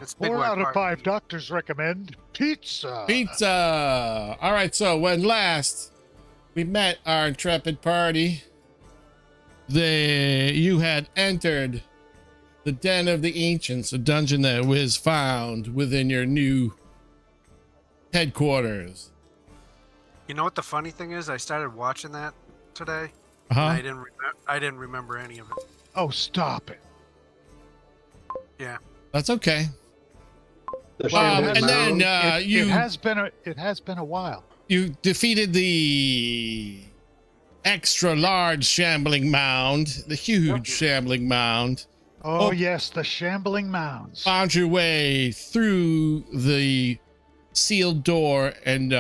That's big 4 word out of part. 5 doctors recommend pizza. Pizza. All right, so when last we met our intrepid party, you had entered the Den of the Ancients, a dungeon that was found within your new headquarters. You know what the funny thing is? I started watching that today. Uh-huh. And I didn't remember any of it. Oh, stop it. Yeah. That's okay. The And shambling then mound. It has been a while. you defeated the extra large shambling mound, the huge shambling mound. Oh, yes, the shambling mounds. Found your way through the sealed door and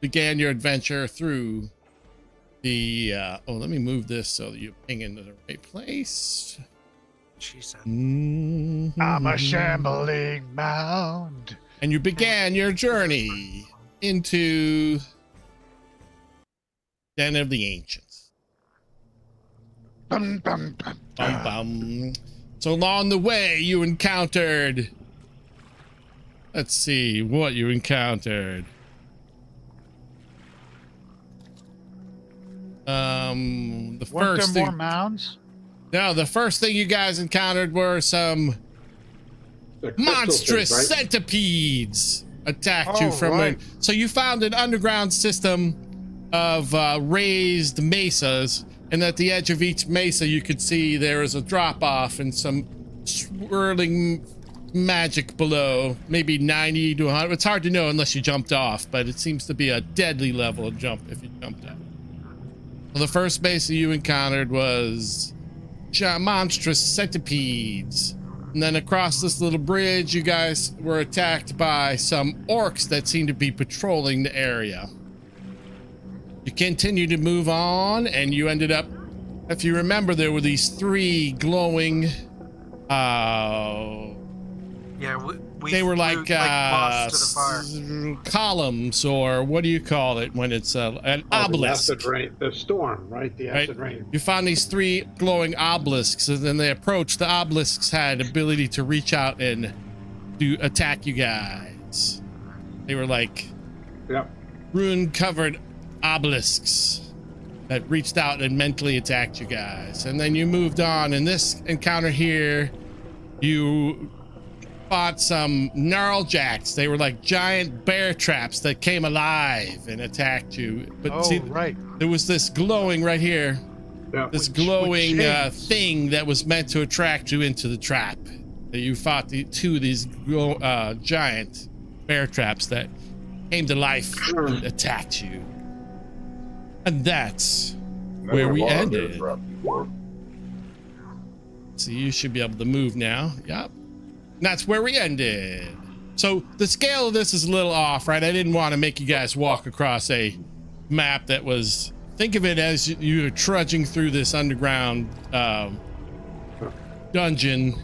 began your adventure through the let me move this so that you ping into the right place. She said. I'm a shambling mound. And you began your journey into Den of the Ancients. Bum, bum, bum, Bum, bum. So along the way you encountered, let's see what you encountered. The Weren't first there thing, more mounds? no, the first thing you guys encountered were some The crystal monstrous things, right? centipedes attacked you Oh, from right. so you found an underground system of raised mesas, and at the edge of each mesa you could see there is a drop off and some swirling magic below, maybe 90 to 100. It's hard to know unless you jumped off, but it seems to be a deadly level of jump if you jumped out. Well, the first mesa you encountered was monstrous centipedes. And then across this little bridge, you guys were attacked by some orcs that seemed to be patrolling the area. You continue to move on, and you ended up, if you remember, there were these 3 glowing, Yeah, they were like moths to the fire. columns, or what do you call it when it's an The obelisk? acid rain, the storm, right? The acid rain. You found these 3 glowing obelisks, and then they approached. The obelisks had ability to reach out and to attack you guys. They were like Yep. rune-covered obelisks that reached out and mentally attacked you guys. And then you moved on. In this encounter here, you fought some gnarl jacks. They were like giant bear traps that came alive and attacked you. But Oh, see, right. there was this glowing right here, Yep. this With glowing shades. thing that was meant to attract you into the trap. You fought 2 of these giant bear traps that came to life and attacked you. And that's where we ended. So you should be able to move now. Yep. And that's where we ended. So the scale of this is a little off, right? I didn't want to make you guys walk across a map that was, think of it as you're trudging through this underground dungeon,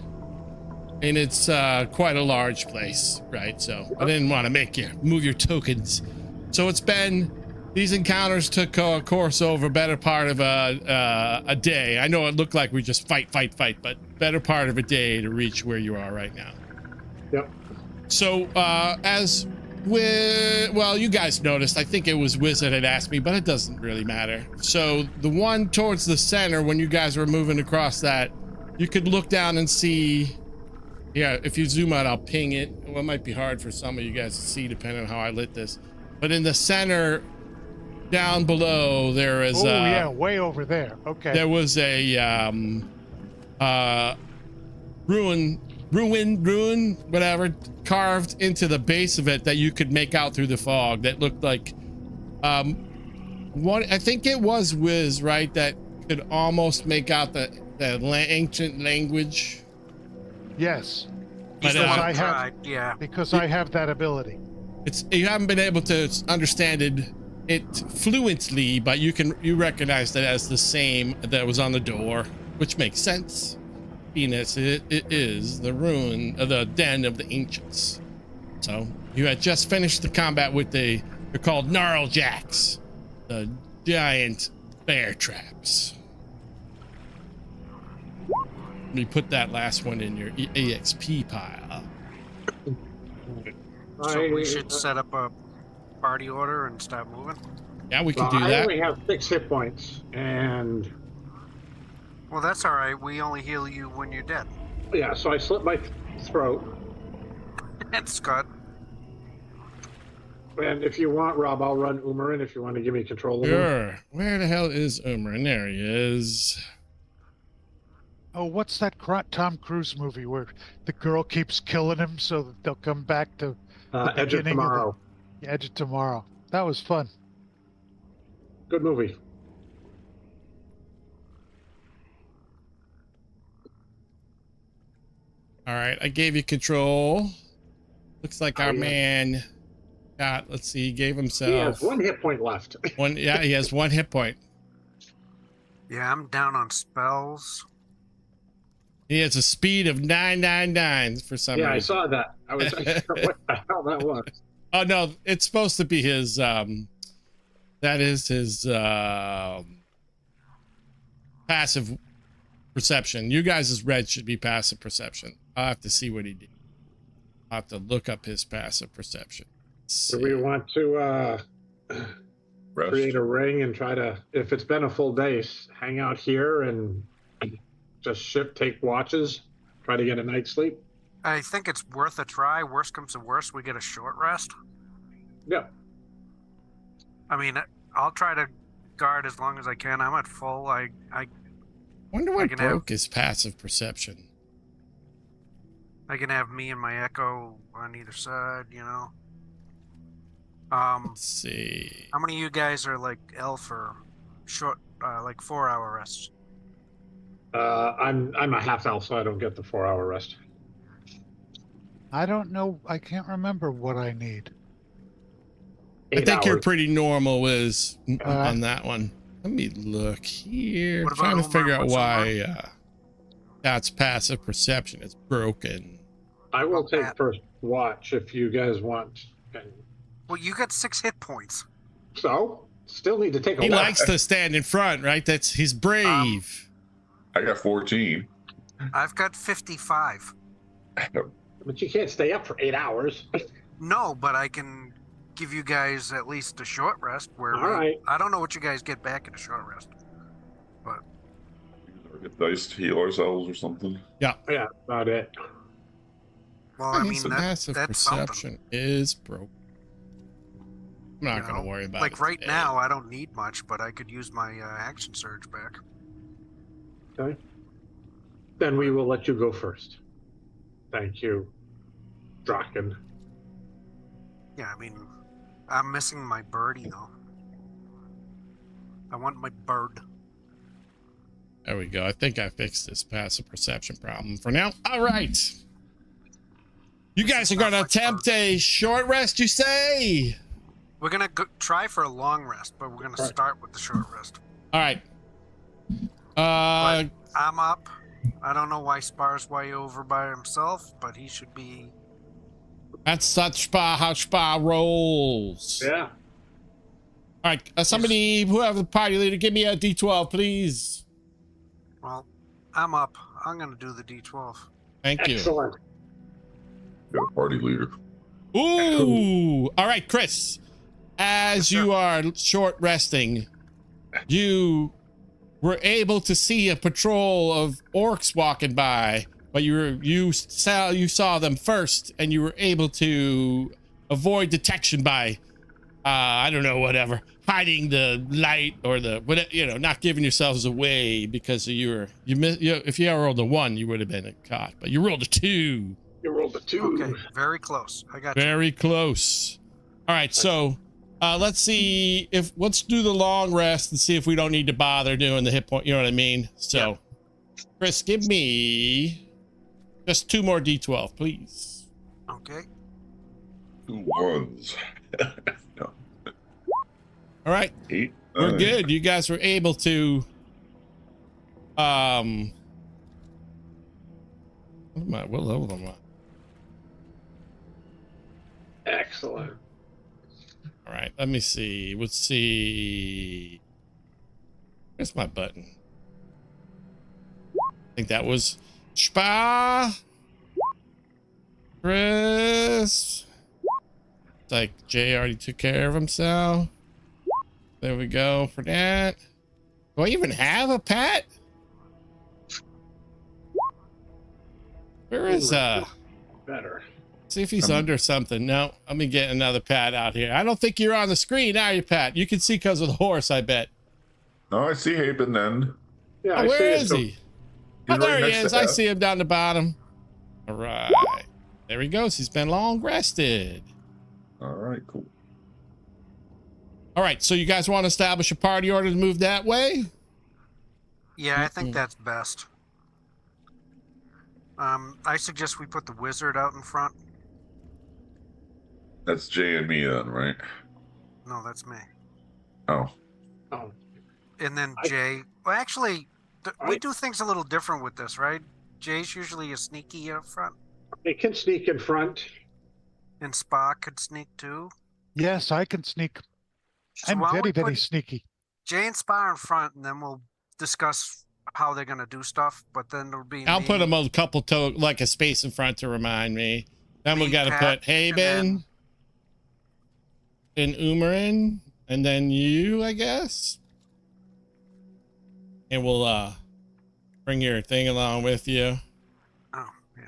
and it's quite a large place, right? So I didn't want to make you move your tokens. So it's been, these encounters took a course over better part of a day. I know it looked like we just fight, but better part of a day to reach where you are right now. Yep. So well, you guys noticed, I think it was Wiz that had asked me, but it doesn't really matter. So the one towards the center, when you guys were moving across that, you could look down and see, yeah, if you zoom out, I'll ping it. Well, it might be hard for some of you guys to see depending on how I lit this. But in the center, down below, there is yeah, way over there. Okay. there was a ruin, whatever, carved into the base of it that you could make out through the fog. That looked like, what I think it was Wiz, right? That could almost make out the ancient language. Yes. He's But, the one I who have- tried. Yeah. Because I have that ability. It's, you haven't been able to understand it fluently, but you recognize that as the same that was on the door, which makes sense. Venus, it is the ruin of the Den of the Ancients. So you had just finished the combat with they're called Gnarl Jacks, the giant bear traps. Let me put that last one in your EXP pile. So we should set up a party order and start moving. Yeah, we can Well, do I that. only have 6 hit points, and Well, that's all right. We only heal you when you're dead. yeah, so I slit my throat. And Scott. And if you want, Rob, I'll run Umarin if you want to give me control of him. Sure. Where the hell is Umarin? There he is. Oh, what's that Tom Cruise movie where the girl keeps killing him so that they'll come back to the Edge of beginning Tomorrow. the Edge of Tomorrow? That was fun. Good movie. All right, I gave you control. Looks like our man got, let's see, he gave himself He has 1 hit point left. one. Yeah, he has 1 hit point. Yeah, I'm down on spells. He has a speed of 999 for some Yeah, I reason. saw that. I was like, what the hell that was? Oh no, it's supposed to be his that is his passive perception. You guys' red should be passive perception. I'll have to see what he did. I'll have to look up his passive perception. Do we want to create a ring and try to, if it's been a full day, hang out here and just take watches, try to get a night's sleep? I think it's worth a try. Worst comes to worst, we get a short rest. Yeah. I mean, I'll try to guard as long as I can. I'm at full. I Wonder I what can broke his passive perception. can have me and my echo on either side, you know. Let's see. How many of you guys are like elf or short, like 4-hour rests? I'm a half elf, so I don't get the 4-hour rest. I don't know. I can't remember what I need. I 8 think you're hours. pretty normal is Uh, on that one. Let me look here. What Trying about to figure Omar? out What's why that's passive perception. It's broken. I will About take that. first watch if you guys want. And Well, you got 6 hit points. so, still need to take a He watch. likes to stand in front, right? He's brave. I got 14. I've got 55. But you can't stay up for 8 hours. No, but I can give you guys at least a short rest. Where All right. I don't know what you guys get back in a short rest. But Get dice to heal ourselves or something. Yeah, about it. well, I mean His that, passive that's something. perception is broken. I'm not You going to know, worry about it. Like right today. now, I don't need much, but I could use my action surge back. Okay. Then we will let you go first. Thank you, Draken. Yeah, I mean, I'm missing my birdie though. I want my bird. There we go. I think I fixed this passive perception problem for now. All right. You guys are going to attempt a short rest, you say? We're gonna try for a long rest, but we're gonna Right. start with the short rest. All right. I'm up. I don't know why Spar's way over by himself, but he should be. That's such how Spa rolls. Yeah. All right. Somebody, whoever the party leader, give me a D12, please. Well, I'm up. I'm gonna do the D12. Thank you. Excellent. Got a party leader. Ooh. All right, Chris. As you are short resting, you were able to see a patrol of orcs walking by, but you saw them first, and you were able to avoid detection by I don't know, whatever, hiding the light or the whatever, you know, not giving yourselves away because if you rolled a 1, you would have been caught, but you rolled a 2. You rolled a 2. Okay, very close. I got you. Very close. All right, so let's do the long rest and see if we don't need to bother doing the hit point. You know what I mean? So, Chris, give me just 2 more D12, please. Okay. 2 1s. No. All right, 8. we're 9. good. You guys were able to. What level am I? Excellent. All right, let me see. Let's see. Where's my button? I think that was Spa. Chris. It's like Jay already took care of himself. There we go for that. Do I even have a pet? Where is better? See if he's under something. No, let me get another Pat out here. I don't think you're on the screen, are you, Pat? You can see because of the horse, I bet. No, I see Haben then. Yeah, Oh, where is he? Oh, He's there right he next is. to I F. see him down the bottom. All right. There he goes. He's been long rested. All right, cool. All right. So you guys want to establish a party order to move that way? Yeah, I think that's best. I suggest we put the wizard out in front. That's Jay and me then, right? No, that's me. Oh. Oh, And then Jay. Well, actually, we do things a little different with this, right? Jay's usually a sneaky up front, it can sneak in front. and Spock could sneak too. Yes, I can sneak. So I'm why don't very, we very put sneaky. Jay and Spock in front, and then we'll discuss how they're gonna do stuff. But then it'll be I'll me, put him a couple like a space in front to remind me. Then we Me, got to Pat, put Haben and Umarin, and then you, I guess. And we'll bring your thing along with you. Oh, yeah.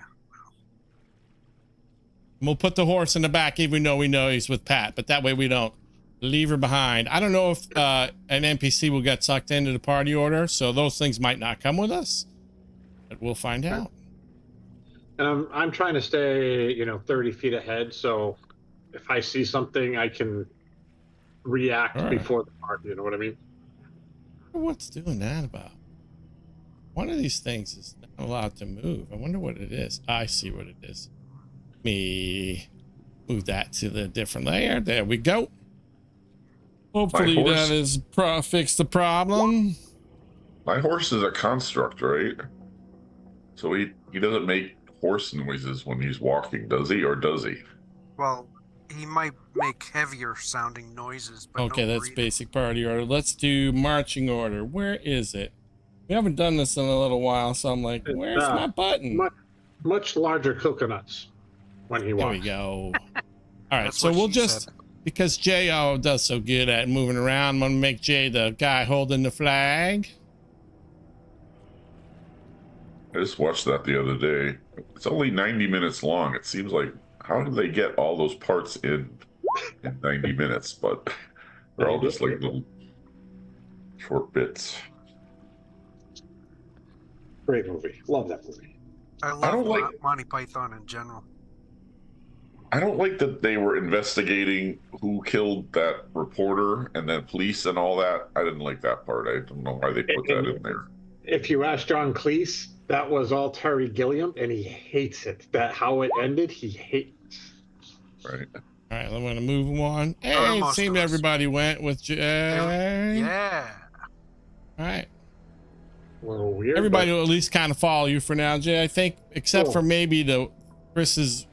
And we'll put the horse in the back, even though we know he's with Pat, but that way we don't leave her behind. I don't know if an NPC will get sucked into the party order, so those things might not come with us, but we'll find out. And I'm trying to stay, 30 feet ahead. So if I see something, I can react All right. before the party. You know what I mean? What's doing that about? One of these things is not allowed to move. I wonder what it is. I see what it is. Me move that to the different layer. There we go. Hopefully My horse- that is fix the problem. My horse is a construct, right? So he doesn't make horse noises when he's walking, does he? Or does he? Well, he might make heavier sounding noises. But Okay, no that's breathing. basic party order. Let's do marching order. Where is it? We haven't done this in a little while, so I'm like, where's my button? Much larger coconuts when he There walks. we go. All right, That's so what we'll she just, said. because Jay does so good at moving around, I'm going to make Jay the guy holding the flag. I just watched that the other day. It's only 90 minutes long. It seems like, how do they get all those parts in 90 minutes? But they're all just like little short bits. Great movie. Love that movie. I love don't like- Monty Python in general. I don't like that they were investigating who killed that reporter and then police and all that. I didn't like that part. I don't know why they put that in there. If you ask John Cleese, that was all Terry Gilliam, and he hates it. That how it ended, he hates. Right. All right, I'm going to move him on. Hey, it Almost seemed us. everybody went with Jay. Yeah. All right. A little weird. Everybody will at least kind of follow you for now, Jay, I think, except Cool. for maybe the Chris's.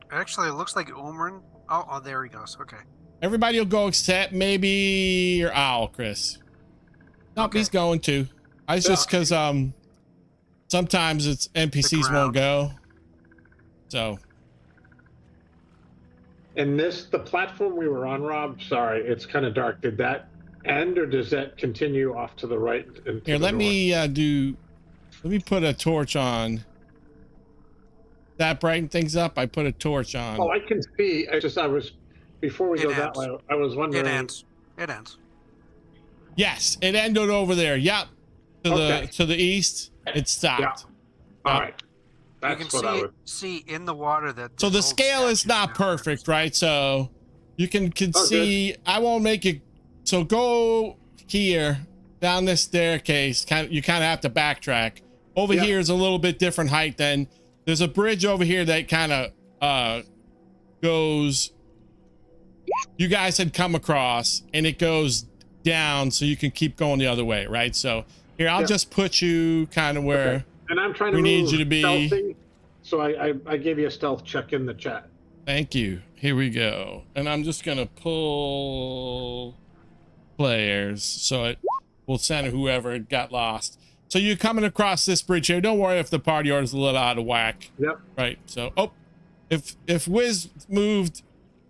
Actually, it looks like Umarin. Oh, there he goes. Okay. Everybody will go except maybe your owl, Chris. Nope, Okay. he's going to. I just because sometimes it's NPCs won't ground. go. So And the platform we were on, Rob, sorry, it's kind of dark. Did that end, or does that continue off to the right? And to here, the let north? me put a torch on. That brighten things up. I put a torch on. Oh, I can see. Before we It go that ends. way, I was wondering. It ends. It ends. Yes, it ended over there. Yep. Okay. To the east, it stopped. All right. You That's can what I would. see in the water that. So the there's old scale is statues not down perfect, right? So you can Oh, see. I won't make it. So go here down this staircase. You kind of have to backtrack. Over Yeah. here is a little bit different height than. There's a bridge over here that kind of goes. You guys had come across, and it goes down, so you can keep going the other way, right? So here, I'll Yeah. just put you kind of where. Okay. And I'm trying to we need move you to be- stealthy, so I gave you a stealth check in the chat. Thank you. Here we go. And I'm just going to pull players so it will center whoever got lost. So you're coming across this bridge here. Don't worry if the party order is a little out of whack. Yep. Right. So, if Wiz moved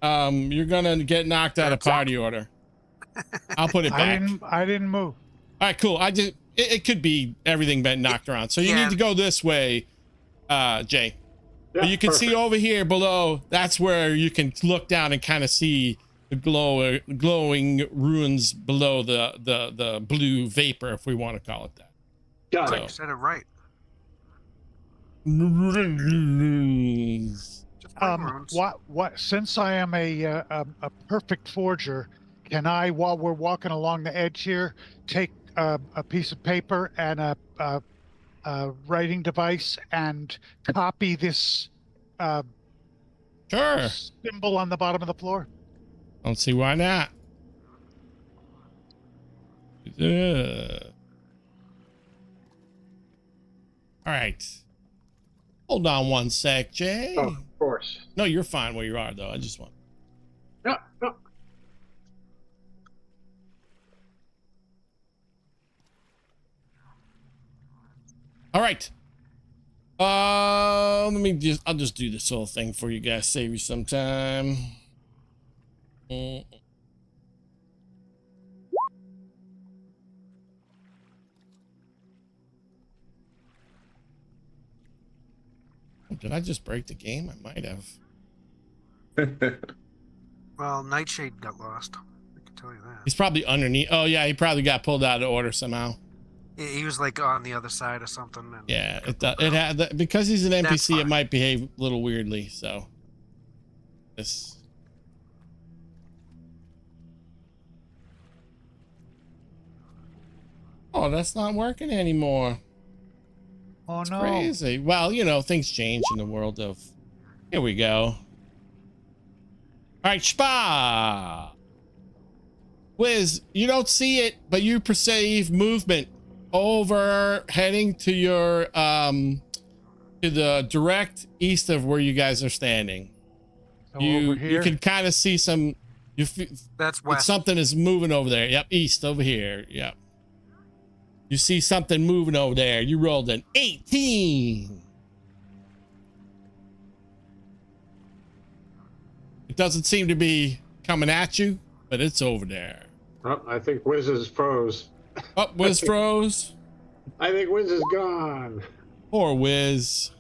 You're gonna get knocked out of party order. I'll put it back. I didn't move. All right, cool. It could be everything been knocked around. So you need to go this way, Jay. Yeah, But you can see over here below. That's where you can look down and kind of see the glowing ruins below the blue vapor, if we want to call it that. Got So- it. You said it right. Just bring runes. What? Since I am a perfect forger, can I, while we're walking along the edge here, take a piece of paper and a writing device and copy this Sure. symbol on the bottom of the floor? Don't see why not. All right. Hold on one sec, Jay. Oh, of course. No, you're fine where you are, though. I just want. Yeah, no. All right. I'll just do this whole thing for you guys. Save you some time. Did I just break the game? I might have. Well, Nightshade got lost. I can tell you that. He's probably underneath. Oh yeah, he probably got pulled out of order somehow. He was like on the other side or something. And Yeah, it had because he's an That's NPC. It fine. might behave a little weirdly. So this. Oh, that's not working anymore. Oh It's no! crazy. Well, you know, things change in the world of. Here we go. All right, Spa. Wiz, you don't see it, but you perceive movement over heading to your to the direct east of where you guys are standing. So over here. You can kind of see some. That's west. Something is moving over there. Yep, east over here. Yep. You see something moving over there. You rolled an 18. It doesn't seem to be coming at you, but it's over there. Oh, I think Wiz is froze. Oh, Wiz froze. I think Wiz is gone. Poor Wiz.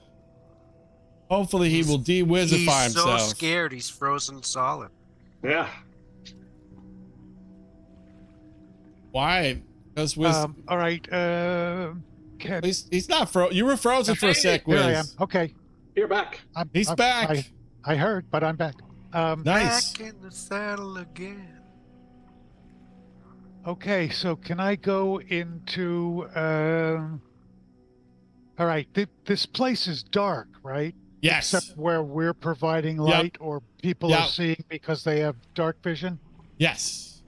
Hopefully he will de-wizify He's so himself. scared. He's frozen solid. Yeah. Why? Because Wiz... all right. he's not frozen. You were frozen for a sec, Here I am. Wiz. Okay. You're back. He's back. I heard, but I'm back. Nice. Back in the saddle again. Okay, so can I go into? All right, this place is dark, right? Yes. Except where we're providing light, or people are seeing because they have dark vision. Yes.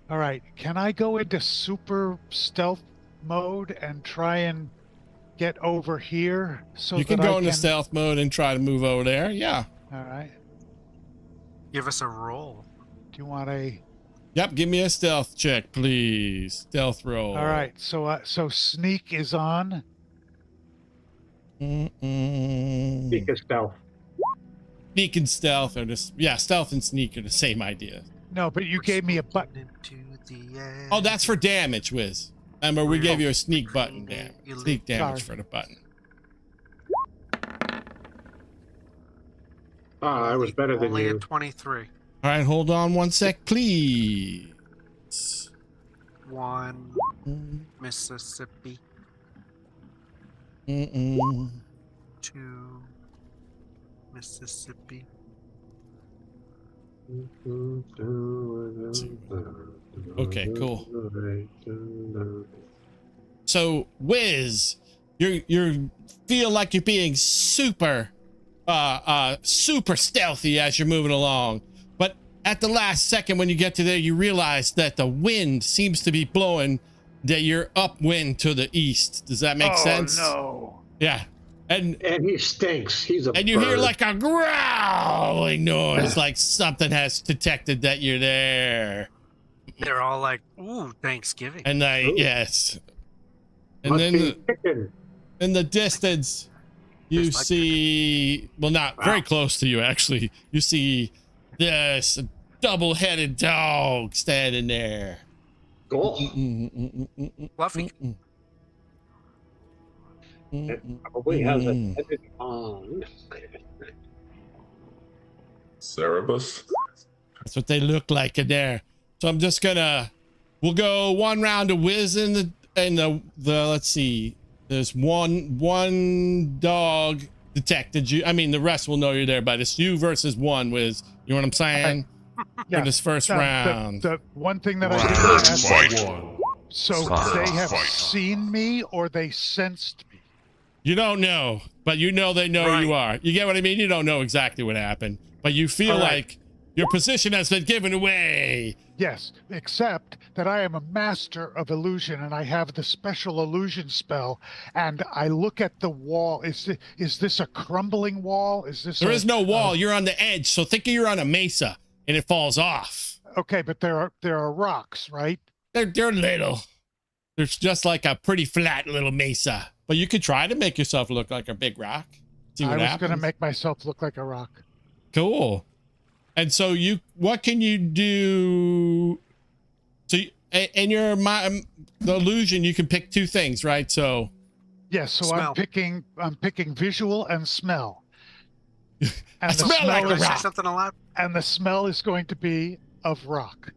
All right, can I go into super stealth mode and try and get over here? So You can go into stealth mode and try to move over there. Yeah. All right. Give us a roll. Do you want a? Yep. Give me a stealth check, please. Stealth roll. All right. So sneak is on. Speak of stealth. Sneak and stealth are just stealth and sneak are the same idea. No, but you gave me a button. Oh, that's for damage, Wiz. Remember, we gave you a sneak button damage. Sneak damage for the button. Ah, I was better than Only you. at 23. All right, hold on one sec, please. 1 Mississippi. 2 2 Mississippi. Okay, cool. So, Wiz, you feel like you're being super stealthy as you're moving along. But at the last second when you get to there, you realize that the wind seems to be blowing, that you're upwind to the east. Does that make sense? No. Yeah. And he stinks. He's a And you hear bird. like a growling noise, like something has detected that you're there. They're all like, ooh, Thanksgiving. And yes. And Must then be chicken. in the distance, you Tastes like see, well, not very close to you, actually. You see this double-headed dog standing there. Cool. Fluffy. It probably has a headed on. Cerebus. That's what they look like in there. So I'm just gonna, we'll go one round of whiz in the let's see. There's one dog detected you. I mean, the rest will know you're there, but it's you versus one whiz. You know what I'm saying? Yeah. For this first round. The one thing that I didn't ask, so they have seen me or they sensed me? You don't know, but you know they know you are. You get what I mean? You don't know exactly what happened, but you feel like your position has been given away. Yes, except that I am a master of illusion and I have the special illusion spell. And I look at the wall. Is this a crumbling wall? There is no wall. You're on the edge. So think you're on a mesa and it falls off. Okay, but there are rocks, right? They're little. They're just like a pretty flat little mesa. But you could try to make yourself look like a big rock. See what I was happens. going to make myself look like a rock. Cool. And so what can you do? So in the illusion, you can pick two things, right? So yes, so Smell. I'm picking visual and smell. And I smell like a Did I say rock. something aloud? And the smell is going to be of rock.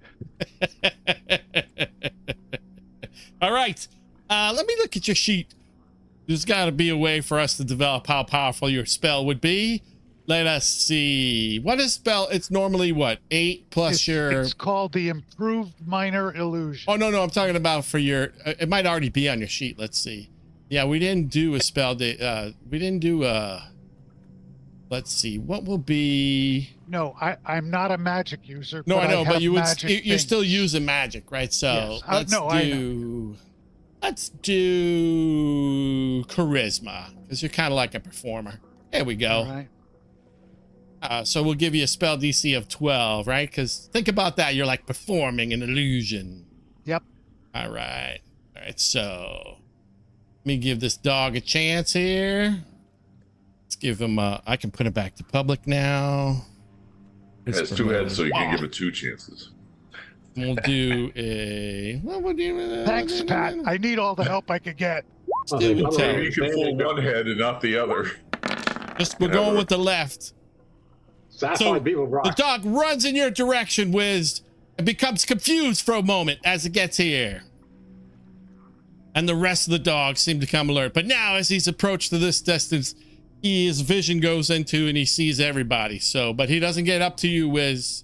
All right. Let me look at your sheet. There's got to be a way for us to develop how powerful your spell would be. Let us see. What is spell? It's normally what? 8 plus your... It's called the Improved Minor Illusion. Oh, no. I'm talking about for your... it might already be on your sheet. Let's see. Yeah, we didn't do a spell. We didn't do a... Let's see. What will be... No, I'm not a magic user. No, I know, but you're things. still using magic, right? So Yes. let's do charisma, because you're kind of like a performer. There we go. All right. So we'll give you a spell DC of 12, right? Because think about that. You're like performing an illusion. Yep. All right. So let me give this dog a chance here. Let's give him I can put it back to public now. It has 2 heads, so you can give it 2 chances. We'll do a... Thanks, Pat. I need all the help I could get. Maybe you can fool one head and not the other. We're going with the left. Sapphire Beetle Rock. The dog runs in your direction, Wiz, and becomes confused for a moment as it gets here. And the rest of the dogs seem to come alert. But now, as he's approached to this distance, his vision goes into and he sees everybody. But he doesn't get up to you, Wiz.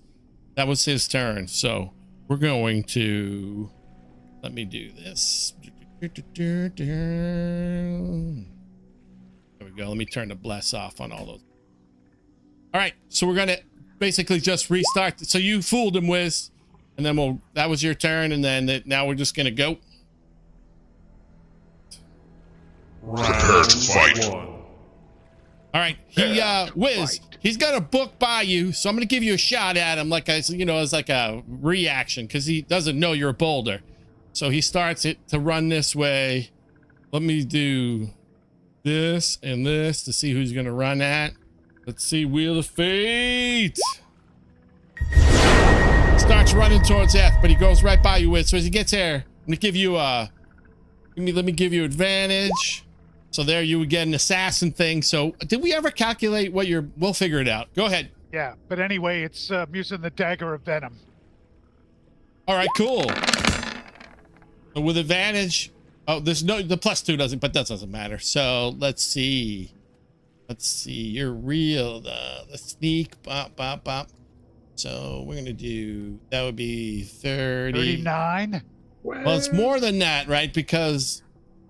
That was his turn. So we're going to... Let me do this. There we go. Let me turn the bless off on all those. All right, so we're gonna basically just restart. So you fooled him, Wiz, and then that was your turn, and then now we're just gonna go. Fight. All right, Wiz, he's gonna book by you, so I'm gonna give you a shot at him, as like a reaction, because he doesn't know you're a boulder. So he starts it to run this way. Let me do this and this to see who's gonna run at. Let's see, Wheel of Fate. Starts running towards F, but he goes right by you with. So as he gets there, I'm gonna give you let me give you advantage. So there you would get an assassin thing. So did we ever calculate what we'll figure it out. Go ahead. Yeah, but anyway, it's using the Dagger of Venom. All right, cool. So with advantage, the +2 doesn't, but that doesn't matter. So let's see. You're real, the sneak, bop. So we're gonna do, that would be 39. Well, it's more than that, right? Because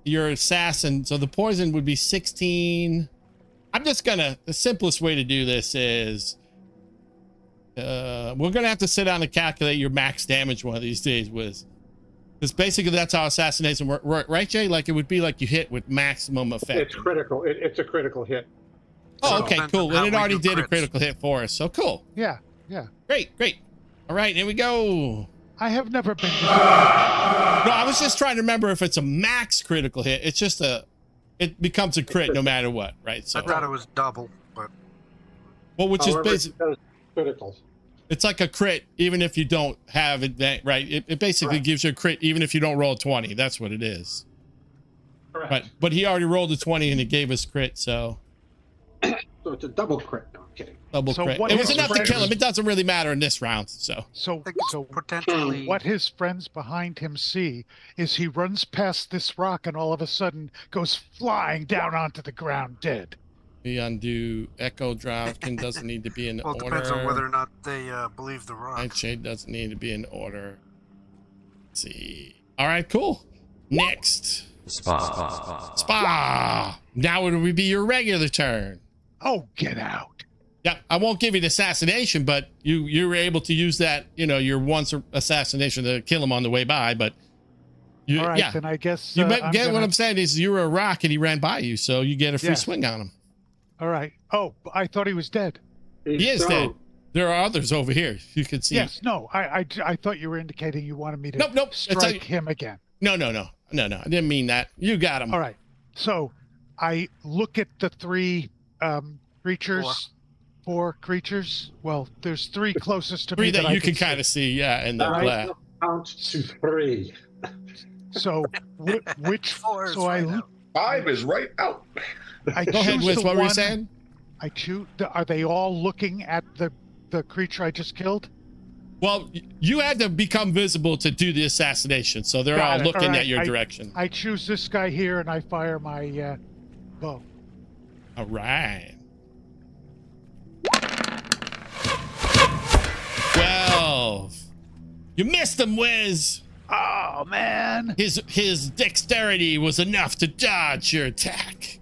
you're assassin, so the poison would be 16. The simplest way to do this is, we're gonna have to sit down and calculate your max damage one of these days, Wiz. Because basically that's how assassination works, right, Jay? Like it would be like you hit with maximum effect. It's critical. It's a critical hit. Oh, okay, cool. And it already did a crits. critical hit for us, so cool. Yeah. Great. All right, here we go. I have never been. No, I was just trying to remember if it's a max critical hit. It's just it becomes a crit no matter what, right? So I thought it was double, but which is basically critical. It's like a crit, even if you don't have it, right? It basically gives you a crit, even if you don't roll a 20. That's what it is. Correct. But he already rolled a 20 and it gave us crit, so. So it's a double crit. No, I'm kidding. Double So crit. what It was his enough to friends- kill him. It doesn't really matter in this round, so. So Potentially. what his friends behind him see is he runs past this rock and all of a sudden goes flying down onto the ground dead. The undo echo Dravkin doesn't need to be in Well, it order. depends on whether or not they believe the rock. Nightshade doesn't need to be in order. Let's see. All right, cool. Next. Spa. Now it would be your regular turn. Oh, get out. Yeah, I won't give you the assassination, but you were able to use that, your once assassination to kill him on the way by, but you, All right, yeah. then I guess You get what I'm saying is you were a rock and he ran by you, so you get a free Yeah. swing on him. All right. Oh, I thought he was dead. He is dead. There are others over here. You can see. Yes. No, I thought you were indicating you wanted me to Nope. That's strike him again. No. I didn't mean that. You got him. All right. So I look at the three creatures, four creatures. Well, there's three closest to Three me that I you can kind of see, yeah, and the black. Count to 3. So which? Four is So right I out. 5 is right out. I Go ahead, choose Wiz. the What were you one- saying? I choose. Are they all looking at the creature I just killed? Well, you had to become visible to do the assassination, so they're all Got it. looking All right. at your direction. I choose this guy here and I fire my bow. All right. 12. You missed him, Wiz. Oh man! His dexterity was enough to dodge your attack.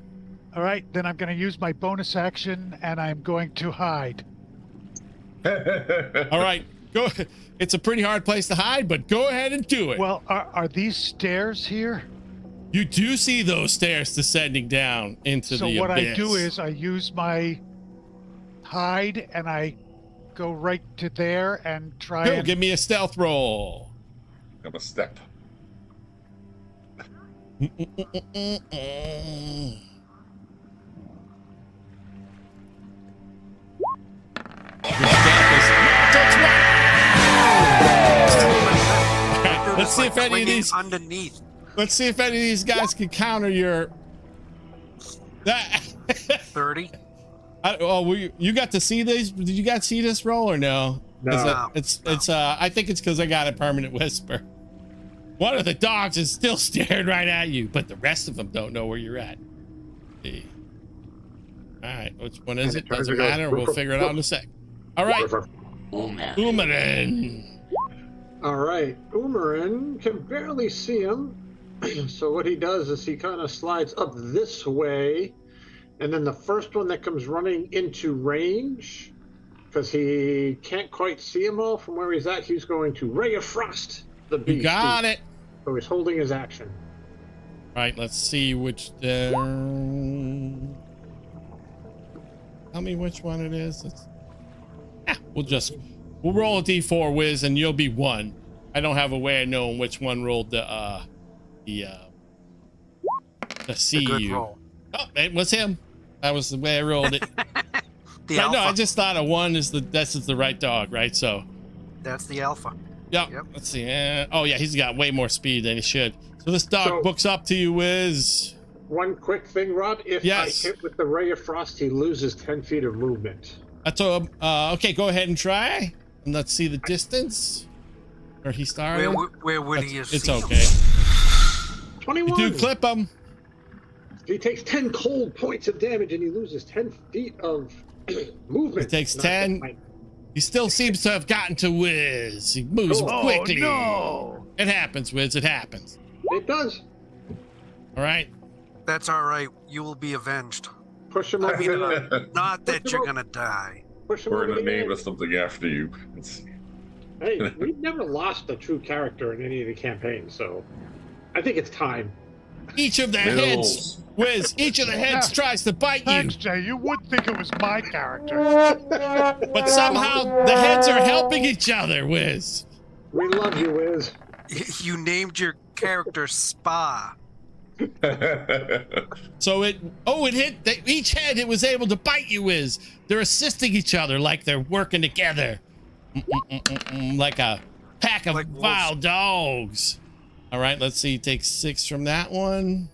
All right, then I'm going to use my bonus action and I'm going to hide. All right, go. It's a pretty hard place to hide, but go ahead and do it. Well, are these stairs here? You do see those stairs descending down into So the what abyss. I do is I use my hide and I go right to there and try Go, and give me a stealth roll. I'm a step. Let's see if any of these. Underneath. Let's see if any of these guys can counter your. That. 30. You got to see these? Did you guys see this roll or no? No. It's I think it's because I got a permanent whisper. One of the dogs is still staring right at you, but the rest of them don't know where you're at. See. All right, which one is it? Doesn't matter. We'll figure it out in a sec. All right, Umarin. All right, Umarin can barely see him. So what he does is he kind of slides up this way, and then the first one that comes running into range, because he can't quite see him all from where he's at, he's going to Ray of Frost the beast. You got it. So he's holding his action. Right, let's see which. Tell me which one it is. We'll roll a d4, Wiz, and you'll be 1. I don't have a way of knowing which one rolled the see Good you. roll. Oh, it was him. That was the way I rolled it. The No, alpha. I just thought a 1 is the right dog, right? So, That's the alpha. yeah. Yep. Let's see. Oh yeah, he's got way more speed than he should. So this dog books up to you, Wiz. One quick thing, Rob. If Yes. I hit with the Ray of Frost, he loses 10 feet of movement. That's okay. Go ahead and try, and let's see the distance. Where he started. Where would he have It's seen him? okay. 21. You do clip him. He takes 10 cold points of damage and he loses 10 feet of movement. He takes Not 10. that He still seems to have gotten to Wiz. He moves quickly. Oh, no. It happens, Wiz. It happens. It does. All right. That's all right. You will be avenged. Push him I over mean, the not that you're gonna die. push him We're over gonna the name edge. us something after you. It's, Hey, we've never lost a true character in any of the campaigns, so I think it's time. Each of the heads, Mills. Wiz. Each of the heads tries to bite you, Thanks, Jay. You would think it was my character. but somehow the heads are helping each other, Wiz. We love you, Wiz. You named your character Spa. So it hit each head. It was able to bite you, Wiz. They're assisting each other like they're working together. Like a pack of Like wolves. wild dogs. All right, let's see. Take 6 from that one.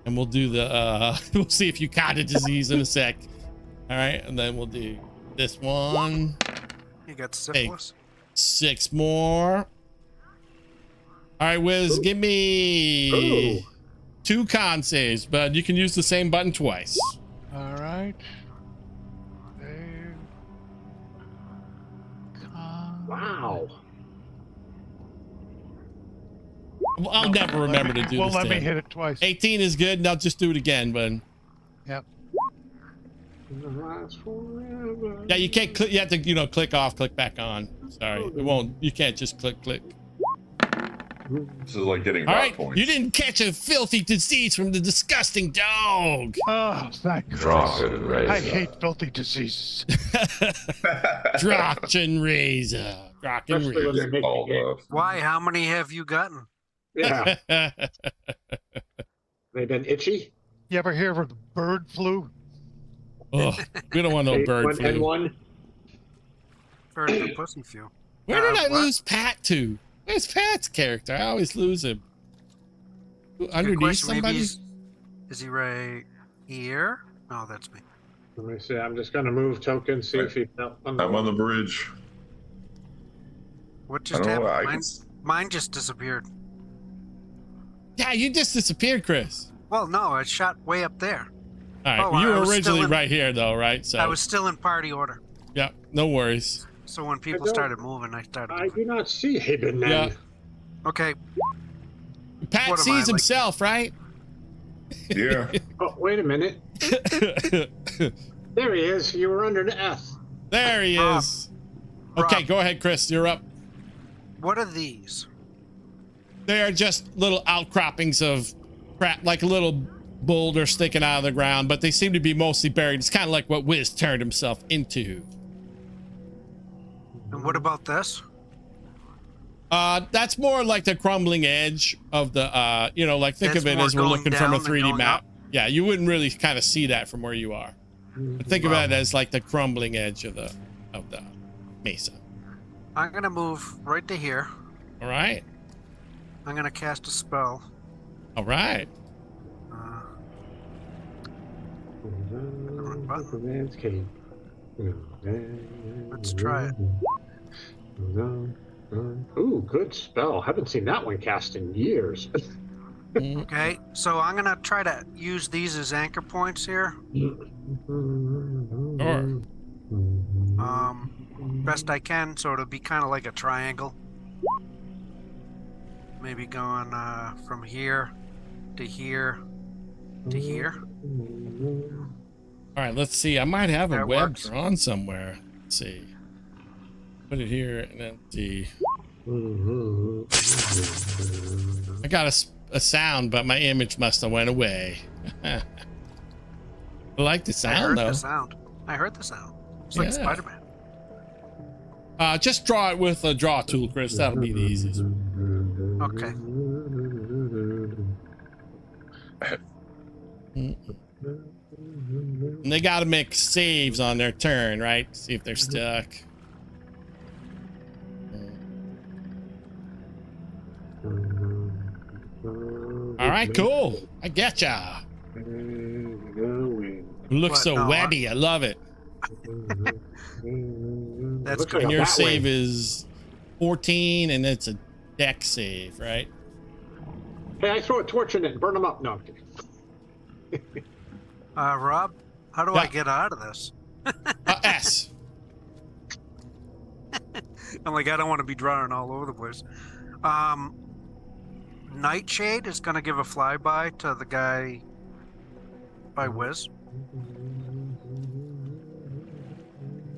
And we'll do the, we'll see if you caught a disease in a sec. All right, and then we'll do this one. You got syphilis. 6 more. All right, Wiz, give me 2 con saves, but you can use the same button twice. All right. There. Con. Wow. Well, I'll never remember to do Well, this. let me Dan. hit it twice. 18 is good, and I'll just do it again, but Yep. yeah, you can't click. You have to, you know, click off, click back on. Sorry, it won't. You can't just click. This is like getting All rock right, points. you didn't catch a filthy disease from the disgusting dog. Oh, thank Drop goodness. it, right? I hate filthy diseases. Drocken razor. Drocken Especially when razor. they make All the game. the Why? How many have you gotten? Yeah. They've been itchy. You ever hear of the bird flu? Oh, we don't want no bird flu. N1. Heard of the pussy few. Where did I what? lose Pat to? Where's Pat's character? I always lose him. Good Underneath question. Maybe somebody? is he right here? No, that's me. Let me see. I'm just gonna move token. See if he fell. I'm on the bridge. What I just don't know. happened? I Mine, can, mine just disappeared. Yeah, you just disappeared, Chris. Well, no, I shot way up there. All right, Oh, you I were was still originally in- right here, though, right? So I was still in party order. yeah, no worries. So when people don't- started moving, I started I moving. do not see Haben then. Yeah. Okay, Pat What am I, sees like- himself, right? yeah. Oh, wait a minute. There he is. You were under the S. There he Rob. is. Okay, Rob. go ahead, Chris. You're up. what are these? They are just little outcroppings of crap, like a little boulder sticking out of the ground, but they seem to be mostly buried. It's kind of like what Wiz turned himself into. And what about this? That's more like the crumbling edge of the, you know, like think That's of it more as we're going looking from a down than 3D going map. up? Yeah, you wouldn't really kind of see that from where you are. But think of it as like the crumbling edge of the mesa. I'm gonna move right to here. All right. I'm gonna cast a spell. All right. Uh, Let's try it. Ooh, good spell. Haven't seen that one cast in years. Mm, okay, so I'm gonna try to use these as anchor points here. Sure. Best I can, so it'll be kind of like a triangle. Maybe going from here to here to here. All right, let's see. I might have a That web works. drawn somewhere. Let's see. Put it here and then see. I got a sound, but my image must have went away. I like the I sound heard though. the sound. I heard the sound. It's like Yeah. Spider-Man. Just draw it with a draw tool, Chris. That'll be the easiest. Okay. And they got to make saves on their turn, right? See if they're stuck. All right, cool. I get ya. Looks What? so No, webby. I love it. That's Looks good. And a your bat save wing. is 14, and it's a deck save, right? Hey, I throw a torch in it and burn them up. No, I'm kidding. Rob, how do Yeah. I get out of this? S. I'm like, I don't want to be drawing all over the place. Nightshade is going to give a flyby to the guy by Wiz.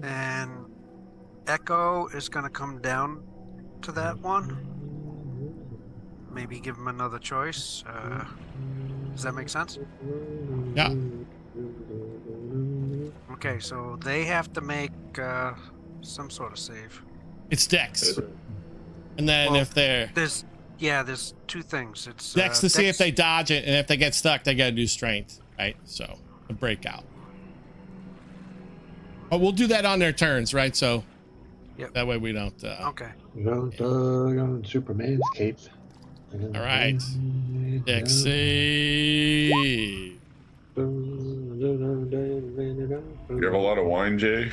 And Echo is going to come down to that one. Maybe give him another choice. Does that make sense? Yeah. Okay, so they have to make some sort of save. It's dex. And then Well, if they're There's two things. It's dex to see if dex- they dodge it, and if they get stuck, they got to do strength, right? So a breakout. But we'll do that on their turns, right? So Yep. That way we don't. Okay. You don't on Superman's cape. All right. Dex save. You have a lot of wine, Jay?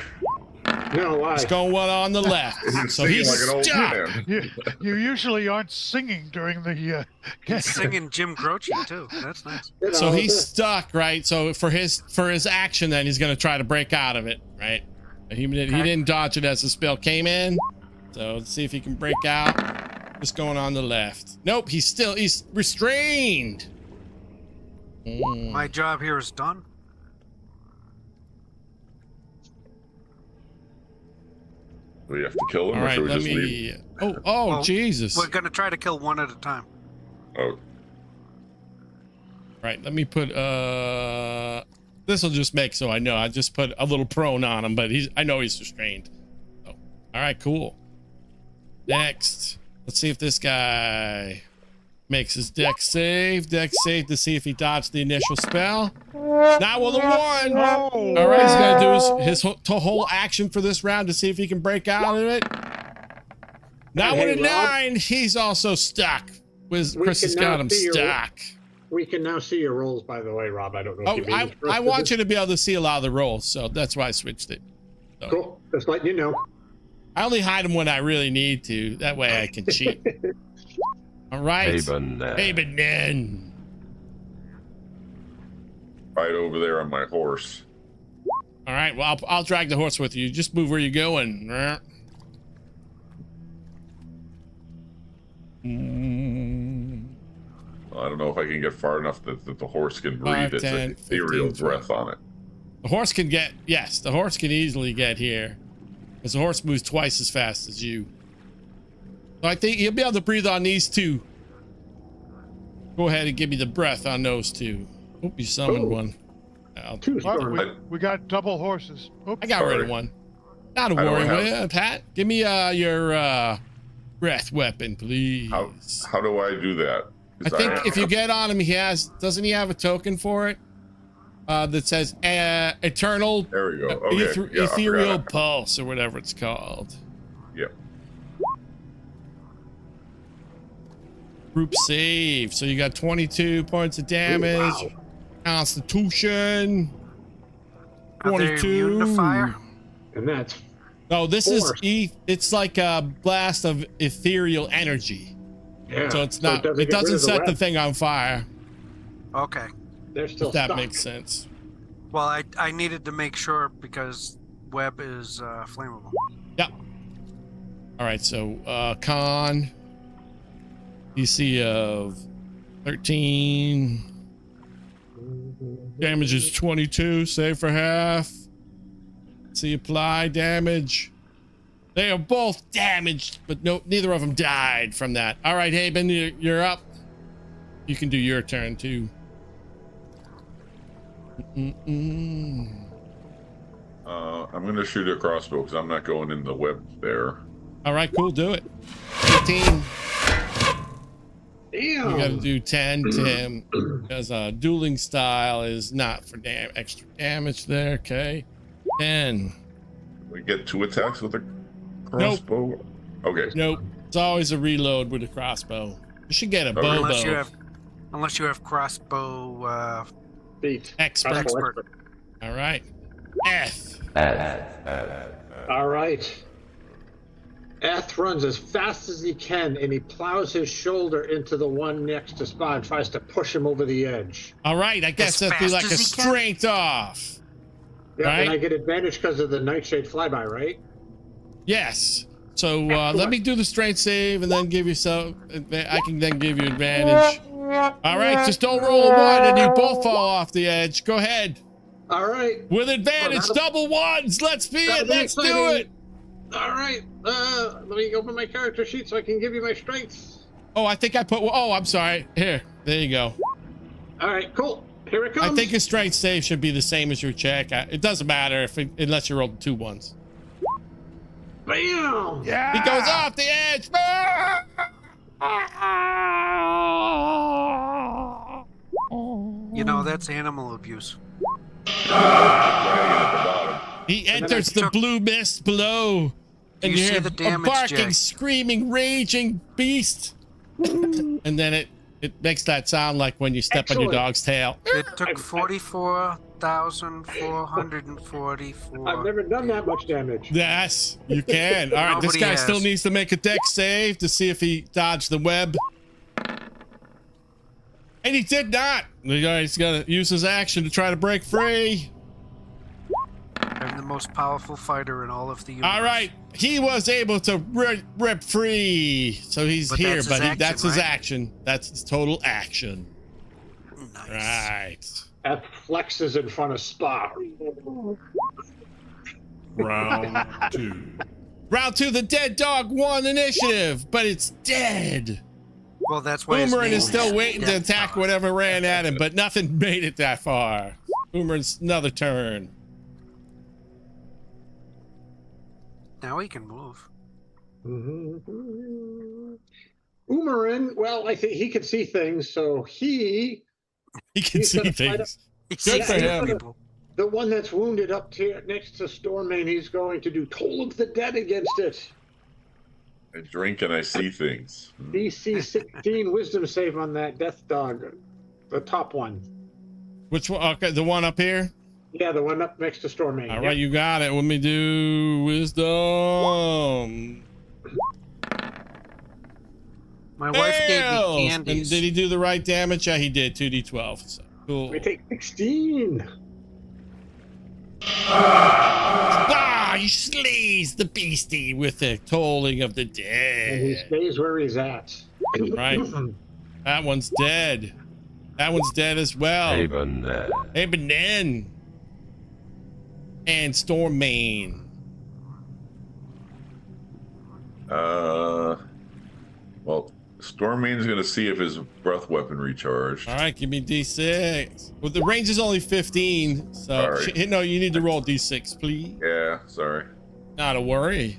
No, why? He's going one on the left. So Singing he's like an old stuck. man. You usually aren't singing during the. He's singing Jim Croce too. That's nice. You know, So he's stuck, right? So for his action, then he's going to try to break out of it, right? He didn't dodge it as the spell came in. So let's see if he can break out. Just going on the left. Nope, he's restrained. My job here is done. We have to kill him, All or right, should we let just me. leave? Oh, Well, Jesus! We're gonna try to kill one at a time. Oh, Right, let me put. This will just make so I know. I just put a little prone on him, but I know he's restrained. So, all right, cool. Next, let's see if this guy makes his dex save. Dex save to see if he dodged the initial spell. Now with a 1. Oh. All right, he's gonna do his whole action for this round to see if he can break out of it. Now Hey, with a Rob. 9, he's also stuck. Chris has can got now him see your- stuck. We can now see your rolls, by the way, Rob. I don't know if Oh, you made I want you to be able to see a lot of the rolls, so that's why I switched it. So, Cool. Just letting you know. I only hide them when I really need to. That way I can cheat. All right. Haven. right over there on my horse. All right. Well, I'll drag the horse with you. Just move where you're going. I don't know if I can get far enough that the horse can breathe. 5, It's 10, an ethereal 15, breath on it. The horse can get, yes, the horse can easily get here. Because the horse moves twice as fast as you. So I think you'll be able to breathe on these two. Go ahead and give me the breath on those two. Hope you summoned one. Two Well, storms. we got double horses. Oops. I got rid Sorry. of one. Not a I don't worry, have- will ya, Pat? Give me your breath weapon, please. How do I do that? I think if you get on him, doesn't he have a token for it? That says eternal There we go. Okay. Yeah, I ethereal forgot. pulse or whatever it's called. Yep. Group save. So you got 22 points of damage. Wow. Constitution. Are they immune to 22. fire? And that's No, this Force. it's like a blast of ethereal energy. yeah. So it's not. doesn't It get rid doesn't of set the web. thing on fire. Okay. They're still If that stuck. makes sense. Well, I needed to make sure because web is flammable. Yep. All right. So con DC of 13. Damage is 22. Save for half. See apply damage. They are both damaged, but neither of them died from that. All right, Haben, you're up. You can do your turn too. I'm going to shoot a crossbow because I'm not going in the web there. All right, cool. Do it. 18. Damn. You got to do 10 to him because dueling style is not for extra damage there. Okay. 10. We get 2 attacks with a crossbow. Okay. Nope. It's always a reload with a crossbow. You should get a Okay. bow. Unless you have crossbow Beat. Expert. expert. All right. F. All right. Eth runs as fast as he can, and he plows his shoulder into the one next to Spot and tries to push him over the edge. All right. I guess As that'd be fast like as a he can. strength off. Yeah, Right. and I get advantage because of the Nightshade flyby, right? Yes. So let me do the strength save and then give you I can then give you advantage. All right. Just don't roll a 1 and you both fall off the edge. Go ahead. All right. With advantage, that'll- double 1s. Let's be that'll it. be Let's do exciting. it. All right. Let me open my character sheet so I can give you my strengths. Oh, I think I put. Oh, I'm sorry. Here. There you go. All right, cool. Here it comes. I think your strength save should be the same as your check. It doesn't matter unless you rolled 2 1s. Bam! Yeah. He goes off the edge. You know, that's animal abuse. Dragon at the bottom. He then I enters the took- blue mist below. And you you see hear the a damage, barking, Jay? screaming, raging beast. And then it makes that sound like when you step on your Excellent. dog's tail. It took 44,444. I've never done that much damage. Yes, you can. All right, this Nobody guy still has. needs to make a dex save to see if he dodged the web. And he did not. The guy's got to use his action to try to break free. I'm the most powerful fighter in all of the universe. All right, he was able to rip free. So he's But here, that's his but action, that's his right? action. That's his total action. Nice. Right. F flexes in front of Spa. Round 2. Round 2, the dead dog won initiative, but it's dead. Well, that's why his Boomerang name is still waiting to Death attack Dog. whatever ran at him, but nothing made it that far. Boomerang's another turn. Now he can move. Umarin, well, I think he could see things, so he He can He's see gonna fight things. He Good sees for him. people. the one that's wounded up here next to Stormane, he's going to do Toll of the Dead against it. I drink and I see things. DC 16 wisdom save on that death dog. The top one. Which one? Okay, the one up here. Yeah, the one up next to Stormane. All right, you got it. Let me do wisdom. My wife gave Fails. me And candies. did he do the right damage? Yeah, he did. 2d12. So, cool. We take 16. Ah, he slays the beastie with the tolling of the And he dead. stays where he's at. Right. That one's dead. That one's dead as well. Hey, Benin. And Stormane. Well, Stormane's gonna see if his breath weapon recharged. All right, give me d6. Well, the range is only 15, so Sorry. no, you need to roll d6, please. Yeah, sorry. Not a worry.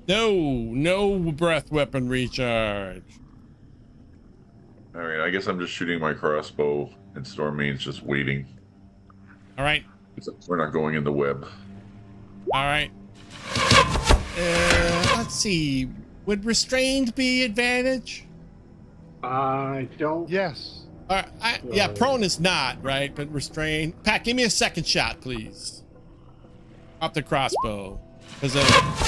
No breath weapon recharge. All right, I guess I'm just shooting my crossbow, and Stormane's just waiting. All right, We're not going in the web. all right. Let's see. Would restrained be advantage? I don't. Yes. Yeah, prone is not, right? But restrained. Pat, give me a second shot, please. Off the crossbow. Because the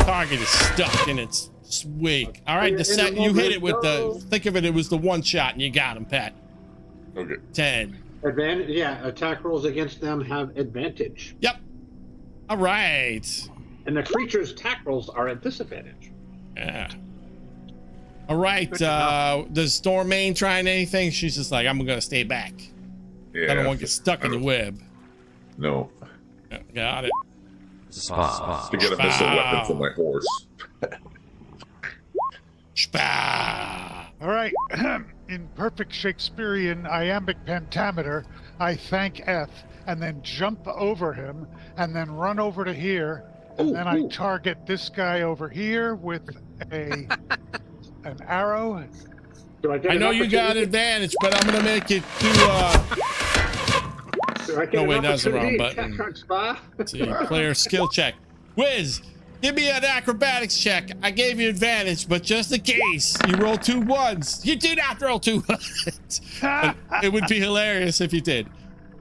target is stuck in its wake. All right, you hit it with the... Think of it, it was the one shot, and you got him, Pat. Okay. 10. Advantage, yeah, attack rolls against them have advantage. Yep. All right. And the creature's attack rolls are at disadvantage. Yeah. All right. Good to know. Does Stormane trying anything? She's just like, I'm going to stay back. Yeah. I don't want to get stuck in the web. No. Yeah, got it. To get a missile weapon for my horse. Spah. All right. In perfect Shakespearean iambic pentameter, I thank F and then jump over him and then run over to here. And then I target this guy over here with an arrow. Do I get I an know you got opportunity- advantage, but I'm going to make it to... Do I get No, an wait, that's the wrong opportunity button. attack on Spa? Let's see, player skill check. Wiz, give me an acrobatics check. I gave you advantage, but just in case you roll 2 1s. You do not roll 2 1s. But it would be hilarious if you did.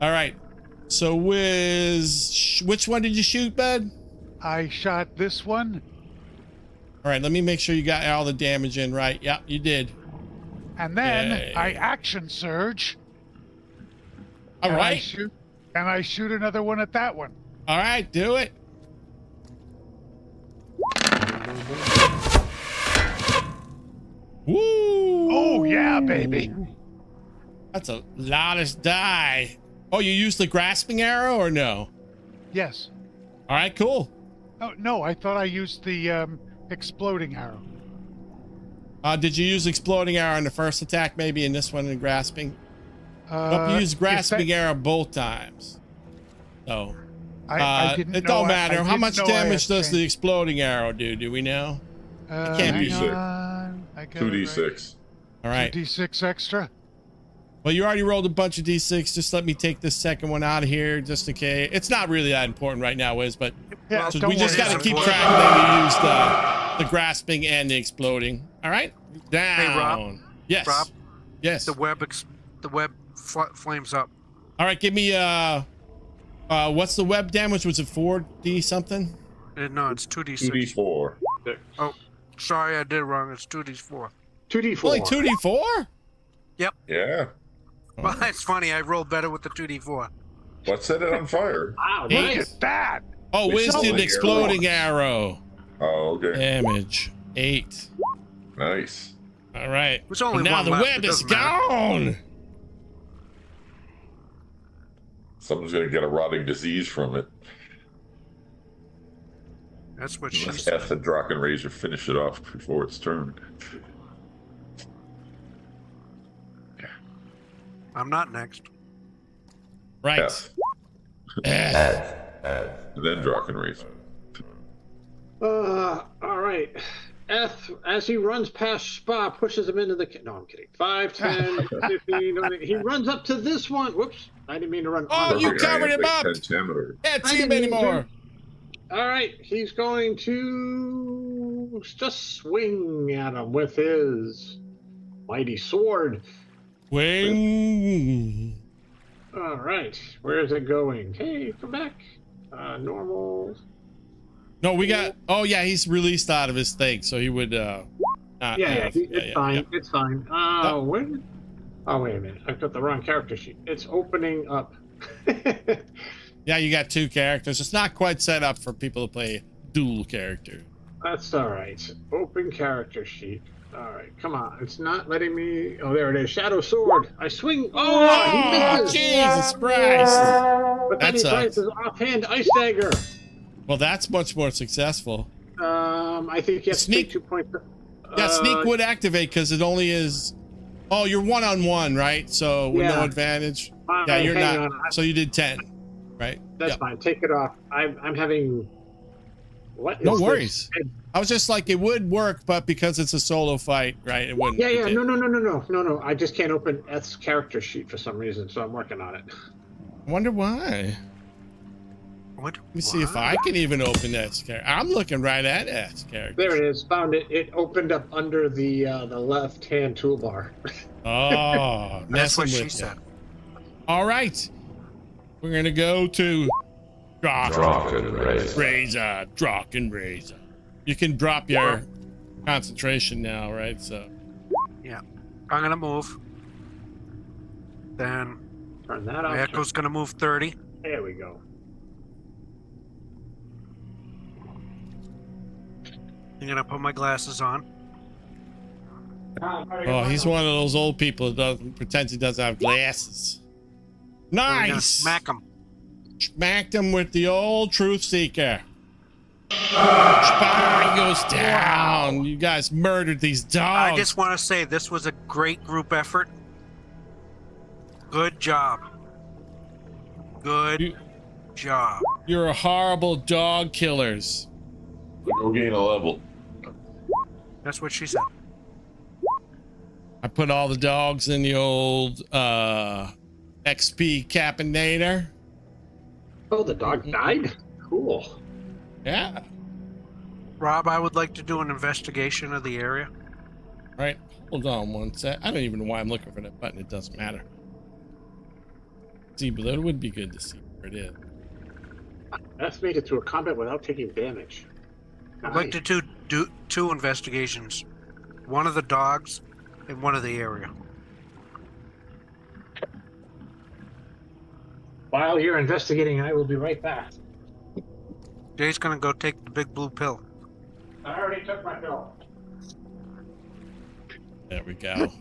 All right. So Wiz, which one did you shoot, bud? I shot this one, All right, let me make sure you got all the damage in right. Yeah, you did. and then Yay. I action surge. All and right. I shoot another one at that one. All right, do it. Woo! Oh, yeah, baby. That's a lot of die. Oh, you used the grasping arrow or no? Yes. All right, cool. Oh, no, I thought I used the exploding arrow. Did you use exploding arrow in the first attack, maybe in this one in grasping? Nope, you used grasping arrow both times. So, I didn't it know don't I matter. How didn't much know I damage had does the exploding arrow do? Do we know? changed. can't be Hang sick. on, I got it 2d6. All right. 2d6 extra. Well, you already rolled a bunch of d6. Just let me take this second one out of here, just in case. It's not really that important right now, Wiz, but Yeah, so don't we just worry got to about keep it. track of that. We used the grasping and the exploding. All right, down. Hey, Rob. Yes. Rob, Yes. the web flames up. All right, give me what's the web damage? Was it 4d something? No, it's 2d6. 2d4. Oh, sorry, I did wrong. It's 2d4. 2d4. Only 2d4? Yeah. Well, it's funny. I rolled better with the 2d4. Let's set it on fire. Wow, Eight. nice. Look at that. Oh, We Wiz saw did the exploding arrow. Oh, okay. Damage 8. Nice. All right. There's only And now one the left, web it is doesn't matter. gone. Someone's going to get a rotting disease from it. That's what she Unless said. Eth and Drock and Razor finish it off before it's turned. I'm not next. Right. Eth. Eh. And then Drock and Razor. All right. Eth, as he runs past Spa, pushes him into the... No, I'm kidding. 5, 10, 15... 20. He runs up to this one. Whoops. I didn't mean to run Oh, on. you Perfect. covered him up. Pentameter. Can't I see him didn't mean anymore. All right. He's going to just swing at him with his mighty sword. Wing. All right. Where is it going? Hey, come back. Normal. No, we got. Oh yeah, he's released out of his thing, so he would. Not Yeah, have- it's fine. yeah. It's fine. Oh. Where? Oh, wait a minute. I've got the wrong character sheet. It's opening up. Yeah, you got 2 characters. It's not quite set up for people to play dual character. That's all right. Open character sheet. All right, come on. It's not letting me. Oh, there it is. Shadow sword. I swing. Oh, he misses. Jesus Christ! But then That he tries sucks. his offhand ice dagger. Well, that's much more successful. I think you have to Sneak- take 2 points. Yeah, sneak would activate because it only is. Oh, you're 1-on-1, right? So with no Yeah. advantage. Fine, Yeah, you're hang not. on. So you did 10, right? That's Yeah. fine. Take it off. I'm having. What? No is this? worries. I was just like, it would work, but because it's a solo fight, right? It wouldn't. Yeah, yeah. it- No. I just can't open Eth's character sheet for some reason, so I'm working on it. I wonder why. Let me see if I can even open that character. I'm looking right at that character. There it is. Found it. It opened up under the left-hand toolbar. Oh, That's messing what she with said. you. All right. We're going to go to Drock and Razor. Razor. Drock and Razor. You can drop your concentration now, right? So Yeah. I'm going to move. Then Turn that my off. Echo's going to move 30. There we go. I'm going to put my glasses on. oh, he's one of those old people that doesn't pretend he doesn't have glasses. I'm going to Nice. smack him. Smacked him with the old truth seeker. Spine goes down. You guys murdered these dogs. I just want to say this was a great group effort. Good job. Good You- job. You're a horrible dog killers. Go gain a level. That's what she said. I put all the dogs in the old XP Capinator. Oh, the dog died? Cool. Yeah. Rob, I would like to do an investigation of the area. Right. Hold on one sec. I don't even know why I'm looking for that button. It doesn't matter. See, but it would be good to see where it is. That's made it through a combat without taking damage. I'd like to do 2 investigations. One of the dogs and one of the area. While you're investigating, I will be right back. Jay's going to go take the big blue pill. I already took my pill. There we go.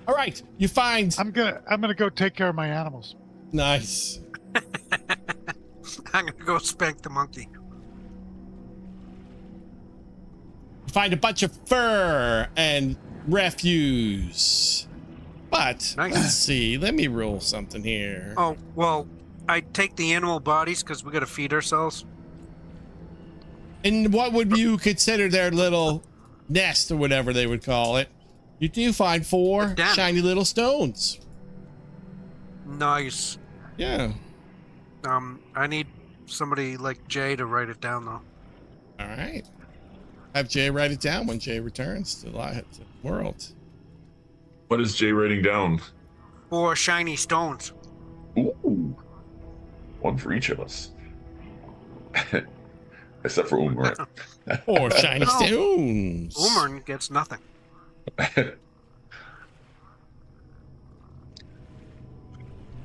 All right. You find. I'm gonna go take care of my animals. Nice. I'm going to go spank the monkey. You find a bunch of fur and refuse. But Nice. let's see. Let me roll something here. Oh, well, I take the animal bodies because we got to feed ourselves. And what would you consider their little nest or whatever they would call it? You do find 4 Damn. shiny little stones. Nice. Yeah. I need somebody like Jay to write it down though. All right. Have Jay write it down when Jay returns to the world. What is Jay writing down? 4 shiny stones. Ooh. One for each of us. Except for Umar. 4 shiny No. stones. Umern gets nothing.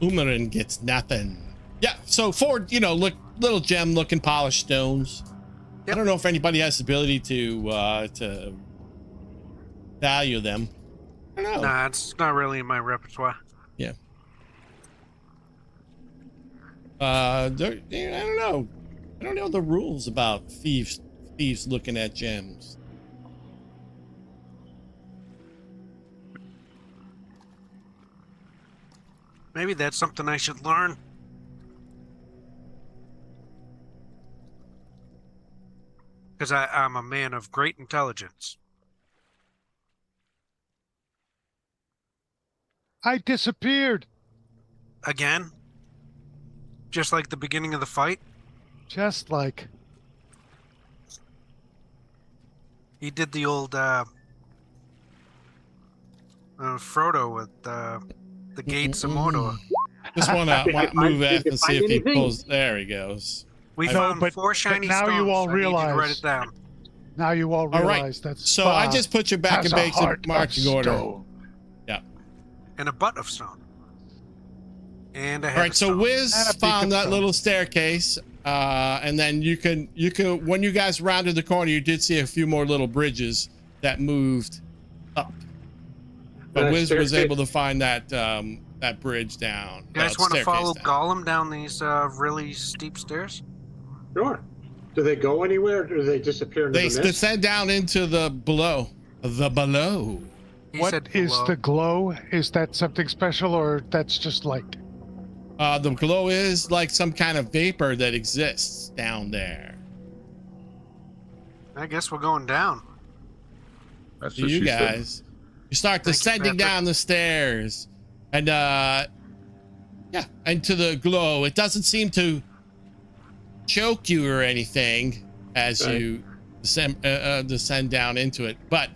Umarin gets nothing. Yeah, so 4, little gem looking polished stones. Yep. I don't know if anybody has the ability to value them. I don't know. Nah, it's not really in my repertoire. Yeah. I don't know. I don't know the rules about thieves looking at gems. Maybe that's something I should learn. Because I'm a man of great intelligence. I disappeared. Again? Just like the beginning of the fight? Just like. He did the old Frodo with the gates of Mordor. Just want to move Did F you and see find if he anything? pulls. There he goes. We No, found but- 4 but shiny now stones. you all I need you to write realize- it down. Now you all All realize right. that So I just put you back has in a basic heart of marching order. stone. And a butt of stone. And I All have right. a So stone. Wiz And a beak found of that stone. little staircase, and then you can when you guys rounded the corner, you did see a few more little bridges that moved up. But That Wiz was staircase- able to find that that bridge down. You guys want to follow Gollum down these really steep stairs? Sure. Do they go anywhere, or do they disappear into They the mist? descend down into the below. The below. He What said is below. the glow? Is that something special, or that's just light? The glow is like some kind of vapor that exists down there. I guess we're going down. That's To what you she said. guys, you start Thank you, descending Patrick. down the stairs, and into the glow. It doesn't seem to choke you or anything as Right. you descend down into it, but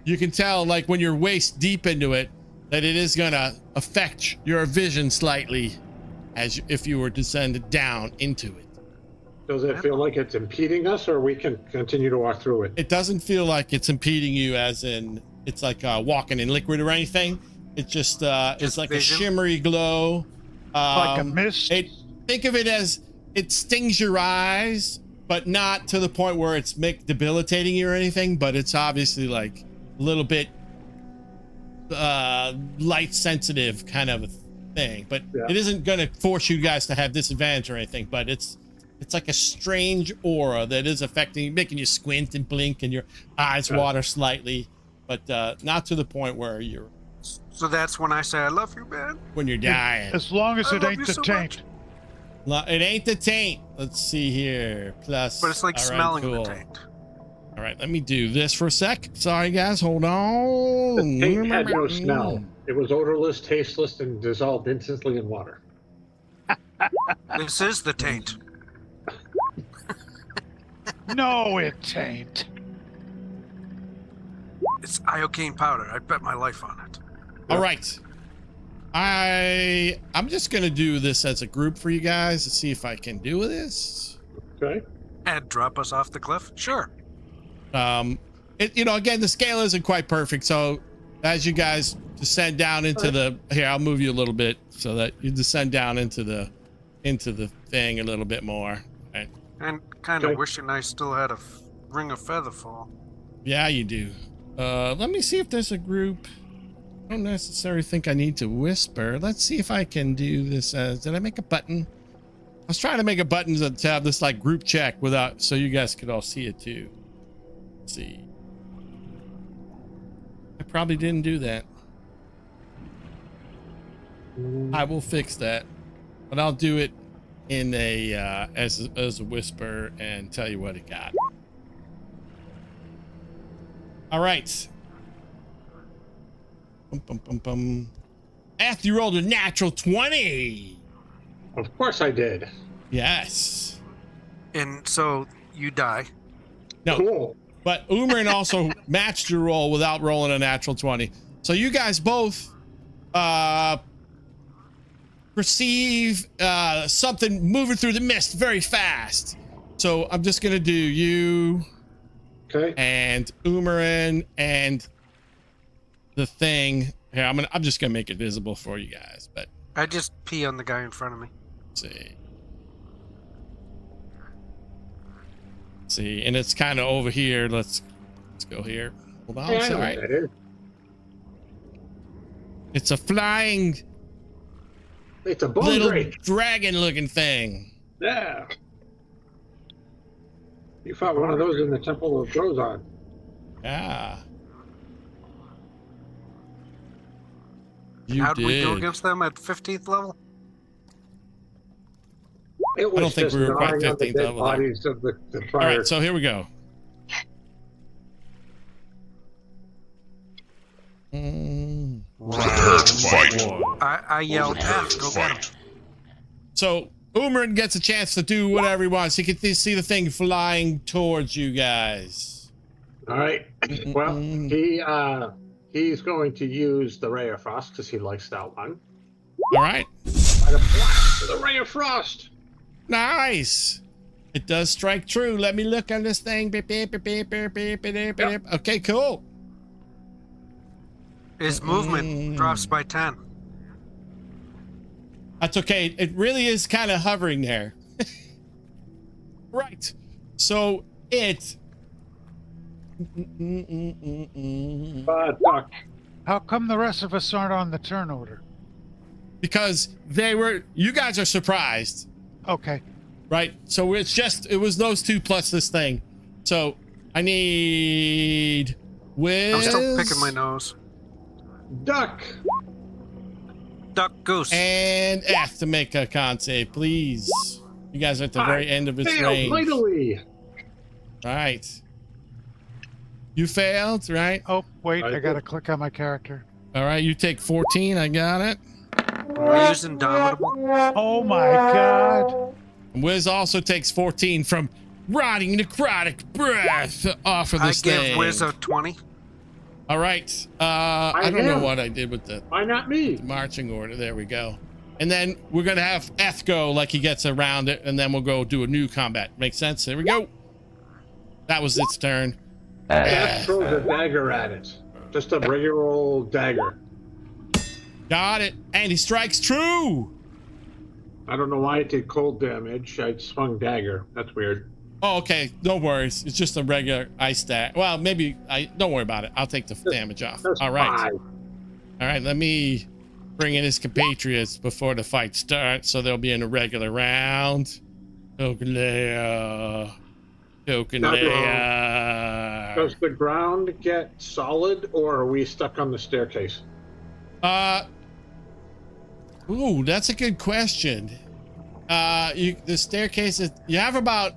you can tell, like when you're waist deep into it, that it is gonna affect your vision slightly, as if you were descended down into it. Does it feel like it's impeding us, or we can continue to walk through it? It doesn't feel like it's impeding you, as in it's like walking in liquid or anything. It's just it's like vision? a shimmery glow. Like a mist? Think of it as it stings your eyes, but not to the point where it's debilitating you or anything. But it's obviously like a little bit light sensitive kind of a thing. But Yeah. it isn't going to force you guys to have disadvantage or anything. But it's like a strange aura that is affecting, making you squint and blink and your eyes Yeah. water slightly, but not to the point where you're So that's when I say I love you, man. when you're dying. As long as I it love ain't you the so taint. It ain't the taint. Let's see here. Plus, But it's like all right, smelling cool. the taint. All right, let me do this for a sec. Sorry, guys. Hold on. The taint had no smell. It was odorless, tasteless, and dissolved instantly in water. This is the taint. No, it ain't. It's iocane powder. I bet my life on it. All right. I'm just gonna do this as a group for you guys to see if I can do this. Okay. And drop us off the cliff? Sure. Again, the scale isn't quite perfect, so as you guys descend down into here, I'll move you a little bit so that you descend down into the thing a little bit more. Right. And kind of Okay. wishing I still had a ring of featherfall. Yeah, you do. Let me see if there's a group. I don't necessarily think I need to whisper. Let's see if I can do this as, did I make a button? I was trying to make a button to have this like group check without, so you guys could all see it too. Let's see. I probably didn't do that. I will fix that, but I'll do it in a as a whisper and tell you what it got. All right. After you rolled a natural 20. Of course I did. Yes. And so you die. No, Cool. but Umarin also matched your roll without rolling a natural 20. So you guys both perceive something moving through the mist very fast. So I'm just gonna do you and Umarin and the thing. Here, I'm just gonna make it visible for you guys, but I just pee on the guy in front of me. let's see, and it's kind of over here. Let's go here. Hold on, Yeah, I it's know all right. what that is. It's a flying It's a bone little drake. dragon-looking thing. Yeah. You fought one of those in the Temple of Grozon. Ah. You How'd we do did. against them at 15th level? It was I don't think just we were quite gnawing on the 15th dead level there. bodies of the All prior. right, so here we go. Fight. I yelled, F, go get him. So Umarin gets a chance to do whatever he wants. He can see the thing flying towards you guys. All right. Well, he's going to use the Ray of Frost because he likes that one. All right. Try to blast the Ray of Frost. Nice. It does strike true. Let me look on this thing. Beep, beep, beep, beep, beep, beep, beep, beep. Okay, cool. His movement drops by 10. That's okay. It really is kind of hovering there. Right. So it. Duck. How come the rest of us aren't on the turn order? Because you guys are surprised, Okay. right? So it was those two plus this thing. So I need Wiz. I'm still picking my nose. Duck. Duck goose. And F to make a con save, please. You guys are at the very end of its Failed range. mightily. Right. You failed, right? Oh, wait, I I gotta did. click on my character. All right, you take 14. I got it. I use Indomitable. Oh my god. Wiz also takes 14 from rotting necrotic breath off of I this give thing. Wiz a 20. All right. I don't know am. what I did with the Why not me? marching order. There we go. And then we're going to have Eth go like he gets around it, and then we'll go do a new combat. Make sense? There we go. That was its turn. Death throws a dagger at it. Just a regular old dagger. Got it. And he strikes true. I don't know why it did cold damage. I swung dagger. That's weird. Oh, okay. No worries. It's just a regular ice dagger. Well, maybe don't worry about it. I'll take the damage off. That's All right. 5. All right. Let me bring in his compatriots before the fight starts, so they'll be in a regular round. Coconut. Does the ground get solid, or are we stuck on the staircase? Ooh, that's a good question. The staircase is, you have about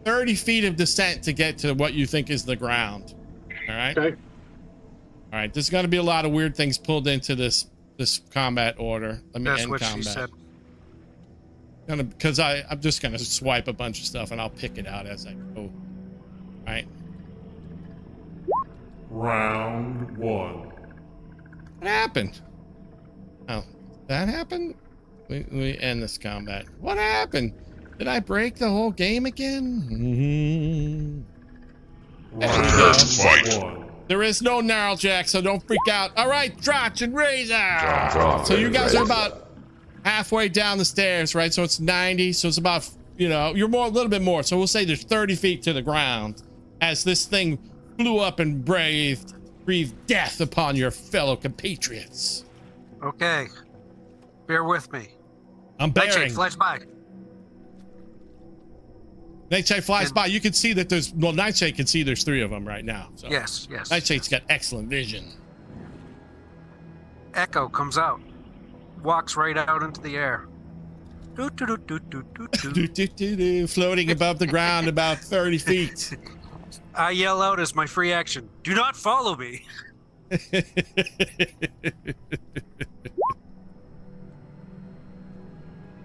30 feet of descent to get to what you think is the ground. All right. Okay. All right. There's going to be a lot of weird things pulled into this combat order. Let me That's end what combat. she said. Because I'm just gonna swipe a bunch of stuff and I'll pick it out as I go. All right. Round 1. What happened? Oh, that happened? We end this combat. What happened? Did I break the whole game again? There we go. Fight. There is no gnarl jack, so don't freak out. All right, Trotch and Razor. Trotch So you and guys are Razor. about halfway down the stairs, right? So it's 90. So it's about, you're a little bit more. So we'll say there's 30 feet to the ground as this thing flew up and breathed death upon your fellow compatriots. Okay. Bear with me. I'm Nightshade bearing. flies by. Nightshade flies by. You can see that Nightshade can see there's 3 of them right now. So. Yes. Nightshade's got excellent vision. Echo comes out. Walks right out into the air. Doot, doot, doot, doot, doot, doot. Floating above the ground about 30 feet. I yell out as my free action, do not follow me.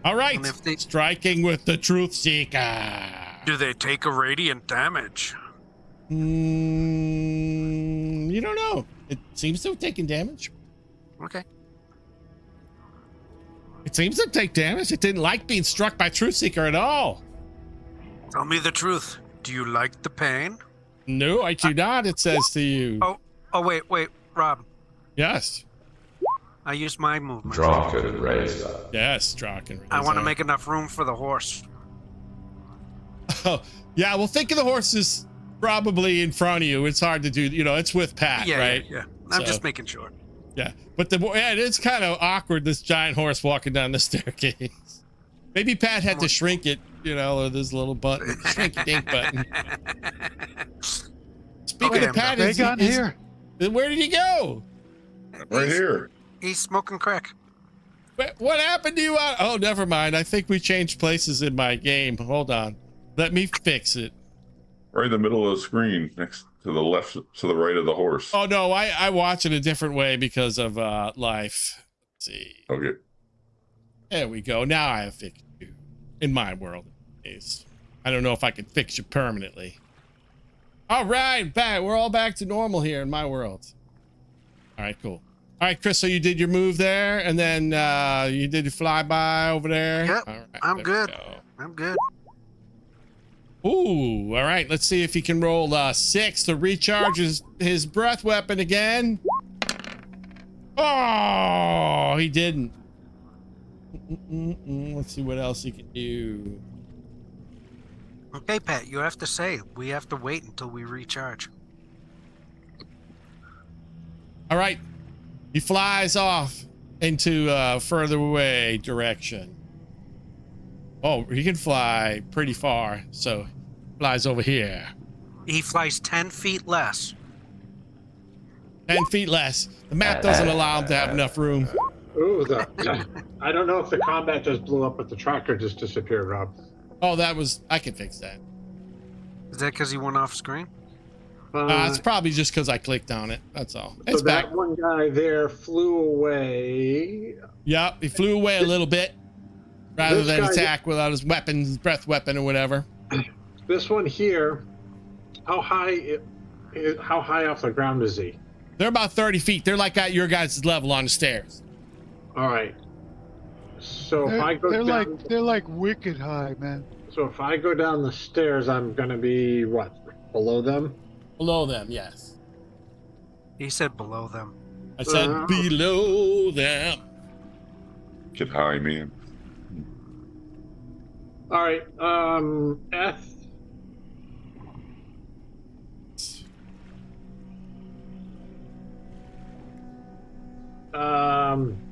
All right, And if they- striking with the Truth Seeker. Do they take a radiant damage? You don't know. It seems to have taken damage. Okay. It seems to take damage. It didn't like being struck by Truth Seeker at all. Tell me the truth. Do you like the pain? No, I do not, it says to you. Oh, wait, Rob. Yes. I used my movement. Drop and raise up. Yes, Draken. I want to make enough room for the horse. Oh, yeah, well, think of the horses probably in front of you. It's hard to do, it's with Pat, Yeah, right? yeah. I'm So- just making sure. Yeah, but it is kind of awkward, this giant horse walking down the staircase. Maybe Pat had to shrink it, or this little button, shrink dink button. Speaking Okay, of Pat, Big on here. where did he go? Right here. He's smoking crack. What happened to you? Oh, never mind. I think we changed places in my game. Hold on. Let me fix it. Right in the middle of the screen, next to the left, to the right of the horse. Oh, no, I watch it a different way because of life. Let's see. Okay. There we go. Now I have fixed you. In my world, at least. I don't know if I can fix you permanently. All right, back. We're all back to normal here in my world. All right, cool. All right, Chris, so you did your move there, and then you did your flyby over there? Yep, All right, I'm there good. we go. I'm good. Ooh, all right. Let's see if he can roll 6 to recharge his breath weapon again. Oh, he didn't. Let's see what else he can do. Okay, Pat, you have to say. We have to wait until we recharge. All right. He flies off into further away direction. Oh, he can fly pretty far, so flies over here. He flies 10 feet less. 10 feet less. The map doesn't allow him to have enough room. Ooh, I don't know if the combat just blew up, but the tracker just disappeared, Rob. Oh, I can fix that. Is that because he went off screen? It's probably just because I clicked on it. That's all. It's So back. that one guy there flew away. Yep, he flew away a little bit rather This than guy- attack without his weapon, his breath weapon or whatever. This one here, how high off the ground is he? They're about 30 feet. They're like at your guys' level on the stairs. All right. So if I go They're down, like wicked high, man. so if I go down the stairs, I'm gonna be what, below them? Below them, yes. He said below them. I said below them. Get high, man. All right. F.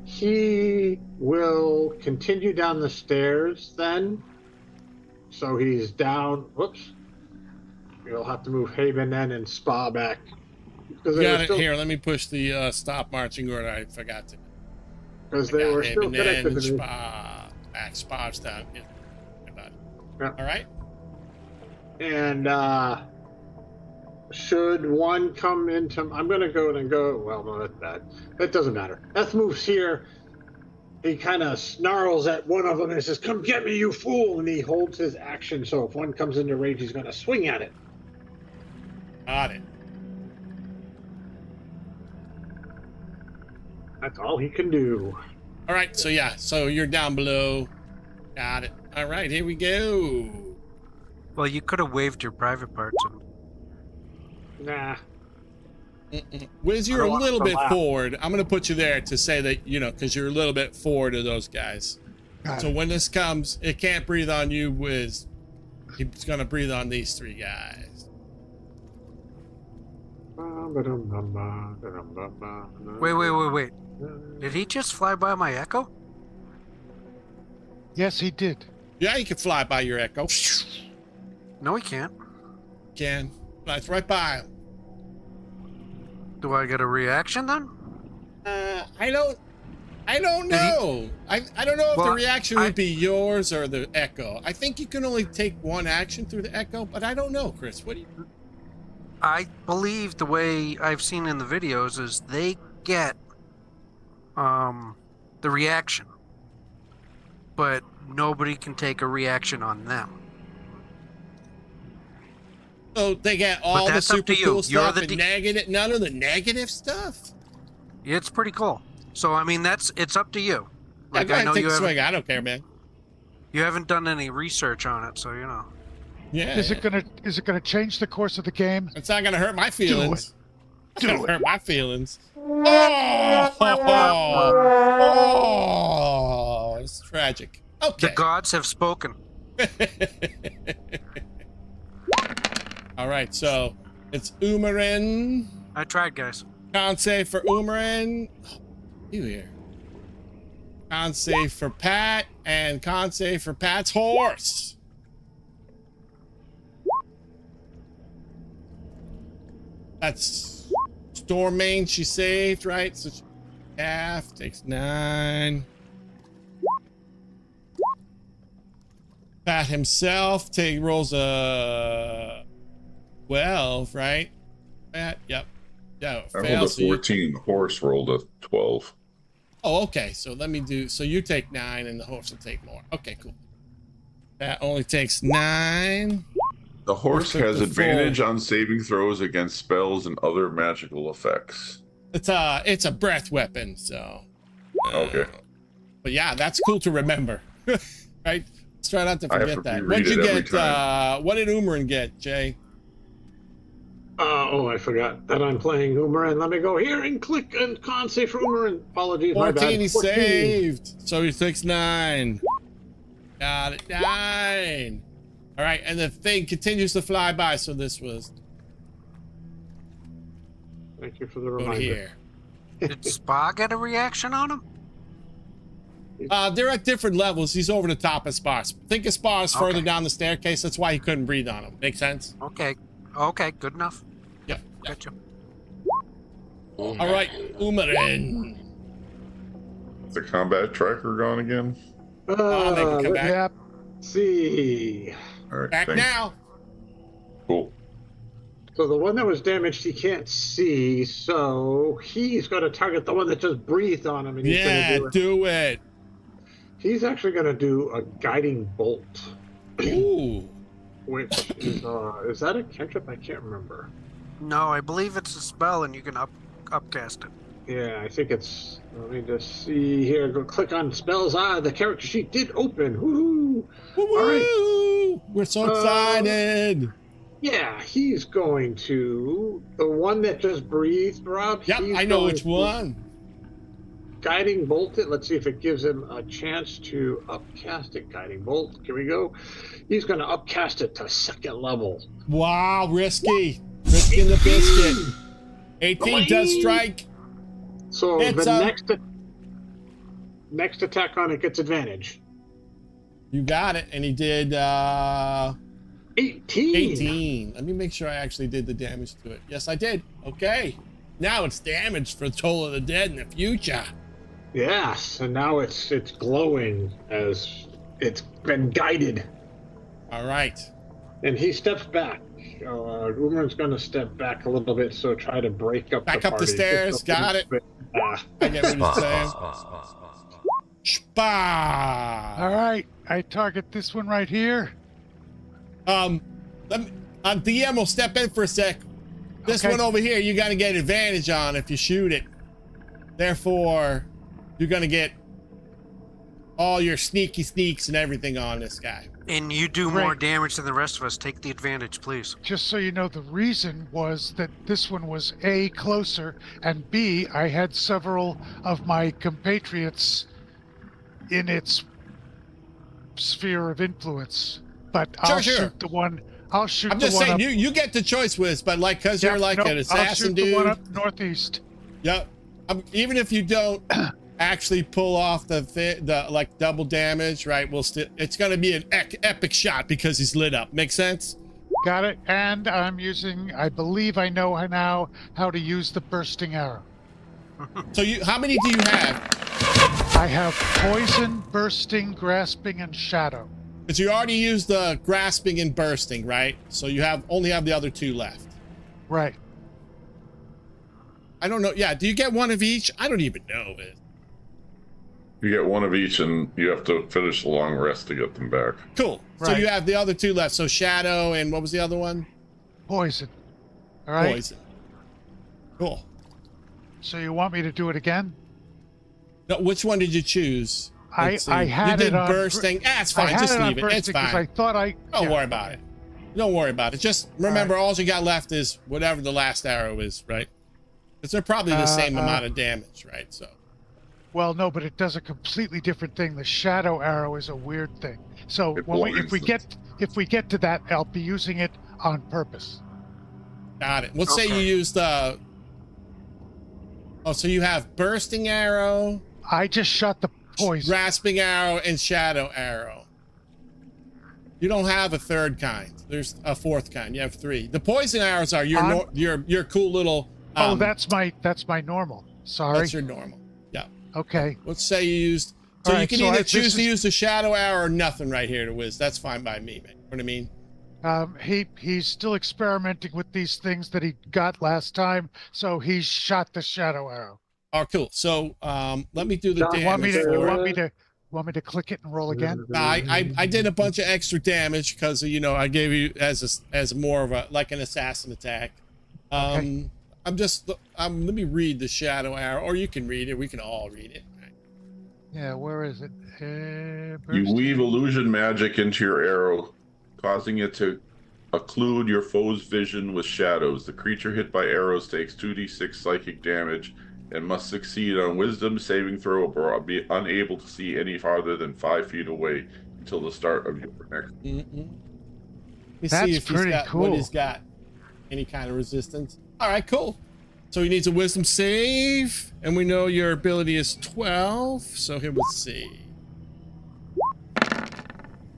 He will continue down the stairs then. So he's down. Whoops. You'll have to move Haven then and Spa back. Because Got it. Here, let me push the stop marching order. I forgot to. Because they were still And then connected to the. spa. Back spa's down. Yeah. About it. Yeah. All right. And should one come into, I'm going to go and go. Well, no, that's bad. That doesn't matter. F moves here. He kind of snarls at one of them and says, "Come get me, you fool!" And he holds his action. So if one comes into range, he's going to swing at it. Got it. That's all he can do. All right. So yeah. So you're down below. Got it. All right. Here we go. Well, you could have waved your private parts. Nah. Wiz, I you're a don't want little to bit laugh. forward. I'm going to put you there to say that, because you're a little bit forward of those guys. Got So it. when this comes, it can't breathe on you, Wiz. He's going to breathe on these 3 guys. Wait. Did he just fly by my echo? Yes, he did. Yeah, you can fly by your echo. No, he can't. Can. Flies right by him. Do I get a reaction then? I don't know. I don't know if the Well, reaction would be yours or the echo. I think you can only take one action through the echo, but I don't know, Chris. What do you? I believe the way I've seen in the videos is they get the reaction, but nobody can take a reaction on them. So they get all the that's up super to you. cool You're stuff the and negative, none of the negative stuff. It's pretty cool. So I mean, it's up to you. Yeah, Like go I ahead, know take you a haven't, swing. I don't care, man. you haven't done any research on it, so you know. Yeah. Is it gonna change the course of the game? It's not gonna hurt my feelings. It's Do gonna it. hurt my feelings. Oh, it's tragic. Okay. The gods have spoken. All right, so it's Umarin. I tried, guys. Conce for Umarin. You here? Conce for Pat and Conce for Pat's horse. That's Stormane. She saved, right? So she half takes 9. Pat himself rolls a 12, right? Pat, yep. Yeah, I rolled a fails. 14. The horse rolled a 12. Oh, okay. So let me do. So you take 9, and the horse will take more. Okay, cool. That only takes 9. The horse took has the advantage full. on saving throws against spells and other magical effects. It's a breath weapon. So. Okay. But yeah, that's cool to remember, right? Let's try not to I have forget to that. reread What'd you it every get? time. What did Umarin get, Jay? I forgot that I'm playing Umarin. Let me go here and click and Conce for Umarin. Apologies, my 14. bad. He 14. saved. So he takes 9. Got it. 9. All right, and the thing continues to fly by. So this was Thank you for the go reminder. here. Did Spa get a reaction on him? They're at different levels. He's over the top of Spa. Think of Spa is further Okay. down the staircase. That's why he couldn't breathe on him. Make sense? Okay, good enough. Yep. Gotcha. All right, Umarin. Is the combat tracker gone again? They can come back. Yep. Let's see. All right. Back thanks. now. Cool. So the one that was damaged, he can't see. So he's going to target the one that just breathed on him, and he's Yeah, going to do it. He's actually going to do a guiding bolt, Ooh. which is that a cantrip? I can't remember. No, I believe it's a spell, and you can upcast it. Yeah, I think it's. Let me just see here. Go click on spells. The character sheet did open. Woohoo! Woo! We're so excited. Yeah, he's going to the one that just breathed, Rob. Yep, he's I know going which to one. Guiding bolt it. Let's see if it gives him a chance to upcast it. Guiding bolt. Here we go. He's going to upcast it to 2nd level. Wow, risky. Risking the biscuit. 18 does strike. So It's the next attack on it gets advantage. You got it. And he did 18. 18. Let me make sure I actually did the damage to it. Yes, I did. Okay. Now it's damage for Toll of the Dead in the future. Yes, and now it's glowing as it's been guided. All right. And he steps back. Umarin's going to step back a little bit, so try to break up Back the up the party. stairs. Just Got it. I get what you're saying. Spa. All right. I target this one right here. Let me, DM will step in for a sec. This Okay. one over here, you got to get advantage on if you shoot it. Therefore, you're going to get all your sneaky sneaks and everything on this guy. And you do Great. more damage than the rest of us. Take the advantage, please. Just so you know, the reason was that this one was A, closer, and B, I had several of my compatriots in its sphere of influence. But I'll Sure. shoot the one. I'll shoot I'm the just one saying, up. you get the choice, Wiz, but like, because Yeah, you're like nope, an I'll assassin shoot dude. the one up northeast. Yep. Even if you don't actually pull off the like double damage, right? It's going to be an epic shot because he's lit up. Make sense? Got it. And I'm using. I believe I know now how to use the bursting arrow. So how many do you have? I have poison, bursting, grasping, and shadow. Because you already used the grasping and bursting, right? So you only have the other 2 left. Right. I don't know. Yeah, do you get one of each? I don't even know. You get one of each, and you have to finish the long rest to get them back. Cool. So Right. you have the other two left. So shadow and what was the other one? Poison. All right. Poison. Cool. So you want me to do it again? No, which one did you choose? I Let's see. had you it did on bursting. It's I fine. had Just it on leave it. It's bursting 'cause fine. I thought I. Don't yeah, worry about it. Don't worry about it. Just remember, all you got left is whatever the last arrow is, right? Because they're probably the same amount of damage, right? So. Well, no, but it does a completely different thing. The shadow arrow is a weird thing. So It when blinds if we get to that, I'll be using it on purpose. Got it. Let's say Okay. you used oh, so you have bursting arrow, I just shot the poison. grasping arrow, and shadow arrow. You don't have a third kind. There's a fourth kind. You have three. The poison arrows are your cool little. Oh, that's my normal. Sorry. That's your normal. Yeah. Okay. Let's say you used. So All you right, can so either this choose to is- use the shadow arrow or nothing right here to whiz. That's fine by me, man. You know what I mean? He's still experimenting with these things that he got last time, so he shot the shadow arrow. Oh, cool. So let me do the John, damage. Want me to click it and roll again? I did a bunch of extra damage because I gave you as more of a like an assassin attack. Okay. Let me read the shadow arrow, or you can read it. We can all read it. Yeah, where is it? You Burst. weave illusion magic into your arrow, causing it to occlude your foe's vision with shadows. The creature hit by arrows takes 2d6 psychic damage and must succeed on wisdom saving throw or be unable to see any farther than 5 feet away until the start of your next. Let me That's see if he's pretty got cool. what he's got. Any kind of resistance. All right, cool. So he needs a wisdom save, and we know your ability is 12. So here we'll see.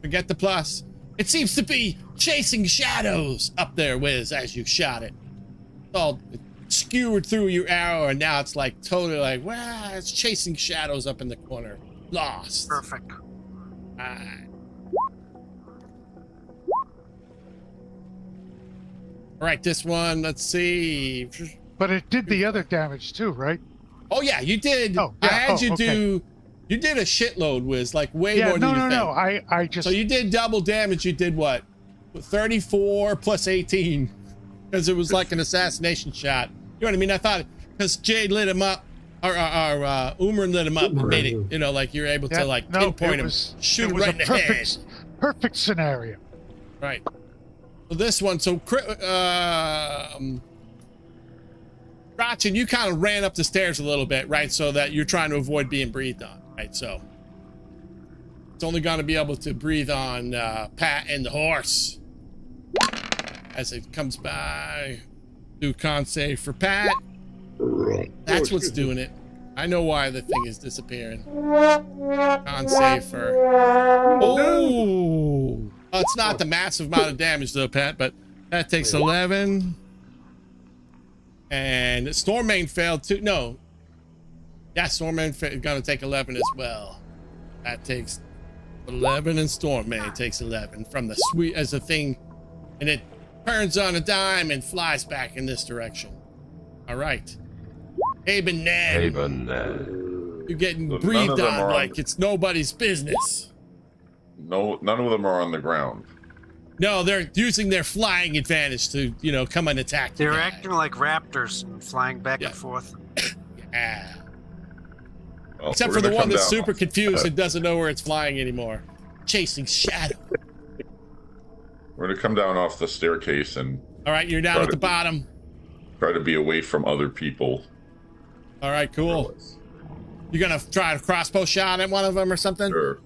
Forget the plus. It seems to be chasing shadows up there, Wiz, as you shot it. It's all skewered through your arrow, and now it's like totally like, wow, it's chasing shadows up in the corner. Lost. Perfect. Alright. Alright, this one, let's see. But it did the other damage too, right? Oh yeah, you did. Oh, I yeah. had you Okay. do. You did a shitload, Wiz, like way Yeah, more no, than you no, think. no. I just. So you did double damage. You did what? 34 plus 18, because it was like an assassination shot. You know what I mean? I thought because Jade lit him up, or Umran lit him up and made it. Like you're able to like pinpoint him, shoot him right in the head. Perfect scenario. Right. So this one, Ratchet, you kind of ran up the stairs a little bit, right? So that you're trying to avoid being breathed on, right? So it's only going to be able to breathe on Pat and the horse as it comes by. Do con save for Pat. That's what's doing it. I know why the thing is disappearing. Con save for. Oh, it's not the massive amount of damage though, Pat, but that takes 11. And Stormane failed too. No. Yeah, Stormane gonna take 11 as well. That takes 11, and Stormane takes 11 from the sweet as a thing, and it turns on a dime and flies back in this direction. All right. Aben Ned. You're getting So none breathed of them on are on like it's nobody's business. No, none of them are on the ground. No, they're using their flying advantage to, come and attack. They're the guy. acting like raptors and flying back Yeah. and forth. Yeah. Well, Except we're for the gonna one come that's down. super confused and doesn't know where it's flying anymore. Chasing shadow. We're gonna come down off the staircase and All right, you're down Got at the it. bottom. try to be away from other people. All right, cool. You're gonna try a crossbow shot at one of them or something? Sure.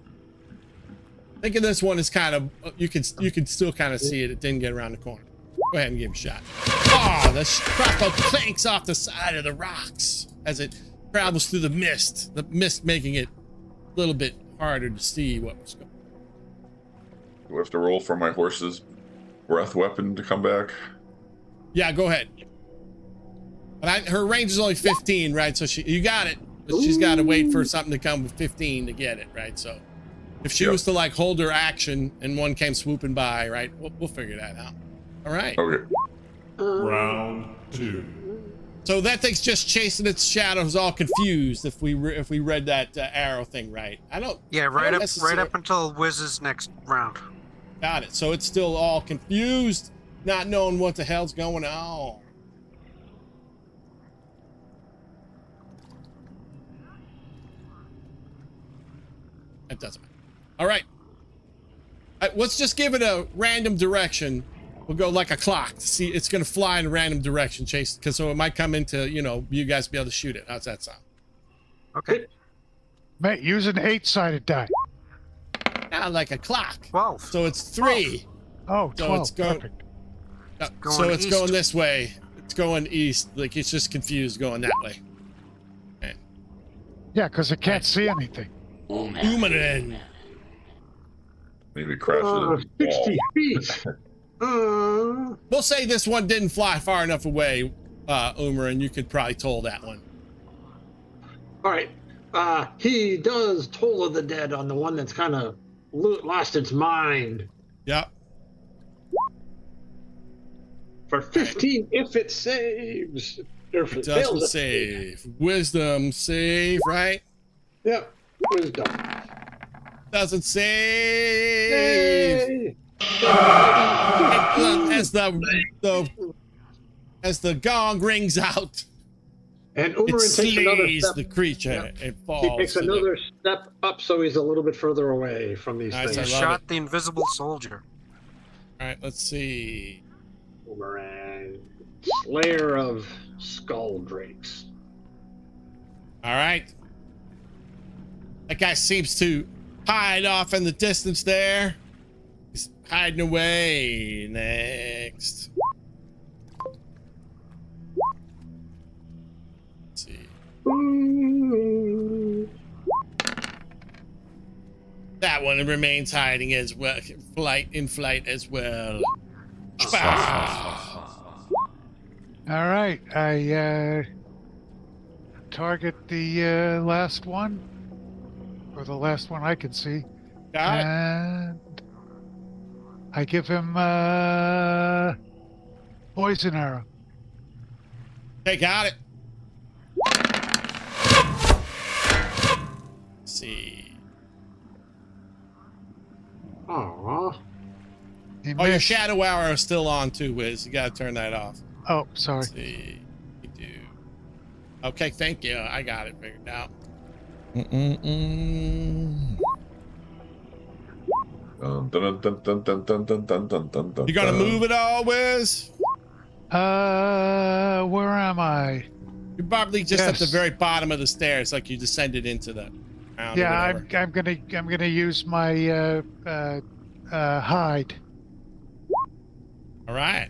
I think this one is kind of you can still kind of see it. It didn't get around the corner. Go ahead and give it a shot. Oh, the crossbow clanks off the side of the rocks as it travels through the mist. The mist making it a little bit harder to see what was going on. Do I have to roll for my horse's breath weapon to come back? Yeah, go ahead. But her range is only 15, right? So you got it. But she's got to wait for something to come with 15 to get it, right? So if she Yep. was to like hold her action and one came swooping by, right? We'll figure that out. All right. Okay. Round 2. So that thing's just chasing its shadows, all confused. If we read that arrow thing right, I don't. Yeah, I right don't up until Wiz's next round. Got it. So it's still all confused, not knowing what the hell's going on. It doesn't matter. All right. Let's just give it a random direction. We'll go like a clock to see. It's going to fly in a random direction, Chase, because so it might come into, you guys be able to shoot it. How's that sound? Okay. Mate, use an 8-sided die. Now like a clock. 12. So it's 3. Oh, 12. So it's going. Perfect. So Going it's east. going this way. It's going east. Like it's just confused going that way. Okay. Yeah, because it can't see anything. Boomerang. Maybe crashes into the 60 wall. feet. We'll say this one didn't fly far enough away, Umer, and you could probably toll that one. All right. He does Toll of the Dead on the one that's kind of lost its mind. Yep. For 15, if it saves. Or if It it fails doesn't save. Wisdom save, right? Yep. Wisdom. Doesn't save. Yay! As the gong rings out, And it Umarin takes another slays step. the creature Yep. and falls. He takes to the- another step up, so he's a little bit further away from these Nice, You I things. love shot it. the invisible soldier. All right, let's see. Boomerang, Slayer of Skull Drakes. All right. That guy seems to hide off in the distance there. He's hiding away. Next. Let's see. That one remains hiding as well. In flight as well. All right. I target the last one. Or the last one I can see. Got it. And I give him poison arrow. Okay, got it. Let's see. Aww. He Oh, your missed. shadow arrow is still on too, Wiz. You gotta turn that off. Oh, sorry. Let's see. You do. Okay, thank you. I got it figured out. Mm-mm-mm. Dun, dun, dun, dun, dun, dun, dun, dun, dun, dun, dun, You gonna dun. move it all, Wiz? Where am I? You're probably just at the Yes. very bottom of the stairs, like you descended into the ground. Yeah, or whatever. I'm gonna use my hide. All right.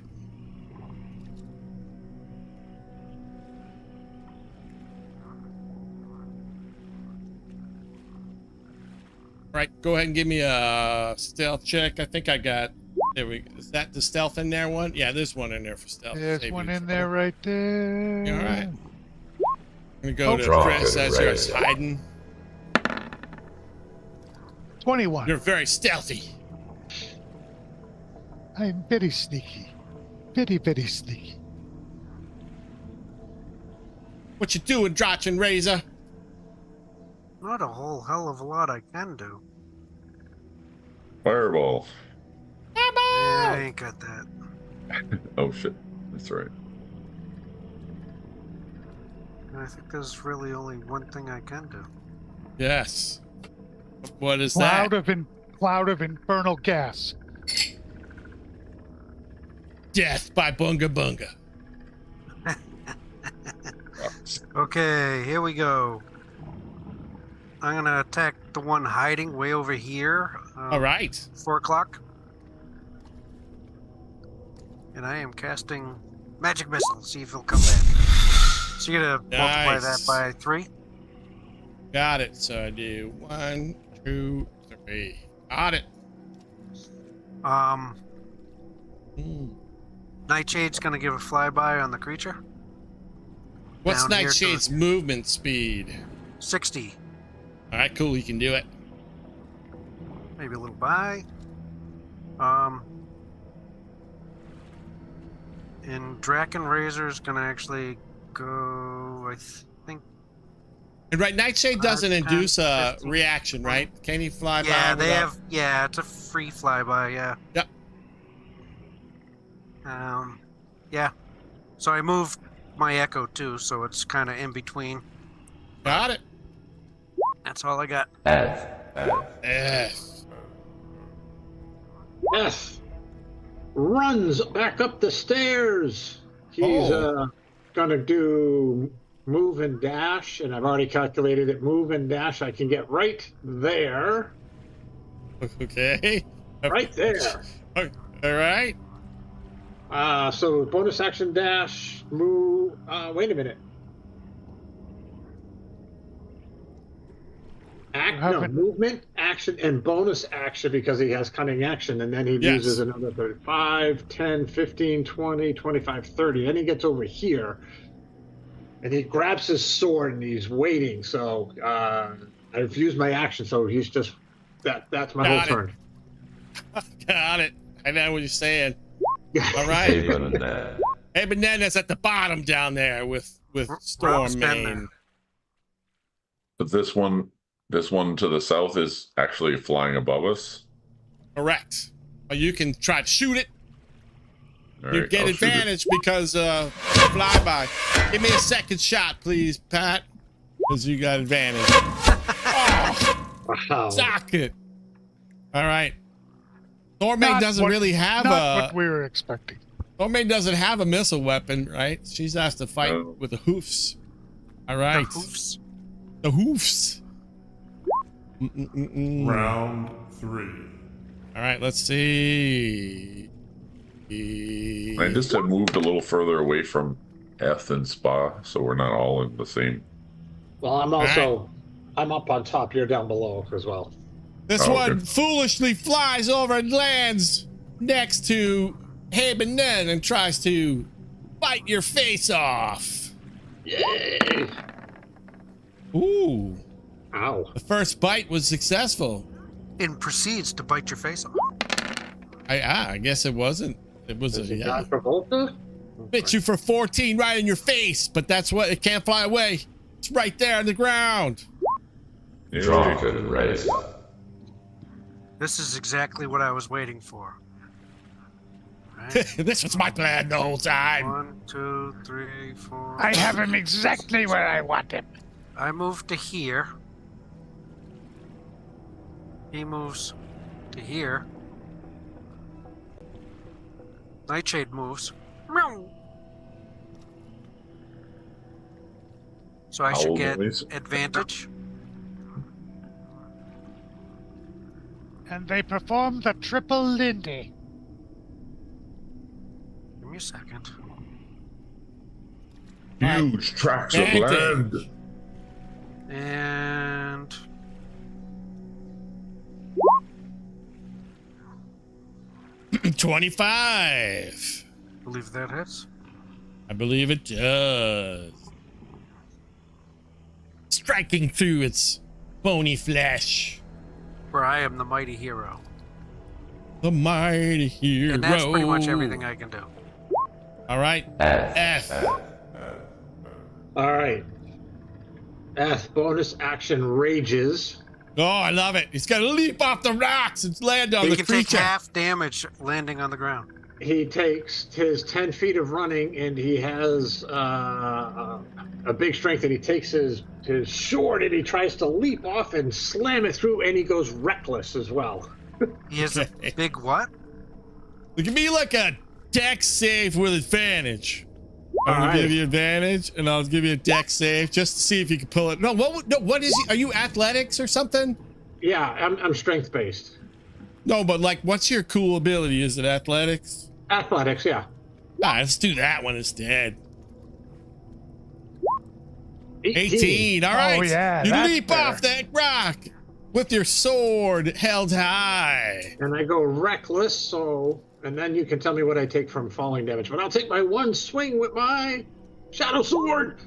All right, go ahead and give me a stealth check. I think I got. There we go. Is that the stealth in there one? Yeah, there's one in there for stealth. There's Save one you in trouble. there right there. All right. I'm gonna go to Drop Chris it, as you're Ray. hiding. 21. You're very stealthy. I'm very sneaky. Very, very sneaky. What you doing, Drachin Razor? Not a whole hell of a lot I can do. Fireball. Yeah, I ain't got that. Oh shit. That's right. And I think there's really only one thing I can do. Yes. What is Cloud that? cloud of infernal gas. Death by Bunga Bunga. Okay, here we go. I'm gonna attack the one hiding way over here. All right. 4 o'clock. And I am casting magic missile. See if he'll come back. So you're gonna multiply that Nice. by 3. Got it. So I do 1, 2, 3. Got it. Hmm. Nightshade's gonna give a flyby on the creature. What's Down here to Nightshade's movement speed? 60. All right, cool. You can do it. Maybe a little by. And Draken Razor is going to actually go, I think. And right, Nightshade doesn't 10, induce a 15, reaction, right? Can he fly by? Yeah, they without- have. Yeah, it's a free flyby. Yeah. Yep. Yeah. So I moved my Echo too, so it's kind of in between. Got it. That's all I got. Yes. F runs back up the stairs. He's gonna do move and dash, and I've already calculated it. Move and dash, I can get right there. Okay. Right there. All right. So bonus action dash, move. Wait a minute. Movement, action, and bonus action because he has cunning action, and then he uses another 35, 10, 15, 20, 25, 30. Then he gets over here, and he grabs his sword, and he's waiting. So I've used my action, so he's just that's my whole turn. Got it. I know what you're saying. All right. Hey, Bananas at the bottom down there with Storm Main. But this one to the south is actually flying above us. Correct. Or you can try to shoot it. All You right, get I'll shoot it. advantage because flyby. Give me a second shot, please, Pat, because you got advantage. Oh, Wow. sock it. All right. Stormmaid doesn't really have not what we were expecting. Stormmaid doesn't have a missile weapon, right? She's has to fight with the hoofs. All right. The hoofs. The hoofs. Round 3. All right, let's see. I just have moved a little further away from Eth and Spa, so we're not all in the same. Well, I'm up on top. You're down below as well. This one foolishly flies over and lands next to Habenen and tries to bite your face off. Yay! Ooh. Ow. The first bite was successful. And proceeds to bite your face off. I guess it wasn't. It was Is it not Travolta? bit you for 14 right in your face, but that's what it can't fly away. It's right there on the ground. Drunken race. This is exactly what I was waiting for. Right? This was my plan the whole time. 1, 2, 3, 4. I have him exactly where I want him. I move to here. He moves to here. Nightshade moves. Meow. So I should get advantage. And they perform the triple Lindy. Give me a second. Huge tracts of land. And 25. believe that hits. I believe it does. Striking through its bony flesh. Where I am the mighty hero. The mighty hero. And that's pretty much everything I can do. All right. F. All right. F bonus action rages. Oh, I love it. He's got to leap off the rocks and land on He the can take creature. half damage landing on the ground. He takes his 10 feet of running, and he has a big strength, and he takes his sword, and he tries to leap off and slam it through, and he goes reckless as well. He has a big what? It can be like a dex save with advantage. I'm All gonna right. give you advantage, and I'll give you a dex save just to see if you can pull it. No, what is he? Are you athletics or something? Yeah, I'm strength based. No, but like, what's your cool ability? Is it athletics? Athletics, yeah. Let's do that one instead. 18. All right. Oh, yeah, You that's leap better. off that rock with your sword held high. And I go reckless, and then you can tell me what I take from falling damage. But I'll take my one swing with my shadow sword.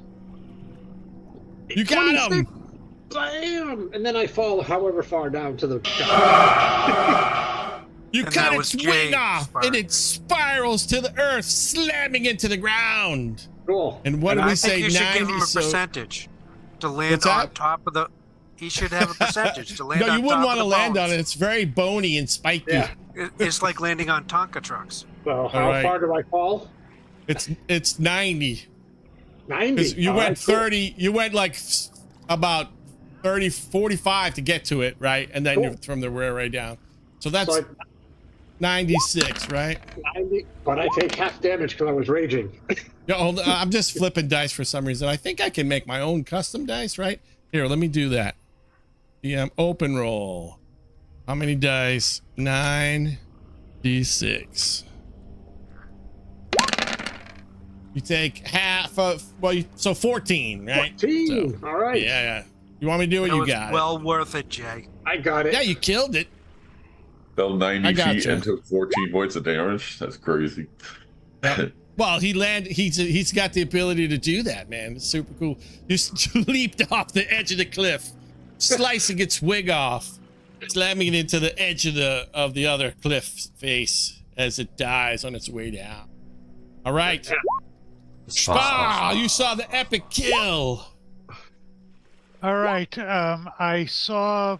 You got him. Bam! And then I fall however far down to the You And cut that its was wing Jay off, Spark. and it spirals to the earth, slamming into the ground. Cool. And what And do we I say? think you should give 90. him a So percentage to land What's on that? top of the. He should have a percentage to land no, on you wouldn't top want to of the land bones. on it. It's very bony and spiky. Yeah. It's like landing on Tonka trucks. So how right. far do I fall? It's 90. 90. Because you All went right, cool. 30. You went like about 30, 45 to get to it, right? And then Cool. you're from the rear right down. So that's So 96, right? 90, but I take half damage because I was raging. Yeah, hold on. I'm just flipping dice for some reason. I think I can make my own custom dice, right? Here, let me do that. Open roll. How many dice? 9d6. You take half of, so 14, right? 14. So, All right. yeah. You want me to do it? It You was got well worth it, Jay. I got it. it. Yeah, you killed it. Fell 90 I feet gotcha. and took 14 points of damage. That's crazy. Well, he's got the ability to do that, man. It's super cool. You leaped off the edge of the cliff, slicing its wig off, slamming it into the edge of the other cliff face as it dies on its way down. All right. Spa, you saw the epic kill. All right. I saw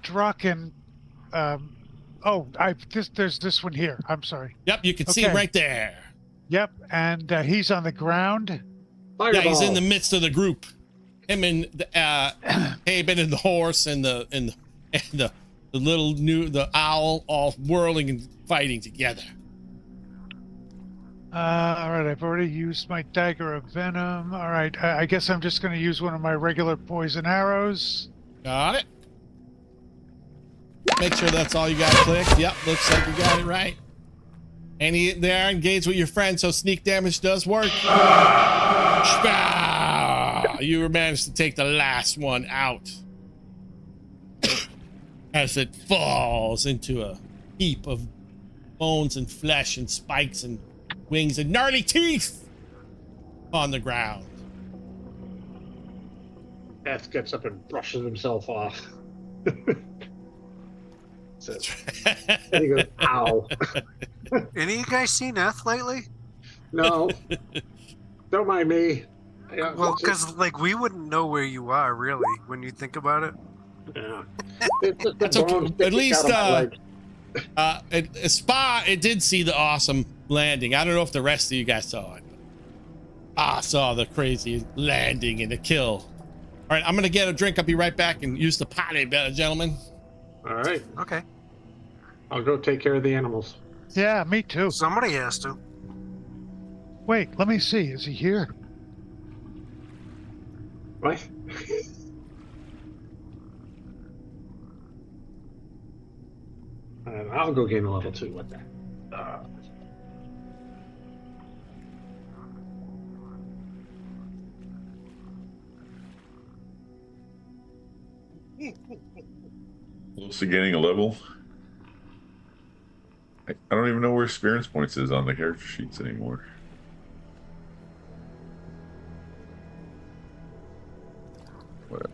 Draken. There's this one here. I'm sorry. Yep, you can see him Okay. right there. Yep, and he's on the ground. Fireball. Yeah, he's in the midst of the group. Him and Haben and the horse and the owl all whirling and fighting together. All right, I've already used my dagger of venom. All right, I guess I'm just going to use one of my regular poison arrows. Got it. Make sure that's all you got clicked. Yep, looks like you got it right. And there, engage with your friend, so sneak damage does work. Shpah! You managed to take the last one out as it falls into a heap of bones and flesh and spikes and wings and gnarly teeth on the ground. F gets up and brushes himself off. So, and he goes, ow. Any of you guys seen Eth lately? No. Don't mind me. Yeah, Well, it's just- because like we wouldn't know where you are really when you think about it. yeah. It's just the That's okay. bone At sticking least, out of my leg. Spa, it did see the awesome landing. I don't know if the rest of you guys saw it. I saw the crazy landing and the kill. All right, I'm gonna get a drink. I'll be right back and use the potty, gentlemen. All right. Okay. I'll go take care of the animals. Yeah, me too. Somebody has to. Wait, let me see. Is he here? What? I'll go gain a level 2. What the? Close to getting a level. I don't even know where experience points is on the character sheets anymore. Whatever.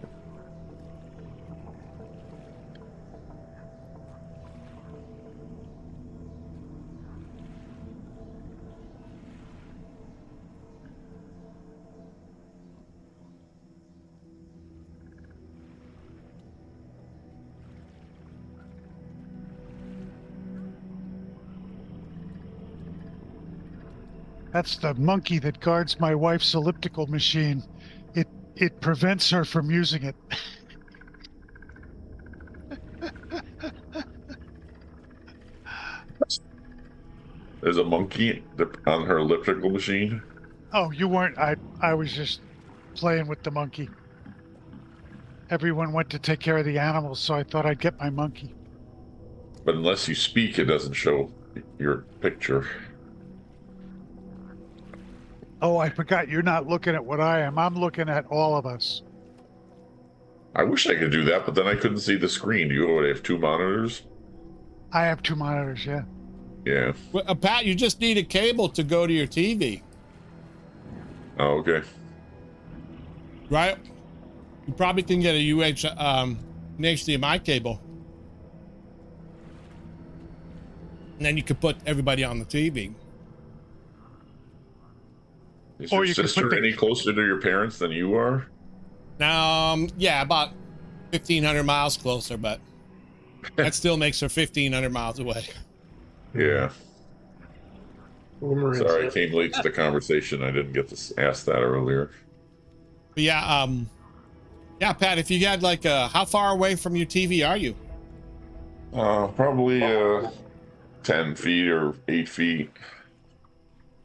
That's the monkey that guards my wife's elliptical machine. It prevents her from using it. There's a monkey on her elliptical machine. Oh, you weren't. I was just playing with the monkey. Everyone went to take care of the animals, so I thought I'd get my monkey. But unless you speak, it doesn't show your picture. Oh, I forgot. You're not looking at what I am. I'm looking at all of us. I wish I could do that, but then I couldn't see the screen. Do you already have 2 monitors? I have 2 monitors, yeah. Yeah. Well, Pat, you just need a cable to go to your TV, Oh, okay. right? You probably can get a an HDMI cable. And then you could put everybody on the TV. Is Or your you could put sister the- any closer to your parents than you are? Yeah, about 1,500 miles closer, but that still makes her 1,500 miles away. Yeah. Boomerang Sorry, I said- came late to the conversation. I didn't get to ask that earlier. But yeah, Pat, if you had like, how far away from your TV are you? Probably 10 feet or 8 feet.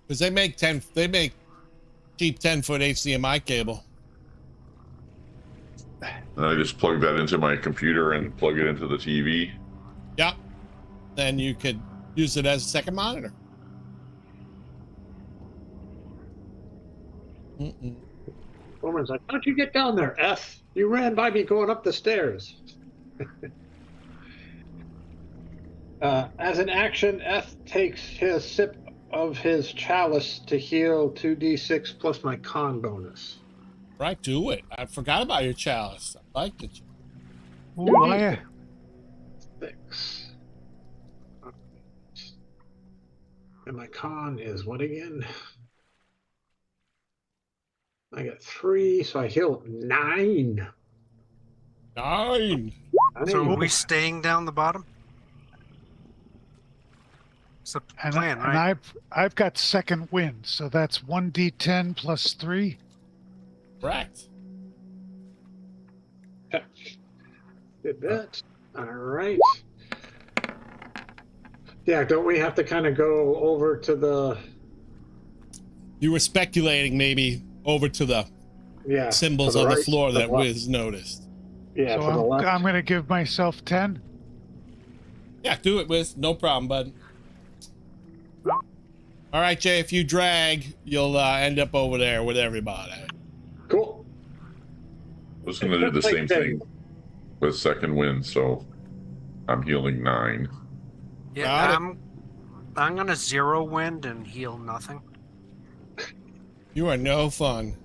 Because they make cheap 10-foot HDMI cable. And I just plug that into my computer and plug it into the TV. Yep. Then you could use it as a second monitor. Boomerang's like, how'd you get down there, F? You ran by me going up the stairs. As an action, F takes his sip of his chalice to heal 2d6 plus my con bonus. Right, do it. I forgot about your chalice. I liked it. Why? 6. And my con is what again? I got 3, so I heal 9. 9. So are we staying down the bottom? It's the And, plan, and right? I've got second wind, so that's 1d10 plus 3. Correct. Did that. All right. Yeah, don't we have to kind of go over to the... You were speculating maybe over to the symbols to on the right, floor to the that left. Wiz noticed. Yeah, So to the left. I'm going to give myself 10. Yeah, do it, Wiz. No problem, bud. All right, Jay, if you drag, you'll end up over there with everybody. Cool. I was going to do the same thing with second wind, so I'm healing 9. Yeah, Got it. I'm gonna 0 wind and heal nothing. You are no fun.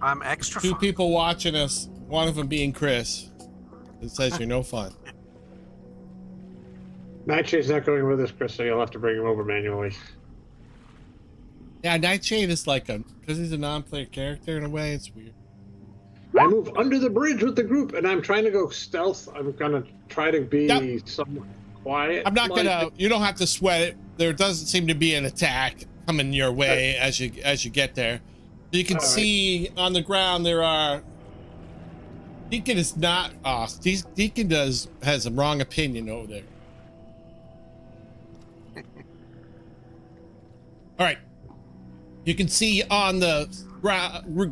I'm extra 2 fun. people watching us, one of them being Chris. It says you're no fun. Nightshade's not going with us, Chris, so you'll have to bring him over manually. Yeah, Nightshade is like because he's a non-player character in a way, it's weird. I move under the bridge with the group, and I'm trying to go stealth. I'm gonna try to be somewhat quiet. I'm not gonna. You don't have to sweat it. There doesn't seem to be an attack coming your way as you get there. You can see on the ground there are. Deacon is not off. Deacon has a wrong opinion over there. All right. You can see on the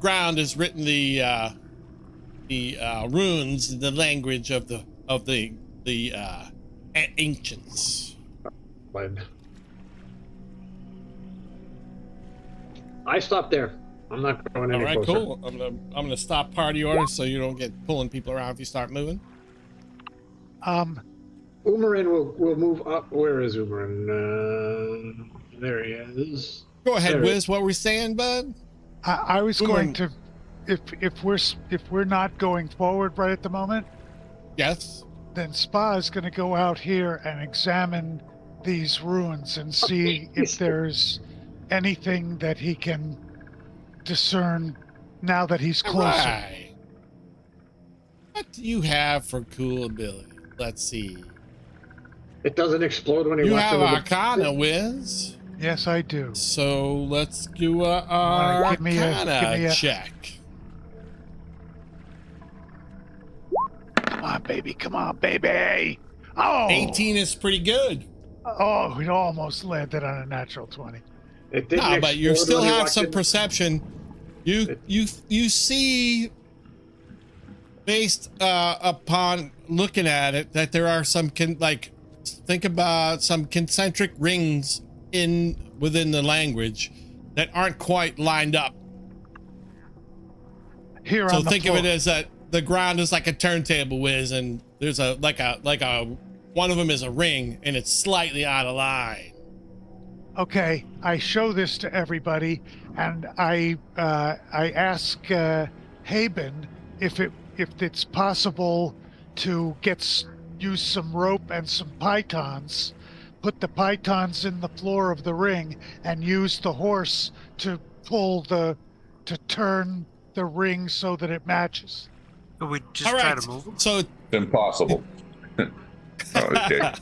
ground is written the runes, the language of the ancients. I stopped there. I'm not going any All right, closer. cool. I'm gonna stop party order so you don't get pulling people around if you start moving. Umarin will move up. Where is Umarin? There he is. Go ahead, There. Wiz. What we're saying, bud? I was Boomerang. going to, if we're not going forward right at the moment, Yes. then Spa is going to go out here and examine these ruins and see if there's anything that he can discern now that he's All closer. right. What do you have for cool ability? Let's see. It doesn't explode when he You walks have into the- Arcana, Wiz. Yes, I do. So let's do Wanna give me a- Arcana check. Come on, baby. Come on, baby. Oh, 18 is pretty good. Oh, we almost landed on a natural 20. It didn't No, but you explode still when he have walked some in. perception. You see, based upon looking at it, that there are some think about some concentric rings within the language that aren't quite lined up. Here So on the think floor. of it as that the ground is like a turntable, Wiz, and there's a one of them is a ring and it's slightly out of line. Okay, I show this to everybody, and I ask Haben if it's possible to use some rope and some pythons, put the pythons in the floor of the ring, and use the horse to turn the ring so that it matches. But we just All try right. to move. So It's impossible. Okay.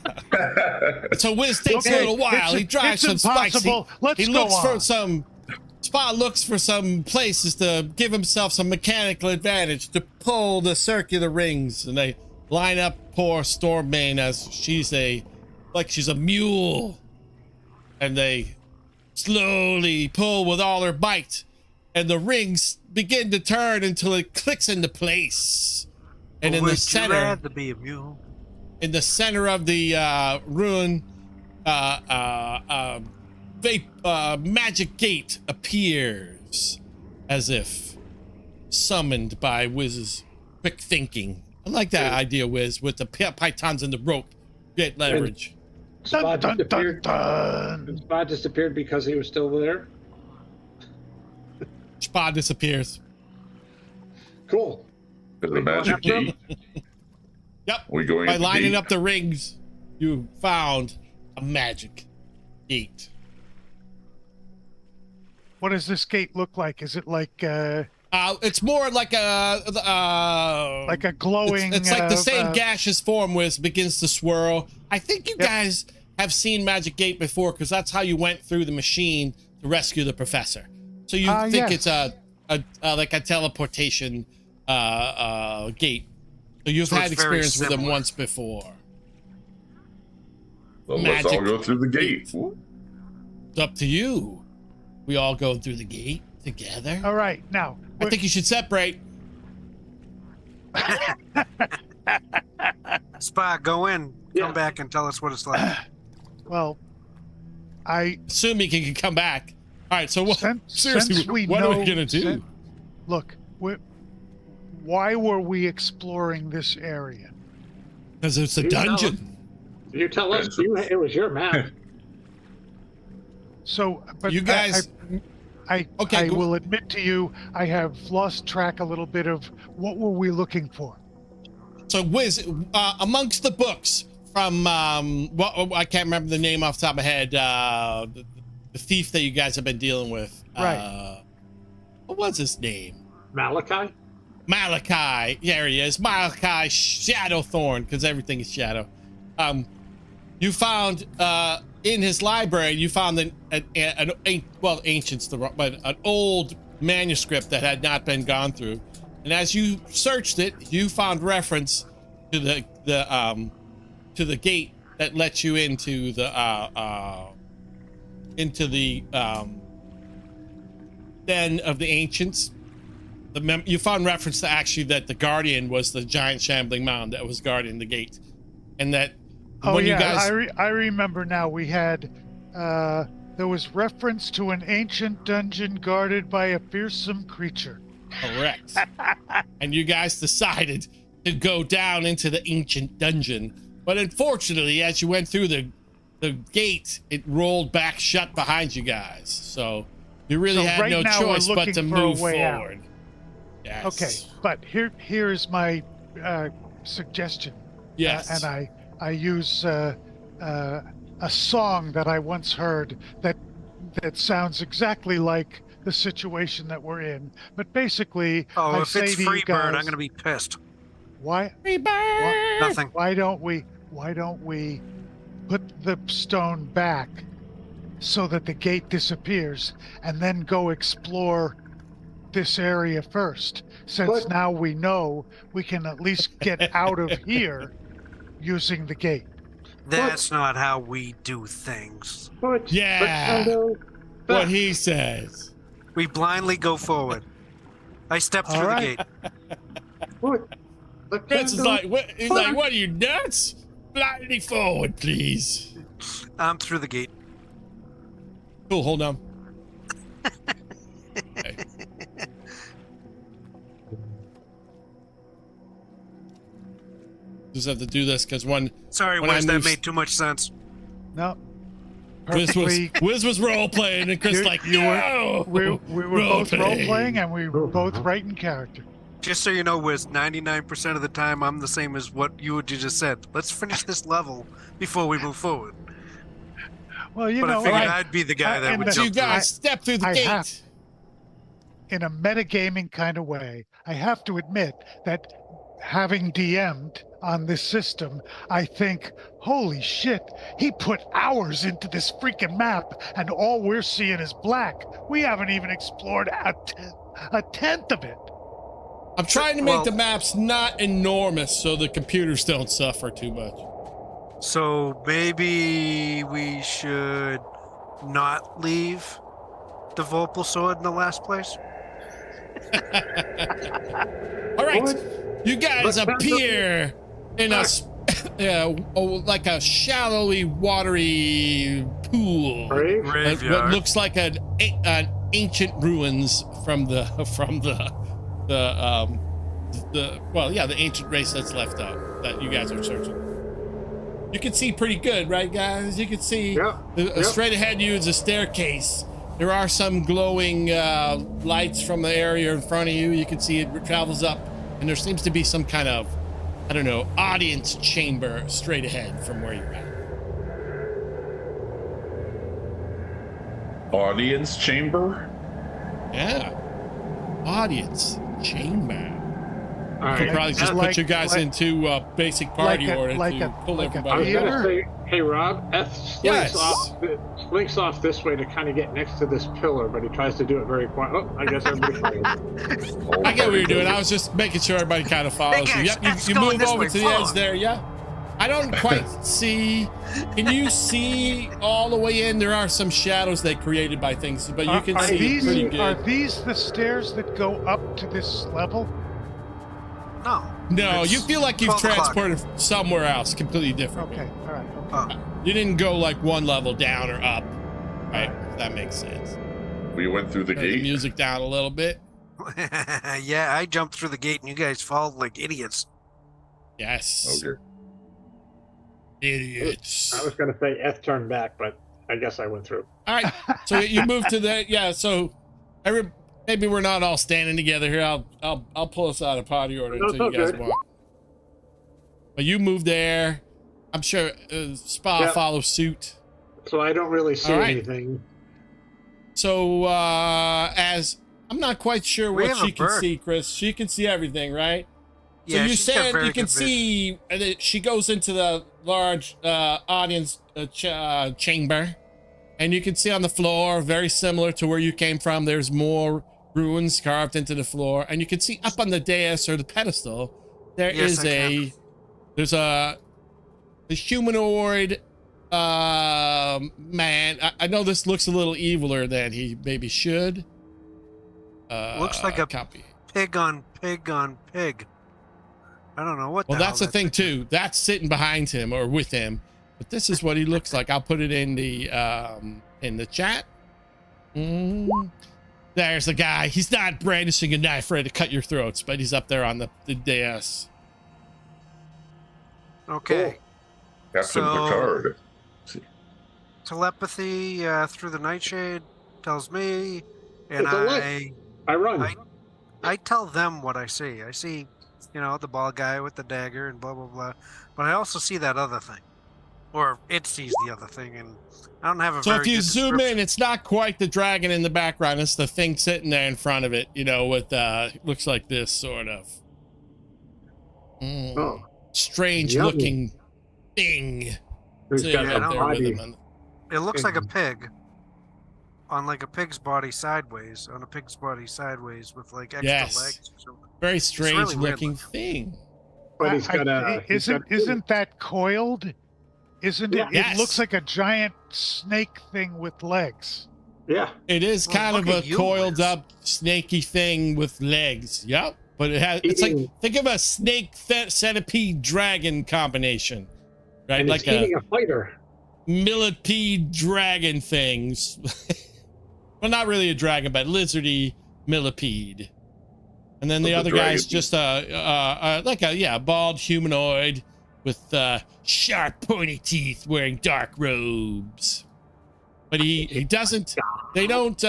So Wiz takes a little while. He drives some it's spikes. impossible. Let's He go looks on. for some. Spot looks for some places to give himself some mechanical advantage to pull the circular rings, and they line up poor Stormbane as she's a mule, and they slowly pull with all their might, and the rings begin to turn until it clicks into place. And in the Would you center, rather be a mule? in the center of the ruin, magic gate appears as if summoned by Wiz's quick thinking. I like that idea, Wiz, with the pythons and the rope. Get leverage. Spot Dun, dun, disappeared. dun. Spot disappeared because he was still there. Spa disappears. Cool. There's a magic gate. Yep. We going By in the lining gate? up the rings, you found a magic gate. What does this gate look like? Is it like It's more like a glowing? It's like the same gaseous form where it begins to swirl. I think you guys have seen Magic Gate before because that's how you went through the machine to rescue the professor. So you think yes. it's like a teleportation gate. So you've So had it's very experience with them similar. once before. Well, let's all magic go through the gate. It's up to you. We all go through the gate together. All right, now I think you should separate. Spot, go in. Yeah. Come back and tell us what it's like. well, I Assume you can come back. All right. So what? since we what know, are we gonna do? Look, why were we exploring this area? Because it's a You tell dungeon. You tell us. It was your map. So, but You guys. I Okay, go- will admit to you, I have lost track a little bit of what were we looking for. So Wiz, amongst the books from I can't remember the name off the top of my head. The thief that you guys have been dealing with. Right. What was his name? Malachi. Malachi. There he is. Malachi Shadowthorn, because everything is shadow. You found in his library, you found ancient's the wrong, but an old manuscript that had not been gone through. And as you searched it, you found reference to the gate that lets you into the den of the ancients. You found reference to actually that the guardian was the giant shambling mound that was guarding the gate, and that Oh when yeah, you guys I remember now. We had there was reference to an ancient dungeon guarded by a fearsome creature. correct, and you guys decided to go down into the ancient dungeon, but unfortunately, as you went through the gate, it rolled back shut behind you guys. So you really So had right no now we're choice but looking to for a move way out. forward. Yes. Okay, but here is my suggestion. Yes. And I use a song that I once heard that sounds exactly like the situation that we're in. But basically, Oh, I if say it's to you Freebird, guys, I'm going to be pissed. why Nothing. why don't we put the stone back so that the gate disappears and then go explore this area first, since What? now we know we can at least get out of here using the gate. That's not how we do things. What? Yeah. What he says. We blindly go forward. I step through All the right. gate. What? Chris is like, what? He's like, what are you nuts? Blindly forward, please. I'm through the gate. Cool, hold on. Okay. Just have to do this because Sorry, When I Wes, that moved- made too much sense. No. Wiz was role playing and Chris You- like, you no. we were both role Role-playing. playing and we were both right in character. Just so you know, Wiz, 99% of the time I'm the same as what you just said. Let's finish this level before we move forward. Well, you But know, I figured Alright. I'd be the guy that and would the- So you jump through. guys step through the I gate. have- in a metagaming kind of way, I have to admit that having DM'd on this system, I think, holy shit, he put hours into this freaking map, and all we're seeing is black. We haven't even explored a tenth of it. I'm trying to make Well- the maps not enormous so the computers don't suffer too much. So maybe we should not leave the Volpal sword in the last place? All right, What? you guys But- appear in a like a shallowy, watery pool. Brave? What Graveyard. looks like an ancient ruins from the ancient race that's left out that you guys are searching. You can see pretty good, right, guys? You can see Yeah. straight ahead of you is a staircase. There are some glowing lights from the area in front of you. You can see it travels up, and there seems to be some kind of, I don't know, audience chamber straight ahead from where you're at. Audience chamber? Yeah. Audience chamber. All Could right. probably just like- put you guys like- into basic party order to pull I like a was everybody. theater? gonna say, hey Rob, Eth Yes. slinks off this way to kind of get next to this pillar, but he tries to do it very quiet. Oh, I guess everybody follows. I get what you're doing. I was just making sure everybody kind of follows Hey, you. guys, Yep, that's you going move this over way. to the Follow edge me. there, yeah. I don't quite see. Can you see all the way in? There are some shadows they created by things, but you can Are see these pretty good. the stairs that go up to this level? No. No, It's you feel like you've 12 o'clock. transported somewhere else, completely different. Okay, all right. Oh. You didn't go like one level down or up, right? If that makes sense. We went through the Turn the gate. music down a little bit. Yeah, I jumped through the gate and you guys followed like idiots. Yes. Okay. Idiots. I was gonna say Eth turned back, but I guess I went through. All right. So you move to the so maybe we're not all standing together here. I'll pull us out of party order No, until you it's guys okay. want. But you move there. I'm sure Spa Yeah. follows suit. So I don't really see All right. anything. So as I'm not quite sure We what have a she can bird. see, Chris. She can see everything, right? So Yeah, you she's got said very you can good vision. see, and she goes into the large audience chamber, and you can see on the floor, very similar to where you came from. There's more runes carved into the floor, and you can see up on the dais or the pedestal, Yes, I there's a humanoid man. I know this looks a little eviler than he maybe should. Looks like a copy. pig on pig on pig. I don't know what. Well, the that's hell the thing too. That's sitting behind him or with him. But this is what he looks like. I'll put it in the chat. There's the guy. He's not brandishing a knife ready to cut your throats, but he's up there on the dais. Okay. Captain So- Picard. Telepathy through the nightshade tells me, and It's a light. I run. I tell them what I see. I see, the bald guy with the dagger and blah blah blah. But I also see that other thing, or it sees the other thing, and I don't have a So very if you good zoom in, description. it's not quite the dragon in the background. It's the thing sitting there in front of it, with looks like this sort of Oh, strange Yummy. looking thing. who's sitting got I up that there with body? him. It looks like a Mhm. pig, on like a pig's body sideways, on a pig's body sideways with like extra Yes. legs or something. Very strange really weird looking looking. thing. But he's got isn't that coiled? Isn't it? Yeah. It looks like a giant snake thing with legs. Yeah. It is Well, kind of look a at you, coiled Liz. up snaky thing with legs. Yep. But it's like, Eating- think of a snake centipede dragon combination, right? And Like it's eating a fighter. millipede dragon things. Well, not really a dragon, but lizardy millipede. And then the But other the guy's dragon- just a bald humanoid with sharp pointy teeth wearing dark robes. But he doesn't they don't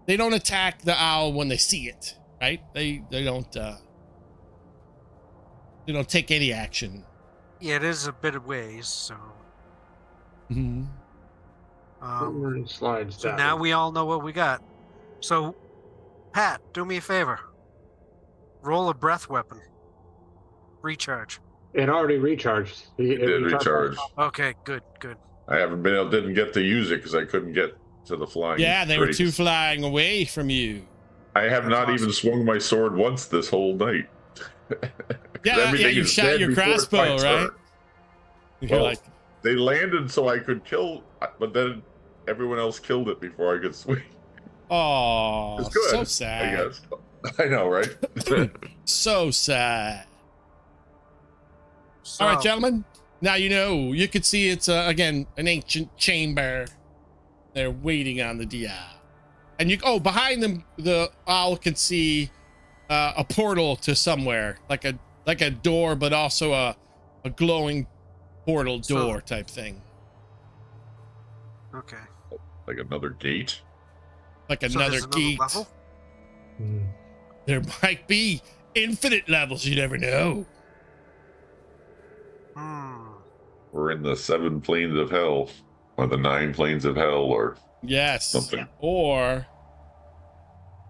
attack the owl when they see it. right? They don't take any action. Yeah, it is a bit of ways, so. Mm-hmm. Slides So down. now we all know what we got. So, Pat, do me a favor. Roll a breath weapon. Recharge. It already recharged. It did recharge. Okay, good. I didn't get to use it because I couldn't get to the flying. Yeah, they were trees. too flying away from you. I have not even swung my sword once this whole night. Yeah, you is shot dead your before it's crossbow, my right? turn. You're Well, like, they landed so I could kill, but then everyone else killed it before I could swing. oh, It's good, so I sad. guess. I know, right? So sad. So, All right, gentlemen. Now you can see it's again an ancient chamber. They're waiting on the DI, and behind them the owl can see a portal to somewhere, like a door, but also a glowing portal door type thing, Okay. Like another gate. like So another there's gate. level? There might be infinite levels. You never know. We're in the 7 planes of hell, or the 9 planes of hell, or Yes. something. Or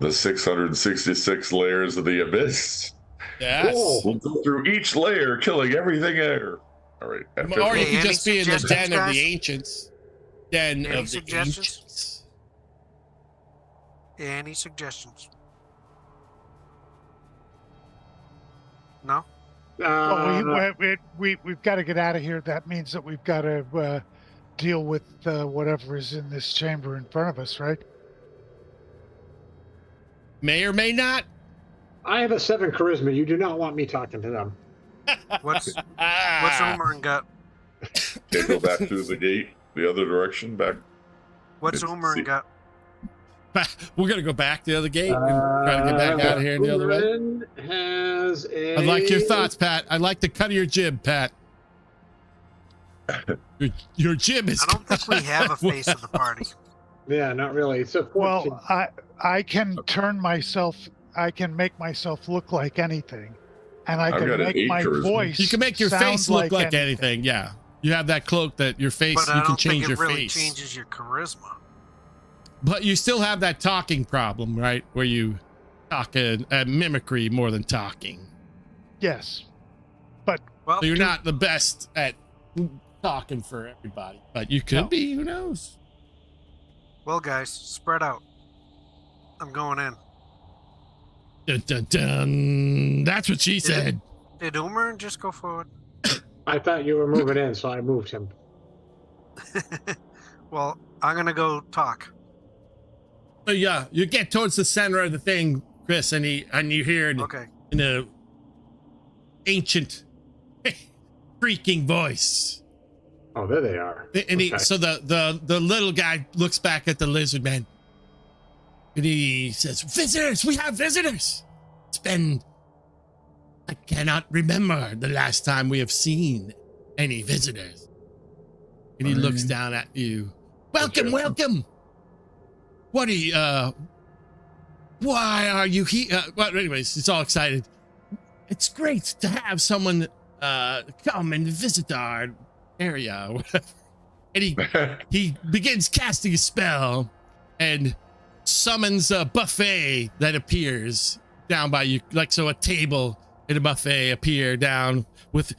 The 666 layers of the abyss. yes. Cool. We'll go through each layer, killing everything there. All right. after Or you Hey, could any just be in the suggestions, den of guys? the ancients. Den Any of the suggestions? ancients. Any suggestions? No? Well, we've got to get out of here. That means that we've got to deal with whatever is in this chamber in front of us, right? May or may not. I have a 7 charisma. You do not want me talking to them. What's Ah. Umarin got? Okay, go back through the gate, the other direction, back. What's Let's Umarin see. got? We're gonna go back the other gate and try to get back out of here the other way. Umarin has a... I'd like your thoughts, Pat. I'd like the cut of your jib, Pat. Your jib is. I don't think we have a face of the party. Yeah, not really. It's a 14. Well, I can turn myself. I can make myself look like anything, and I I've can got an make 8 my charisma. voice. You can make your sound face look like anything. Yeah, you have that cloak that your face. But You I can don't change think it your really face. changes your charisma. But you still have that talking problem, right? Where you talk at mimicry more than talking. Yes, but Well, So you're not the best at talking for everybody, but you could No. be. Who knows? well, guys, spread out. I'm going in. Dun, dun, dun. That's what she said. Did Umarin just go forward? I thought you were moving in, so I moved him. Well, I'm gonna go talk. So yeah, you get towards the center of the thing, Chris, and you hear Okay. in a ancient, creaking voice. Oh, there they are. And Okay. so the little guy looks back at the lizard man, and he says, "Visitors, we have visitors. It's been, I cannot remember the last time we have seen any visitors." And he looks down at you. Welcome, welcome. What are you? Why are you here? Well, anyways, he's all excited. It's great to have someone come and visit our area or whatever. And he begins casting a spell and summons a buffet that appears down by you, like so. A table and a buffet appear down with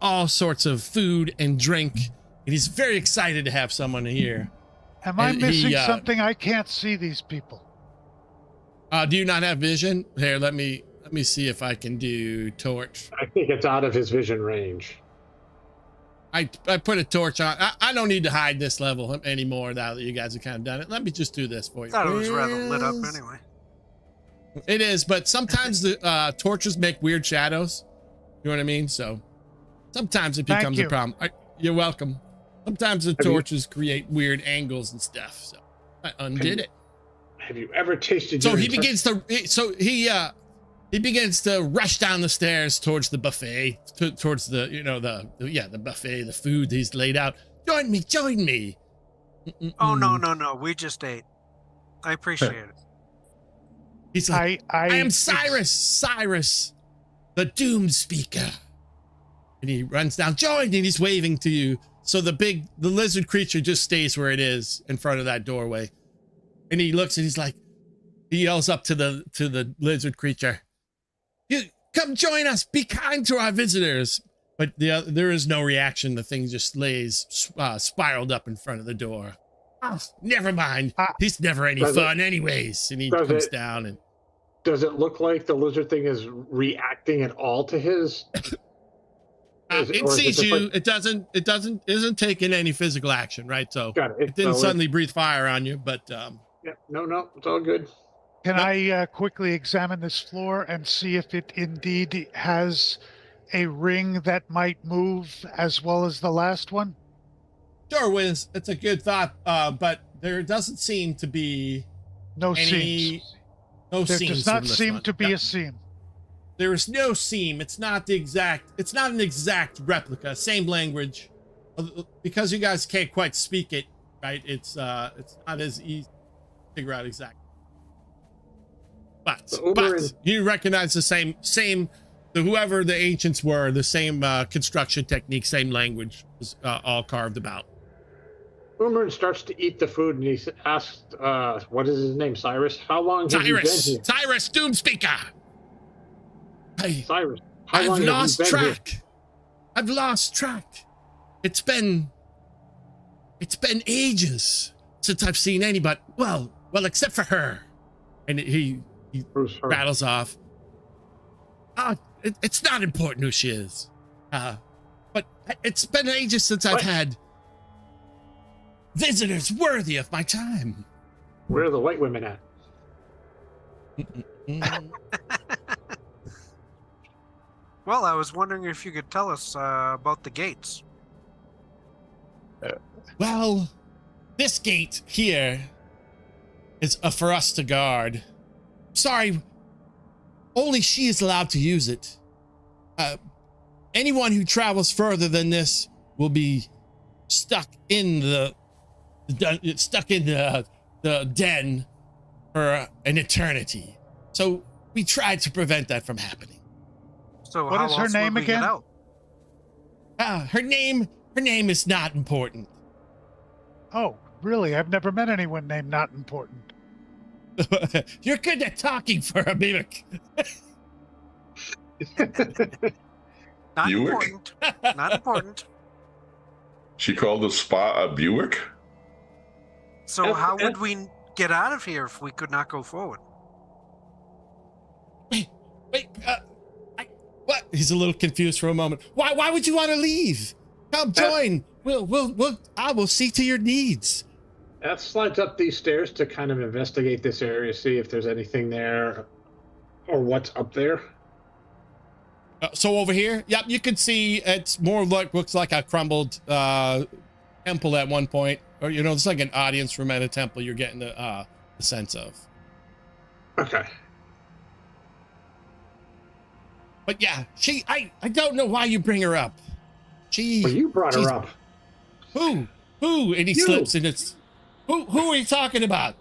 all sorts of food and drink. And he's very excited to have someone here. am I And missing he, something? I can't see these people. Do you not have vision? Here, let me see if I can do torch. I think it's out of his vision range. I put a torch on. I don't need to hide this level anymore now that you guys have kind of done it. Let me just do this for you. Thought it was rather lit up anyway. It is, but sometimes the torches make weird shadows. You know what I mean? So sometimes it Thank becomes a you. problem. You're welcome. Sometimes the you- torches create weird angles and stuff. So I undid it. Have you ever tasted So your he inter- begins to. So he begins to rush down the stairs towards the buffet, towards the the buffet, the food he's laid out. Join me, join me. Oh no, we just ate. I appreciate it. He's like, I am it's- Cyrus, the Doom Speaker. And he runs down, join, and he's waving to you. So the lizard creature just stays where it is in front of that doorway. And he looks and he's like, he yells up to the lizard creature, you come join us, be kind to our visitors. But there is no reaction. The thing just lays spiraled up in front of the door. Oh, never mind. He's never any fun anyways. And he comes down and... Does it look like the lizard thing is reacting at all to his? It sees you. It isn't taking any physical action, right? So it didn't suddenly breathe fire on you, but yeah, no, it's all good. Can I quickly examine this floor and see if it indeed has a ring that might move as well as the last one? Sure, Wiz. It's a good thought, but there doesn't seem to be no seams. No there seams. Does not seem to be a seam. There is no seam. It's not an exact replica. Same language, because you guys can't quite speak it, right? It's not as easy to figure out exactly. But you recognize the same. Whoever the ancients were, the same construction technique, same language was all carved about. Umarin starts to eat the food and he asks, what is his name, Cyrus? How long have you been here? Cyrus, Doomspeaker! Cyrus, I've lost track. I've lost track. It's been ages since I've seen anybody. Well, except for her. And he rattles off. It's not important who she is. But it's been ages since I've had visitors worthy of my time. Where are the white women at? Well, I was wondering if you could tell us about the gates. Well, this gate here is for us to guard. Sorry, only she is allowed to use it. Anyone who travels further than this will be stuck in the den for an eternity. So we tried to prevent that from happening. So what is her name again? Her name is not important. Oh, really? I've never met anyone named Not Important. You're good at talking for a mimic. Not Buick? important. Not important. She called the spot a Buick? So how would we get out of here if we could not go forward? Wait, what? He's a little confused for a moment. Why would you want to leave? Come join. I will see to your needs. That slides up these stairs to kind of investigate this area, see if there's anything there or what's up there. So over here, yep, you can see it's more looks like a crumbled temple at one point, or it's like an audience room at a temple. You're getting the sense of. Okay. But yeah, I don't know why you bring her up. Well, you brought her up. Who? And he slips and it's who are you talking about?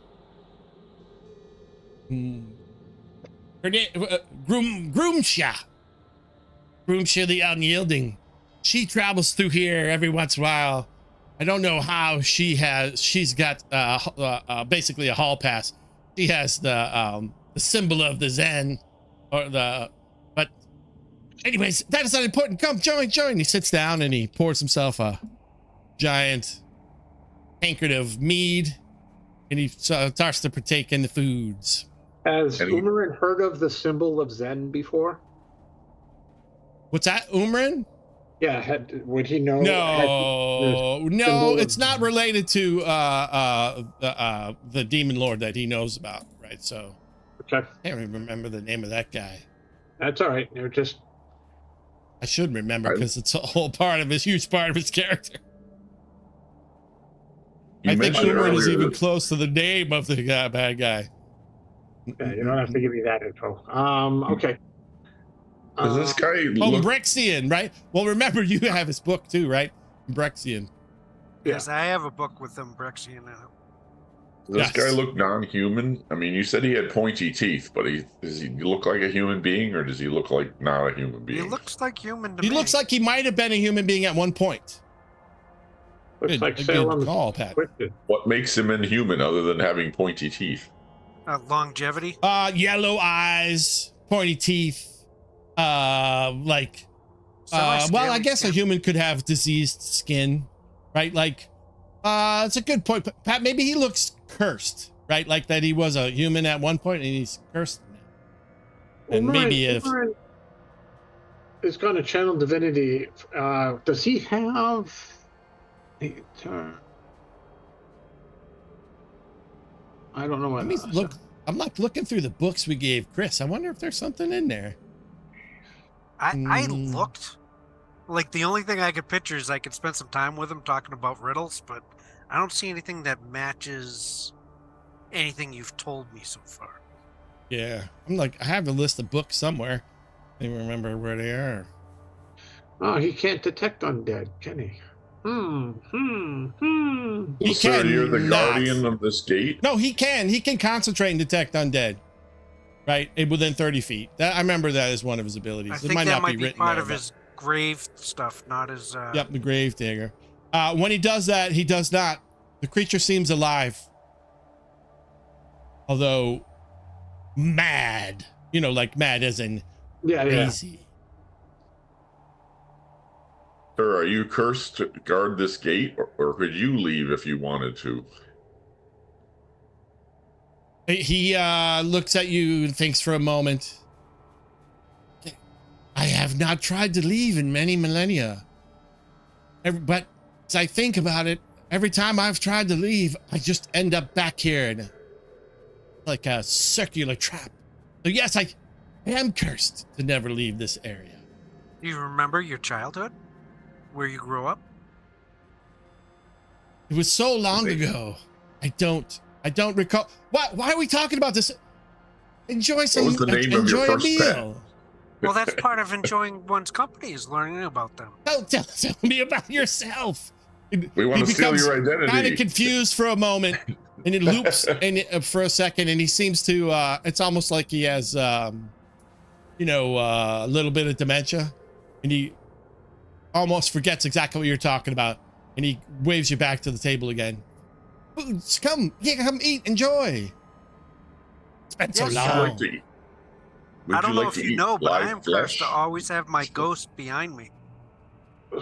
Her name Groomsha the Unyielding. She travels through here every once in a while. I don't know how she's got basically a hall pass. She has the symbol of the Zen but anyways, that is not important. Come join. He sits down and he pours himself a giant tankard of mead and he starts to partake in the foods. Has Umarin heard of the symbol of Zen before? What's that, Umarin? Yeah, would he know? No, it's not related to the demon lord that he knows about, right? So okay. I can't even remember the name of that guy. That's all right. They're just. I should remember because it's a whole huge part of his character. I think Umarin is even close to the name of the bad guy. Yeah, you don't have to give me that info. Okay. Does this guy Brexian, right? Well, remember you have his book too, right? Brexian. Yes, I have a book with them Brexian in it. Does this guy look non-human? I mean, you said he had pointy teeth, but does he look like a human being, or does he look like not a human being? He looks like human to me. He looks like he might have been a human being at one point. Looks like Salem's call, Pat. Twisted. What makes him inhuman other than having pointy teeth? Longevity. Yellow eyes, pointy teeth, like. Well, I guess a human could have diseased skin, right? Like, it's a good point. Pat, maybe he looks cursed, right? Like that he was a human at one point and he's cursed. And maybe if is going to channel divinity, does he have? I don't know what. Look, I'm not looking through the books we gave Chris. I wonder if there's something in there. I looked. Like, the only thing I could picture is I could spend some time with him talking about riddles, but I don't see anything that matches anything you've told me so far. Yeah. I'm like, I have a list of books somewhere. I don't remember where they are. Oh, he can't detect undead, can he? He So can. you're the guardian of this gate? No, he can. He can concentrate and detect undead. Right? Within 30 feet. I remember that as one of his abilities. I It think might that not might be written part there, of but- his grave stuff, not his... Yep, the grave digger. When he does that, he does not. The creature seems alive. Although mad. You know, like mad as in crazy. Sir, are you cursed to guard this gate, or could you leave if you wanted to? He looks at you and thinks for a moment. I have not tried to leave in many millennia. But as I think about it, every time I've tried to leave, I just end up back here in like a circular trap. So yes, I am cursed to never leave this area. Do you remember your childhood? Where you grew up? It was so long ago. I don't recall. Why are we talking about this? Enjoy some. What was the name of enjoy your a first meal. pet? Well, that's part of enjoying one's company, is learning about them. Don't tell me about yourself. We want to steal your identity. Kind of confused for a moment, and it loops for a second, and he seems to. It's almost like he has, a little bit of dementia, and he almost forgets exactly what you're talking about, and he waves you back to the table again. Come eat, enjoy. It's been so long. I don't know if you know, but I am cursed to always have my ghost behind me.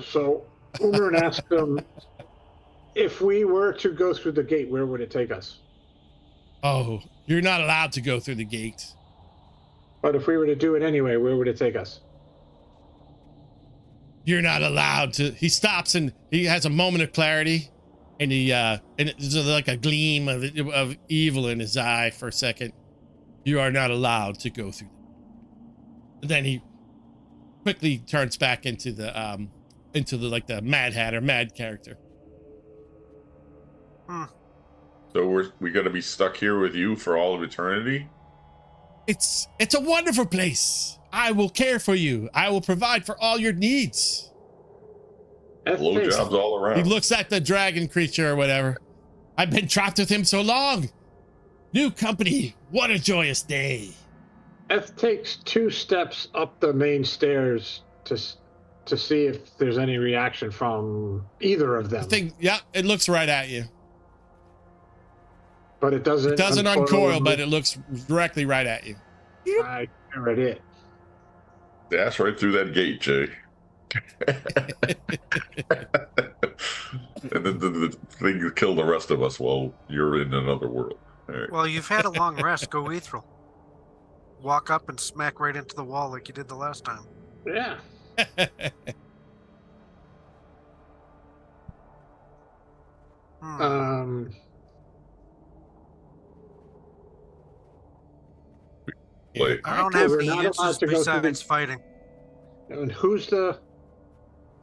So Umarin asked him, if we were to go through the gate, where would it take us? Oh, you're not allowed to go through the gate. But if we were to do it anyway, where would it take us? You're not allowed to. He stops and he has a moment of clarity, and there's like a gleam of evil in his eye for a second. You are not allowed to go through. Then he quickly turns back into the the Mad Hatter, mad character. So we gonna be stuck here with you for all of eternity? It's a wonderful place. I will care for you. I will provide for all your needs. Blowjobs all around. He looks at the dragon creature or whatever. I've been trapped with him so long. New company. What a joyous day. Eth takes 2 steps up the main stairs to see if there's any reaction from either of them. It looks right at you. But it doesn't. It doesn't uncoil, but it looks directly right at you. I stare at it. Dash right through that gate, Jay. And then the thing kill the rest of us while you're in another world. All right. Well, you've had a long rest. Go ethereal. Walk up and smack right into the wall like you did the last time. Yeah. Wait. I don't have We're any not allowed answers to go through besides fighting. And who's the?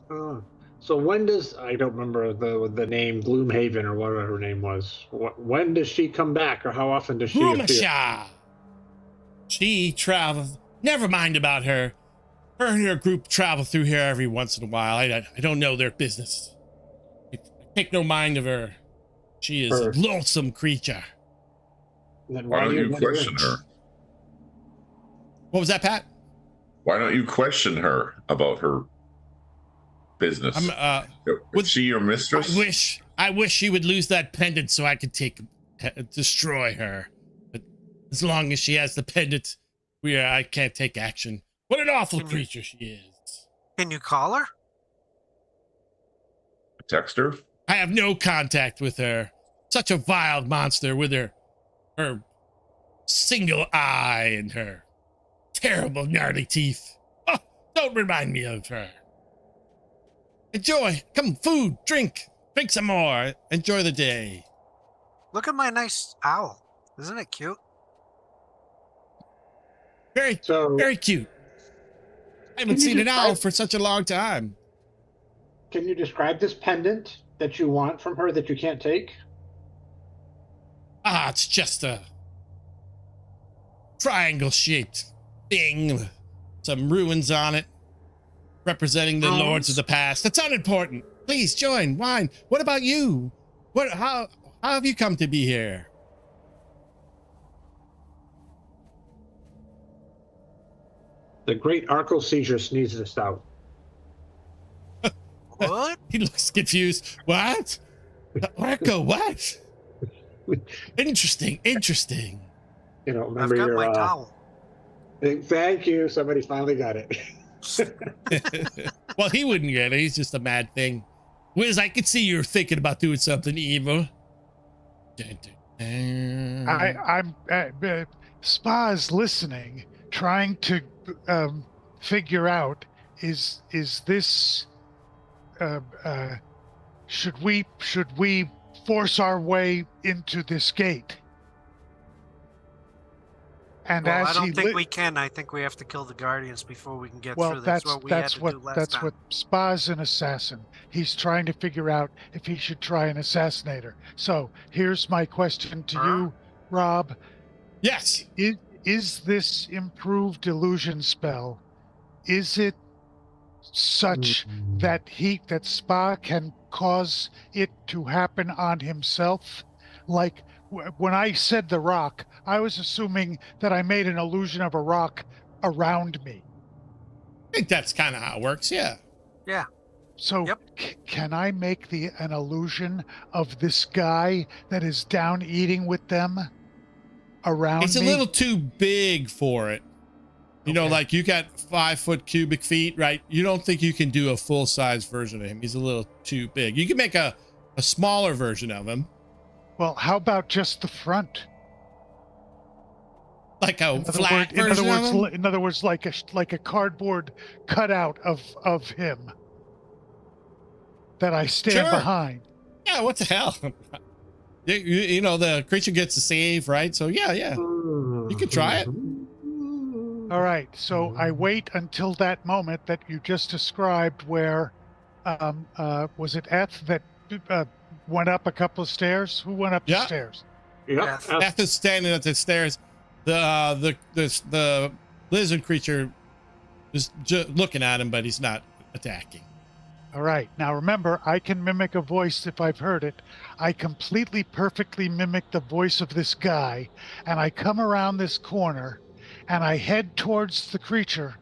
So when does, I don't remember the name, Gloomhaven or whatever her name was. When does she come back, or how often does she appear? Rumasha. She travels. Never mind about her. Her and her group travel through here every once in a while. I don't know their business. I take no mind of her. She is a loathsome creature. Then Why don't you let her question in? her? What was that, Pat? Why don't you question her about her business? Is she your mistress? I wish she would lose that pendant so I could destroy her. But as long as she has the pendant, I can't take action. What an awful creature she is. Can you call her? Text her? I have no contact with her. Such a vile monster with her single eye and her terrible gnarly teeth. Oh, don't remind me of her. Enjoy. Come, food, drink some more. Enjoy the day. Look at my nice owl. Isn't it cute? Very cute. I haven't seen an owl for such a long time. Can you describe this pendant that you want from her that you can't take? It's just a triangle-shaped thing. Some ruins on it, representing the lords of the past. That's unimportant. Please join. Wine. What about you? How have you come to be here? The great Arco seizure sneezed us out. What? He looks confused. What? Arco, what? Interesting. You know, remember I've got my towel. Thank you. Somebody finally got it. Well, he wouldn't get it. He's just a mad thing. Wiz, I could see you're thinking about doing something evil. I'm Spa's listening, trying to figure out is this should we force our way into this gate? And well, as I don't think we can. I think we have to kill the Guardians before we can get through. That's what we had to do last time. What Spa's an assassin. He's trying to figure out if he should try and assassinate her. So here's my question to you, Rob. Yes. Is this improved illusion spell? Is it such that Spa can cause it to happen on himself? Like when I said the rock, I was assuming that I made an illusion of a rock around me. I think that's kind of how it works. Yeah. Yeah. So can I make an illusion of this guy that is down eating with them around me? It's a little too big for it. You know, like you got 5 foot cubic feet, right? You don't think you can do a full size version of him. He's a little too big. You can make a smaller version of him. Well, how about just the front? Like a flat version of him? In other words, like a cardboard cutout of him that I stand behind. Yeah, what the hell? You know, the creature gets to save, right? So yeah, you can try it. All right, so I wait until that moment that you just described where, was it Eth that went up a couple of stairs? Who went up the stairs? Yeah, Eth is standing at the stairs. The lizard creature is just looking at him, but he's not attacking. All right, now remember, I can mimic a voice if I've heard it. I completely perfectly mimic the voice of this guy, and I come around this corner, and I head towards the creature,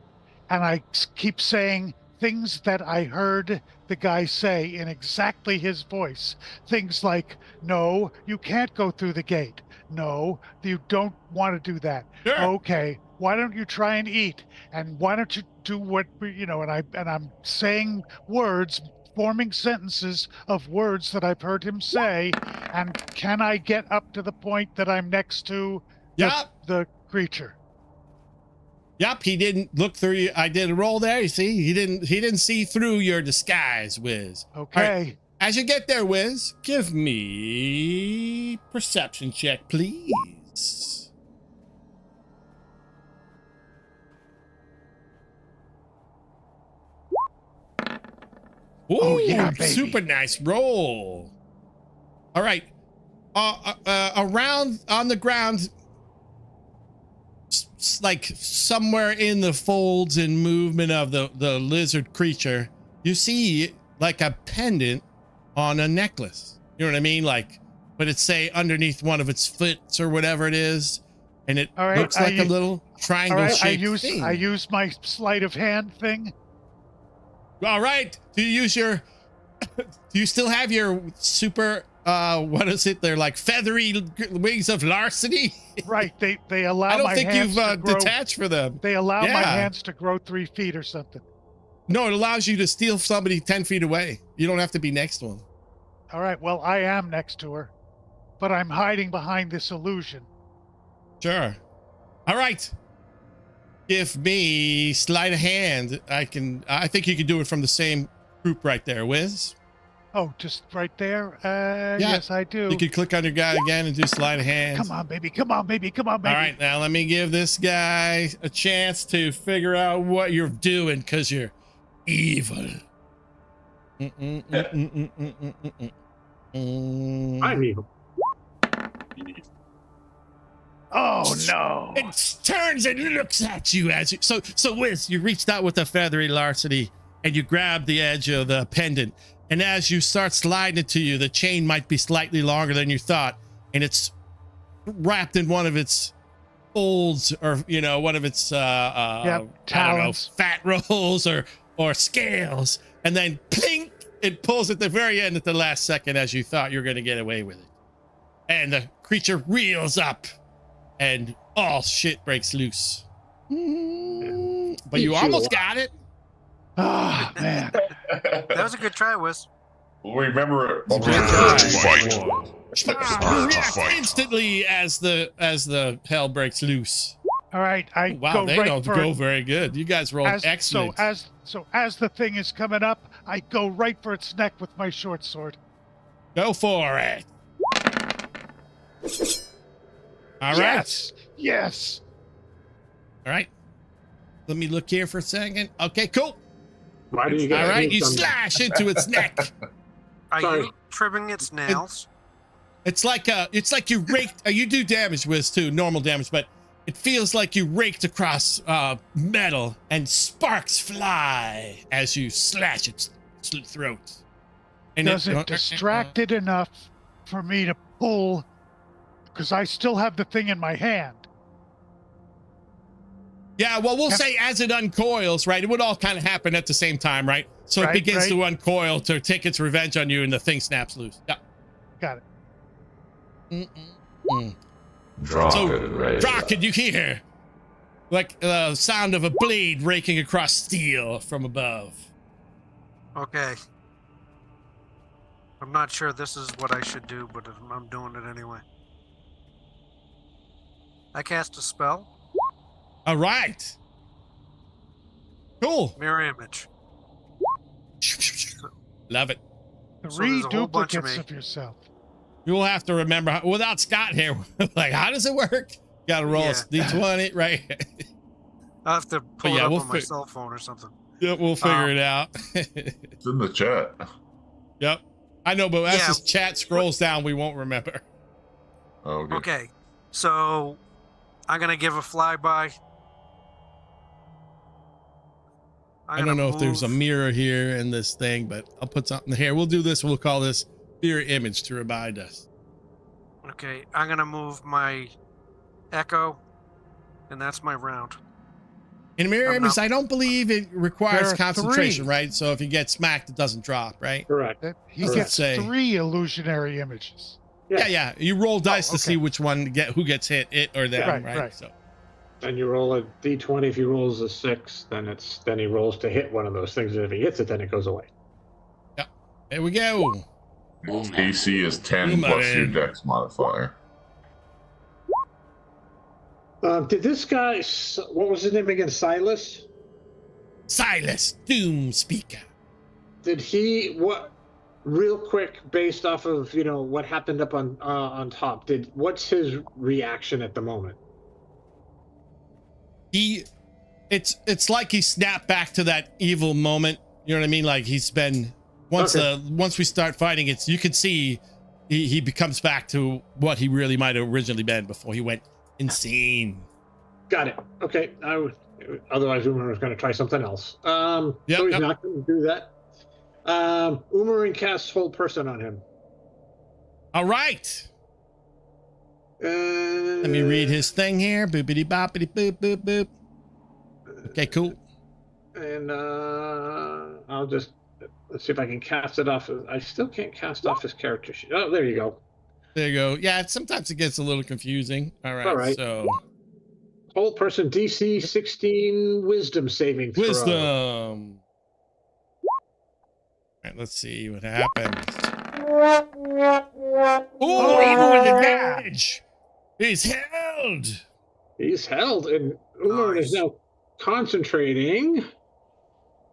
and I keep saying things that I heard the guy say in exactly his voice. Things like, no, you can't go through the gate. No, you don't want to do that. Sure. Okay, why don't you try and eat? And why don't you do what, you know, and I'm saying words, forming sentences of words that I've heard him say. And can I get up to the point that I'm next to the creature? Yep, he didn't look through you. I did a roll there. You see, he didn't see through your disguise, Wiz. Okay. Right. As you get there, Wiz, give me perception check, please. Ooh, oh yeah, baby. Super nice roll. All right. Around on the ground, like somewhere in the folds and movement of the lizard creature, you see like a pendant on a necklace. You know what I mean? Like but it's say underneath one of its foots or whatever it is, and it All right, looks like a little triangle all right, shaped thing. I use my sleight of hand thing. All right, do you use your? Do you still have your super? What is it? They're like feathery wings of larceny. Right, they allow I don't my think hands you've to grow. detached for them. They allow my Yeah. hands to grow 3 feet or something. No, it allows you to steal somebody 10 feet away. You don't have to be next to them. All right, well, I am next to her, but I'm hiding behind this illusion. Sure. All right. Give me sleight of hand. I think you can do it from the same group right there, Wiz. Oh, just right there? Yes, I do. You could click on your guy again and do sleight of hand. Come on, baby. Come on, baby. Come on, baby. All right, now let me give this guy a chance to figure out what you're doing because you're evil. I'm evil. Oh, no. It turns and looks at you as you. So Wiz, you reached out with a feathery larceny and you grab the edge of the pendant. And as you start sliding it to you, the chain might be slightly longer than you thought, and it's wrapped in one of its folds, or one of its I don't know, talons. fat rolls or scales, and then plink, it pulls at the very end at the last second as you thought you were going to get away with it, and the creature reels up, and all shit breaks loose. But you almost got it. Oh, man. That was a good try, Wiz. Well, remember, You react instantly as the hell breaks loose. All right, I Wow, go they right don't for go very good. You guys rolled excellent. So as the thing is coming up, I go right for its neck with my short sword. Go for it. All right. Yes. Yes. All right. Let me look here for a second. Okay, cool. Why do you get All right, you some- slash into its neck. Are Sorry. you trimming its nails? It's like you raked. You do damage, Wiz, too, normal damage, but it feels like you raked across metal, and sparks fly as you slash its throat. And Does it distract it enough for me to pull? Because I still have the thing in my hand. Yeah, well, we'll say as it uncoils, right? It would all kind of happen at the same time, right? So it Right, begins right. to uncoil to take its revenge on you, and the thing snaps loose. Yeah. Got it. Draw, can you hear? Like the sound of a blade raking across steel from above. Okay. I'm not sure this is what I should do, but I'm doing it anyway. I cast a spell. All right. Cool. Mirror image. Love it. So 3 there's a whole bunch of duplicates me. of yourself. You will have to remember without Scott here. Like, how does it work? Got to roll a d20, right? I'll have to pull it yeah, up we'll on my fig- cell phone or something. Yep, we'll figure it out. It's in the chat. Yep. I know, but as Yeah. this chat scrolls down, we won't remember. Oh, okay. Okay, so I'm gonna give a flyby. I don't know if there's a mirror here in this thing, but I'll put something here. We'll do this. We'll call this mirror image to remind us. Okay, I'm gonna move my echo, and that's my round. In mirror I'm image, not- I don't believe it requires There are concentration, 3. right? So if you get smacked, it doesn't drop, right? Correct. He Let's gets say- 3 illusionary images. Yeah. You roll dice to okay. see which one who gets hit, it or them, Right, right? right. So Then you roll a d20. If he rolls a 6, then he rolls to hit one of those things. And if he hits it, then it goes away. there we go. AC is 10 plus your man. dex modifier. Did this guy? What was his name again? Silas. Silas, Doom Speaker. Did he what? Real quick, based off of what happened up on top. What's his reaction at the moment? It's like he snapped back to that evil moment. You know what I mean? Like he's been once we start fighting, you can see he becomes back to what he really might have originally been before he went insane. Got it. Okay. Otherwise, Umar was going to try something else. So he's Yep. not going to do that. Umarin casts hold person on him. All right. Let Let me read his thing here. Boopity boppity boop boop boop. Okay, cool. And I'll just let's see if I can cast it off. I still can't cast off his character sheet. Oh, there you go. There you go. Yeah, sometimes it gets a little confusing. All right. All right. So Whole person DC 16 wisdom saving throw. wisdom. All right, let's see what happens. Oh, even with advantage. He's held. He's held, and Umar is now concentrating.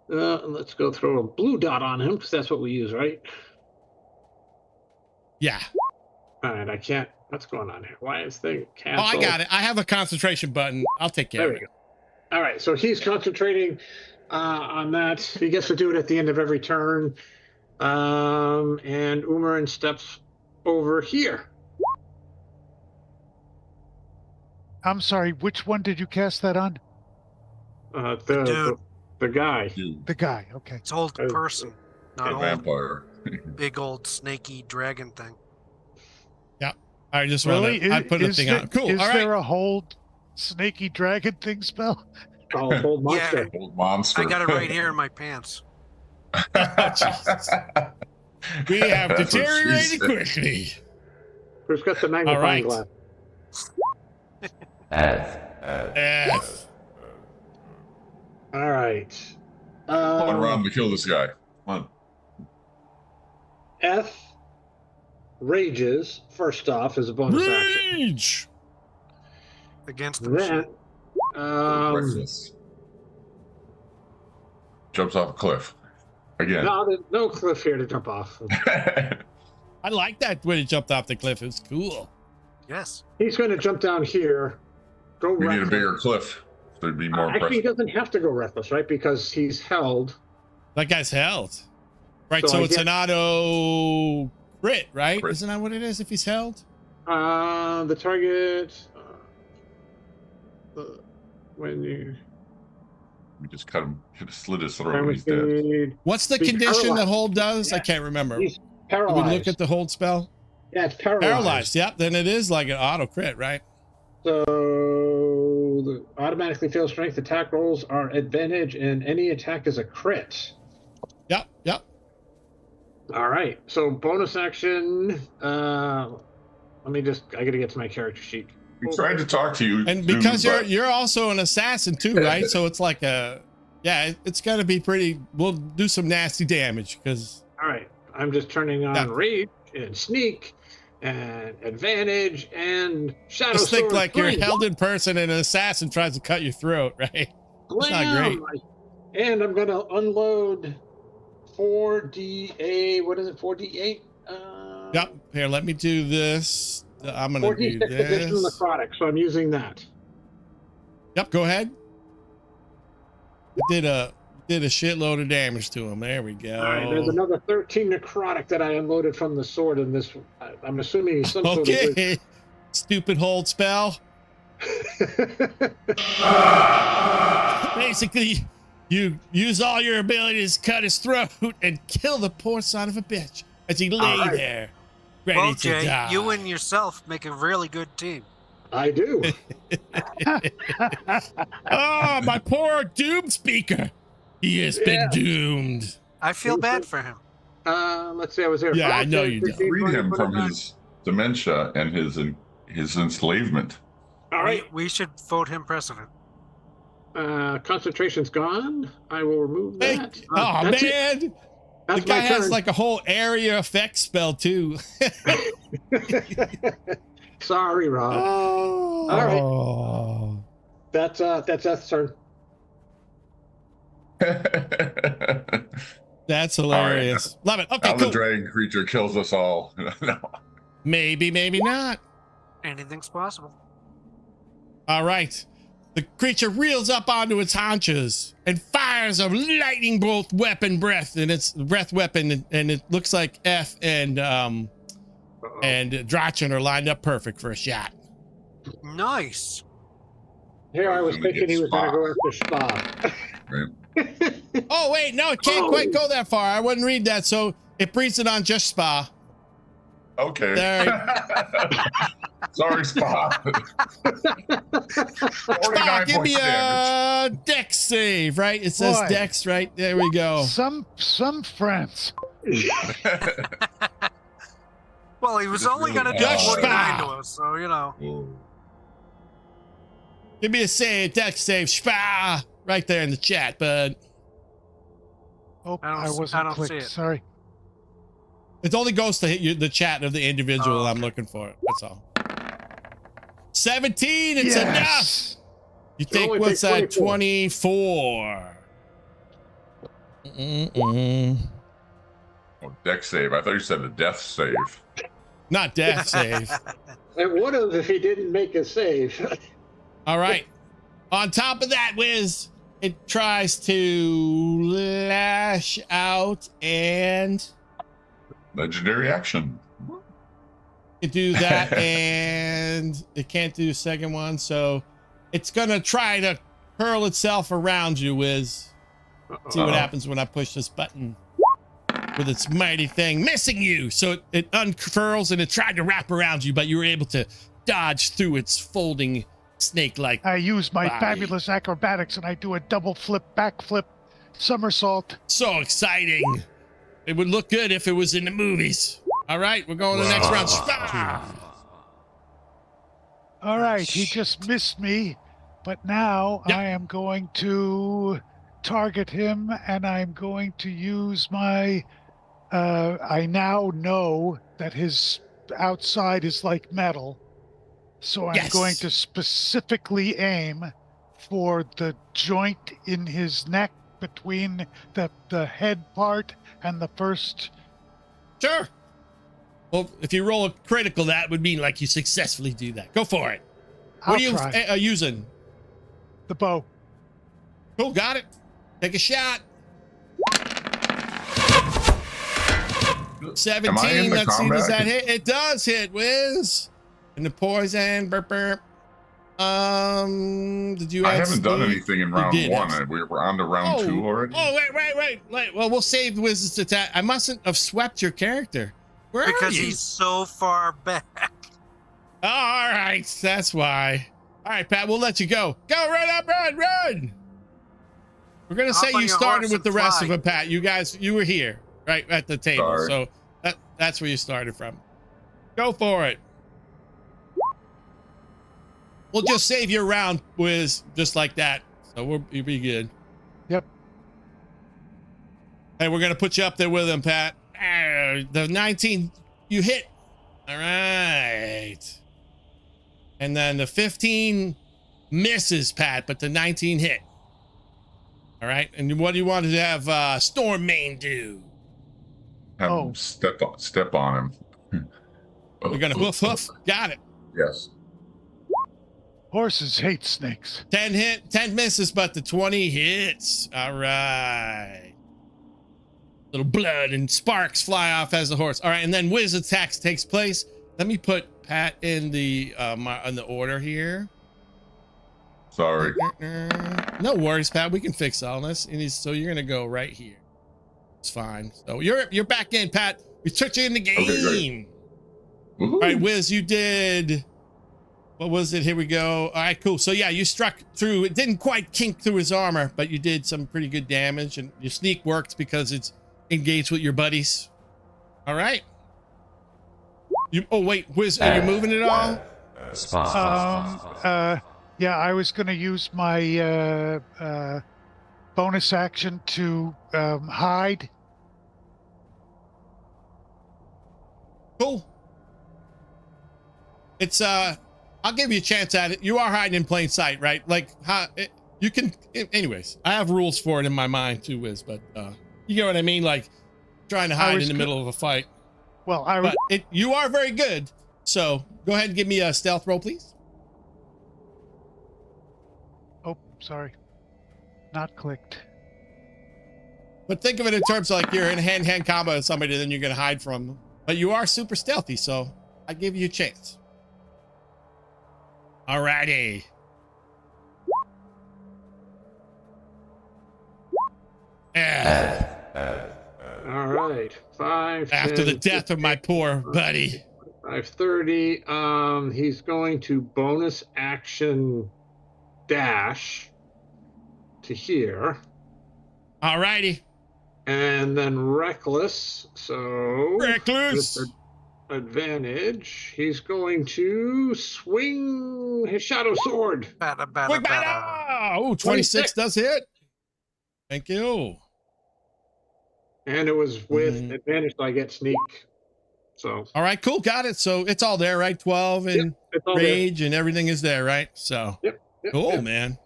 Let's go throw a blue dot on him because that's what we use, right? Yeah. All right, I can't. What's going on here? Why is the Oh, cancel? I got it. I have a concentration button. I'll take care There of we it. go. All right, so he's concentrating on that. He gets to do it at the end of every turn. And Umaran steps over here. I'm sorry, which one did you cast that on? The guy. The guy, okay. It's old person, not A old vampire. big old snaky dragon thing. Yeah. I just Really? want to. I put a thing on. Cool. Is All there right. a hold snaky dragon thing spell? Oh, old monster. Old monster. I got it right here in my pants. Jesus. We have That's what she deteriorated said. quickly. Who's got the magnifying All right. glass? F. All right. One round to kill this guy. Come on. F rages first off as a bonus action. Rage. Against the Then, machine. Reckless. Jumps off a cliff. Again. no, there's no cliff here to jump off. I like that when he jumped off the cliff. It's cool. Yes. He's going to jump down here. Go We need a reckless. bigger cliff. So it'd be more Actually, he impressive. doesn't have to go reckless, right? Because he's held. That guy's held. Right. So So I it's get- an auto crit, right? Crit. Isn't that what it is if he's held? The target. When you. We just cut him, slit his throat I and would he's dead. need. What's the He's condition paralyzed. that hold does? I Yeah. can't remember. He's Did we paralyzed. look at the hold spell? Yeah, it's paralyzed. Paralyzed. Yep. Then it is like an auto crit, right? So the automatically fail strength attack rolls are advantage, and any attack is a crit. Yep. Yep. All right. So bonus action. Let me just. I got to get to my character sheet. We tried to talk to you. And dude, because but you're also an assassin too, right? So it's like a it's gonna be pretty. We'll do some nasty damage because All right. I'm just turning on Yeah. rage and sneak and advantage and shadow just think sword like you're 3. held in person and an assassin tries to cut your throat, right? It's not great. Blam! And I'm gonna unload 4d8. What is it? 4d8. Yep. Here, let me do this. I'm gonna do 4d6 additional this. necrotic. So I'm using that. Yep. Go ahead. I did a shitload of damage to him. There we go. All right. There's another 13 necrotic that I unloaded from the sword in this. I'm assuming some sort of. Okay. Stupid hold spell. Basically, you use all your abilities to cut his throat and kill the poor son of a bitch as he lay right. there, ready Well, to Jay, die. you and yourself make a really good team. I do. Oh, my poor doom speaker. He has been doomed. I feel bad for him. Let's see. I was there. Yeah, I know 5, you 10, don't. 15, freed 20, him from 25. his dementia and his enslavement. All right. We should vote him president. Concentration's gone. I will remove Hey, that. oh, That's it. man. That's The guy my has turn. like a whole area effect spell, too. Sorry, Rob. Oh. All right. That's Seth's turn. That's hilarious. Love it. Okay, How the cool. dragon creature kills us all. No. Maybe, maybe not. Anything's possible. All right. The creature reels up onto its haunches and fires a lightning bolt weapon and its breath weapon, and it looks like F and Drachin are lined up perfect for a shot. Nice. Here I was Gonna thinking get he was going to Spa. go after Spa. Right. Oh wait, no, it can't quite go that far. I wouldn't read that, so it breeds it on just Spa. Okay. Sorry. Sorry, Spot. Spot, give me a dex save, right? It says Boy. dex, right? There we go. Some friends. Well, he was Just only really going to do bad. 49 to us, so, you know. Give me a save, dex save, Spah, right there in the chat, bud. Oh, I don't wasn't see clicked. it. Sorry. It only goes to hit you, the chat of the individual I'm okay. looking for. That's all. 17, it's Yes. enough. You think only what's take that? 24. Oh, deck save. I thought you said the death save. Not death save. It would have if he didn't make a save. All right. On top of that, Wiz, it tries to lash out and Legendary action. it do that, and it can't do the second one, so it's gonna try to curl itself around you, Wiz. See what happens when I push this button with its mighty thing, missing you. So it unfurls and it tried to wrap around you, but you were able to dodge through its folding snake-like. I use my body. fabulous acrobatics and I do a double flip, backflip, somersault. So exciting. It would look good if it was in the movies. All right, we're going to the next round. All right, he just missed me, but now Yep. I am going to target him and I'm going to use my I now know that his outside is like metal, so I'm Yes. going to specifically aim for the joint in his neck between the head part and the first. Sure. Well, if you roll a critical, that would mean like you successfully do that. Go for it. I'll What are you try. using? The bow. Cool, got it. Take a shot. Am I 17, in the let's see, does combat? that hit? It does hit, Wiz. And the poison, burp, burp. Did you I add haven't done Steve? anything in You round did, one. actually. We're on to round two already. Oh, wait. Well, we'll save the Wiz's attack. I mustn't have swept your character. Where are Because you? he's so far back. All right, that's why. All right, Pat, we'll let you go. Go, run up, run. We're going to Hop say on you your started horse with the and rest fly. of them, Pat. You guys, you were here, right, at the table. Sorry. So that's where you started from. Go for it. We'll just save your round, Wiz, just like that. So you'll be good. Yep. Hey, we're going to put you up there with him, Pat. The 19, you hit. All right. And then the 15 misses, Pat, but the 19 hit. All right. And what do you want to have Stormmain do? Have Oh. him step on him. We're going to hoof. Got it. Yes. Horses hate snakes. 10 misses, but the 20 hits. All right. Little blood and sparks fly off as the horse. All right, and then Wiz attacks takes place. Let me put Pat in the order here. Sorry. No worries, Pat. We can fix all this. So you're gonna go right here. It's fine. So you're back in, Pat. We took you in the game. Okay, great. All right, Wiz, you did. What was it? Here we go. All right, cool. So yeah, you struck through. It didn't quite kink through his armor, but you did some pretty good damage, and your sneak worked because it's engaged with your buddies. All right. Oh wait, Wiz, are you moving at all? Yeah, I was going to use my bonus action to hide. Cool. It's I'll give you a chance at it. You are hiding in plain sight, right? Like you can. Anyways, I have rules for it in my mind too, Wiz. But you get what I mean? Like trying to hide in the middle of a fight. Well, I was. But you are very good. So go ahead and give me a stealth roll, please. Oh, sorry. Not clicked. But think of it in terms of like you're in hand-to-hand combat with somebody, then you're gonna hide from them. But you are super stealthy, so I give you a chance. Alrighty. All right. 5. After 10, the death of my poor buddy. 530. He's going to bonus action dash to here. All righty. And then reckless. So Reckless. with advantage, he's going to swing his shadow sword. Bada, bada, Quick bada. bada. Oh, 26 does hit. Thank you. And it was with advantage, so I get sneak. So All right, cool. Got it. So it's all there, right? 12 and it's all rage and everything is there, right? So Yep. cool, man.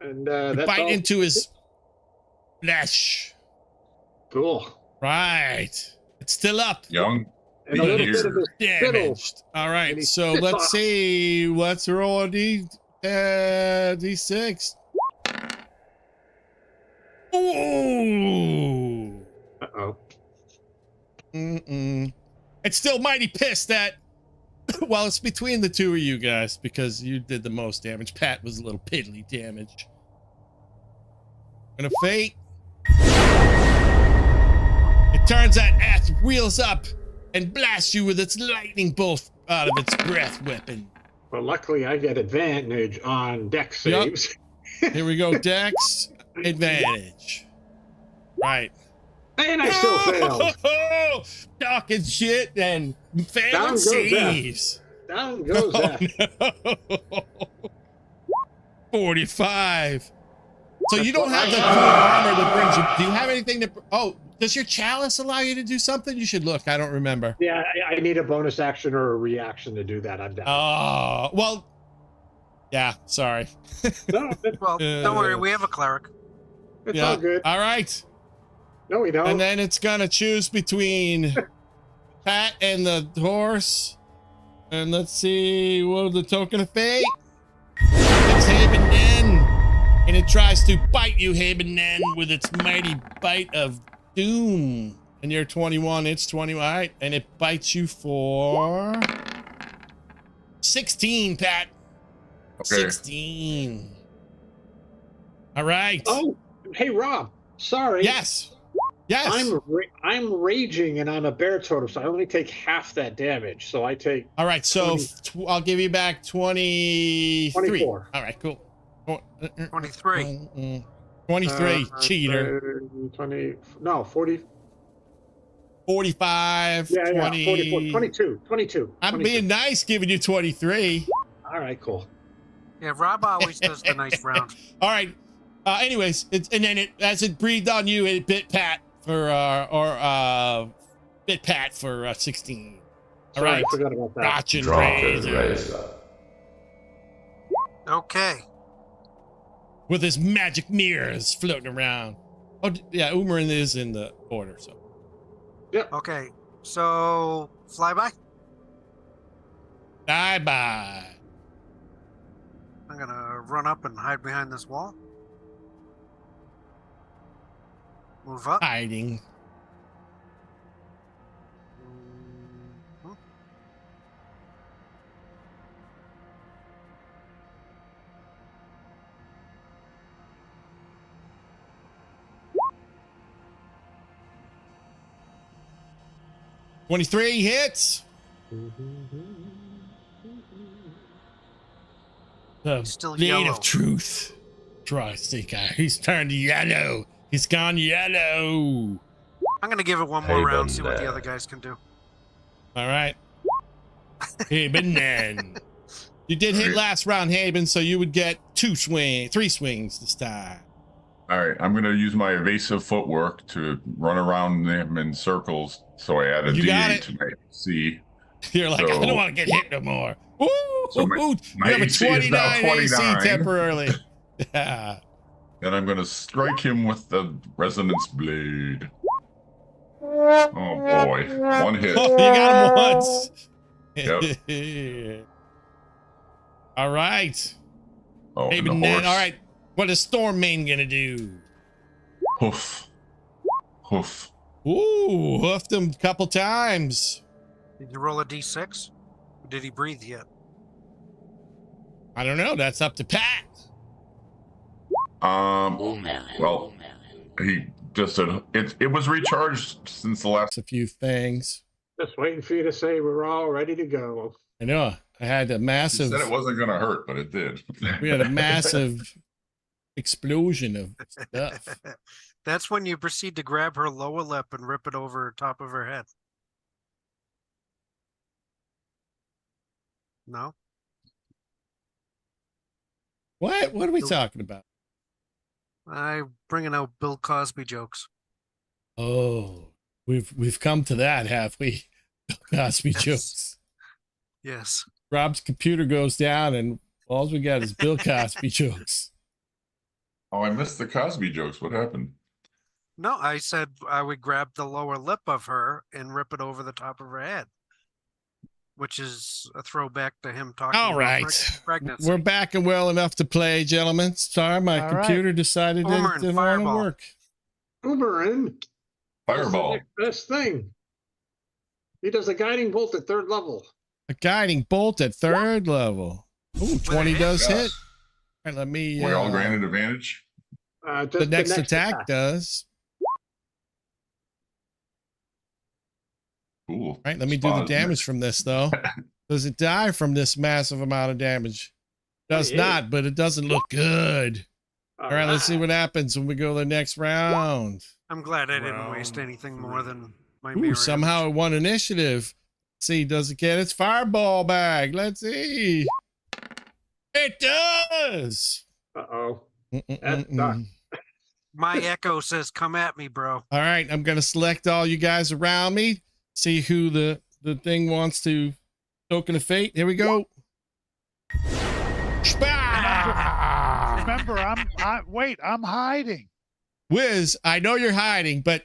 And You that's bite all. into his flesh. Cool. Right. It's still up. Young. And a little bit of his spittle. Damaged. All And right. he So spits let's off. see. Let's roll a D6. Ooh. Uh-oh. It's still mighty pissed that, well, it's between the two of you guys because you did the most damage. Pat was a little piddly damage. Gonna fate. It turns that ass wheels up and blasts you with its lightning bolt out of its breath weapon. Well, luckily I get advantage on deck Yup. saves. Here we go, Dex. Advantage. Right. And I still failed. Talking shit and Down failing goes saves. Down goes that. No. 45. So you That's don't what have I the cool have. armor that brings you. Do you have anything to? Oh, does your chalice allow you to do something? You should look. I don't remember. Yeah, I need a bonus action or a reaction to do that. I'm down. Oh, well. Yeah, sorry. No, Well, don't worry, we have a cleric. it's Yeah. all good. All right. No, we don't. And then it's gonna choose between Pat and the horse. And let's see, what the token of fate? It's Haben Nen. And it tries to bite you, Haben Nen, with its mighty bite of doom. And you're 21, it's 20, all right. And it bites you for 16, Pat. Okay. 16. All right. Oh, hey Rob. Sorry. Yes. Yes. I'm raging and I'm a bear totem, so I only take half that damage. So I take All right, so 20. I'll give you back 23. 24. All right, cool. 23. 23, cheater. 20. No, 40. 45, Yeah, 20. yeah. 44. 22. 22. I'm 22. being nice giving you 23. All right, cool. Yeah, Rob always does the nice round. All right. Anyways, and then as it breathed on you, it bit Pat for bit Pat for 16. All Sorry, right. I forgot about that. Gotcha, Drop it, Razor. Razor. Okay. With his magic mirrors floating around. Oh, yeah, Umarin is in the order, so. Okay. So, flyby. Bye-bye. I'm going to run up and hide behind this wall. Move up. Hiding. Mhm. $23 hits. The Still blade yellow. of truth. Try Seeker. He's turned yellow. He's gone yellow. I'm going to give it one more Hey, round, Ben see what the there. other guys can do. All right. Haben then. You did hit last round, Haben, so you would get 3 swings this time. All right, I'm going to use my evasive footwork to run around them in circles. So I add a You got D8 it. to my AC. You're like, I So- don't want to get hit no more. Woo! So my you have a AC is now 29 AC 29. temporarily. Yeah. And I'm going to strike him with the resonance blade. Oh boy, one hit. Oh, you got him once. Yep. All right. Oh, and Maybe the then. horse. All right. What is Stormmane gonna do? Hoof. Hoof. Ooh, hoofed him a couple times. Did you roll a d6? Or did he breathe yet? I don't know. That's up to Pat. Well, he just said it was recharged since the last. A few things. Just waiting for you to say we're all ready to go. I know. I had a You massive. said it wasn't going to hurt, but it did. We had a massive explosion of stuff. That's when you proceed to grab her lower lip and rip it over top of her head. No? What? What are we Nope. talking about? I'm bringing out Bill Cosby jokes. Oh, we've come to that, have we? Cosby Yes. jokes. Yes. Rob's computer goes down, and all we got is Bill Cosby jokes. Oh, I missed the Cosby jokes. What happened? No, I said I would grab the lower lip of her and rip it over the top of her head, which is a throwback to him talking All about right, pregnancy. we're back and well enough to play, gentlemen. Sorry, my All computer decided that Homer it and didn't want to Fireball. work. Uberin. Fireball. That's the next best thing. He does a guiding bolt at 3rd level. A guiding bolt at 3rd level. Ooh, 20 hit. does Yes. hit. All right, let me. We all granted advantage. Just The next attack does. Cool. All right, let me do the Spot, isn't it? damage from this, though. Does it die from this massive amount of damage? Does It not, but it doesn't look good. All right, let's see what happens when we go to the next round. I'm glad I didn't waste Round anything more than my Ooh, mirror somehow it image. won initiative. Let's see, does it get its fireball bag? Let's see. It does. Uh-oh. Mm-mm-mm-mm. My echo says, "Come at me, bro." All right, I'm gonna select all you guys around me. See who the thing wants to token of fate. Here we go. Spah! Remember, I'm hiding. Wiz, I know you're hiding, but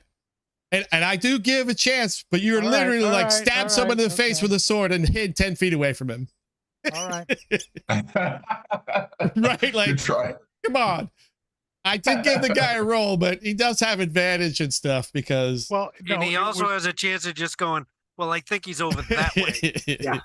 and I do give a chance, but you're All right, literally all like right, stab all someone right, in the face okay. with a sword and hid 10 feet away from him. All right. Right? Like, Good try. come on. I did give the guy a roll, but he does have advantage and stuff because Well, no, And he it also was- has a chance of just going, "Well, I think he's over that way." Yeah.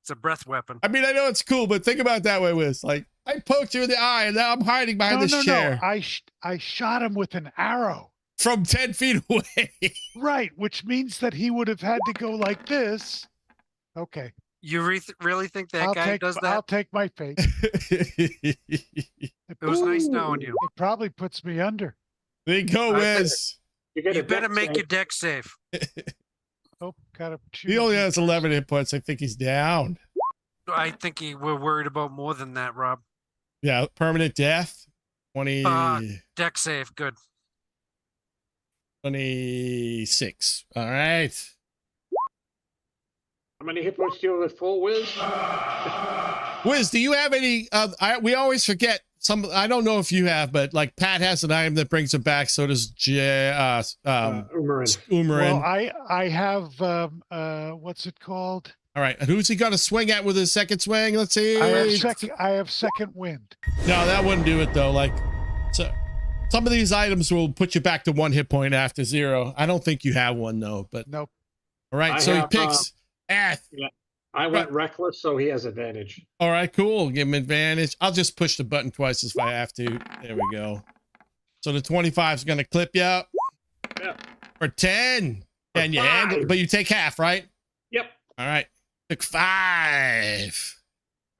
It's a breath weapon. I mean, I know it's cool, but think about it that way, Wiz. Like, I poked you in the eye, and now I'm hiding behind this chair No. I shot him with an arrow. from 10 feet away. Right, which means that he would have had to go like this. Okay, You really think that guy does I'll that? take my fate. It was nice knowing you. It probably puts me under. There you go, Wiz. You, get You a better dex make save. your deck safe. Oh, gotta choose. He only has 11 hit points. I think he's down. I think we're worried about more than that, Rob. Yeah, permanent death. 20, Deck save, good. 26. All right. How many hit points do you have at full whiz? Wiz, do you have any? We always forget some. I don't know if you have, but like Pat has an item that brings him back. So does Umarin. Umarin. Well, I have what's it called? All right. And who's he going to swing at with his second swing? Let's see. I have second wind. No, that wouldn't do it though. Like, so some of these items will put you back to 1 hit point after 0. I don't think you have one though. But Nope. all right. I So have, he picks. I went reckless, so he has advantage. All right, cool. Give him advantage. I'll just push the button twice if I have to. There we go. So the 25 is going to clip you up Yeah. for 10. For And you handle, 5. but you take half, right? Yep. All right. Took 5.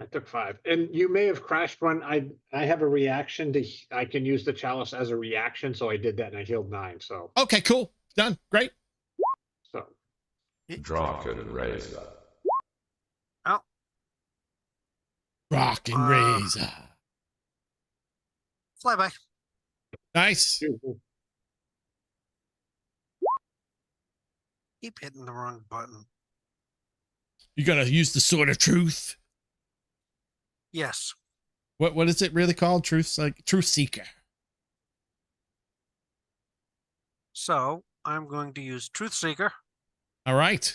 I took 5. And you may have crashed one. I have a reaction to. I can use the chalice as a reaction, so I did that and I healed 9. So Okay, cool. Done. Great. Drunken Razor. Rock and razor. Flyby. Nice. Keep hitting the wrong button. You're going to use the sword of truth. Yes. What is it really called? Truth seeker. So I'm going to use Truth Seeker. All right.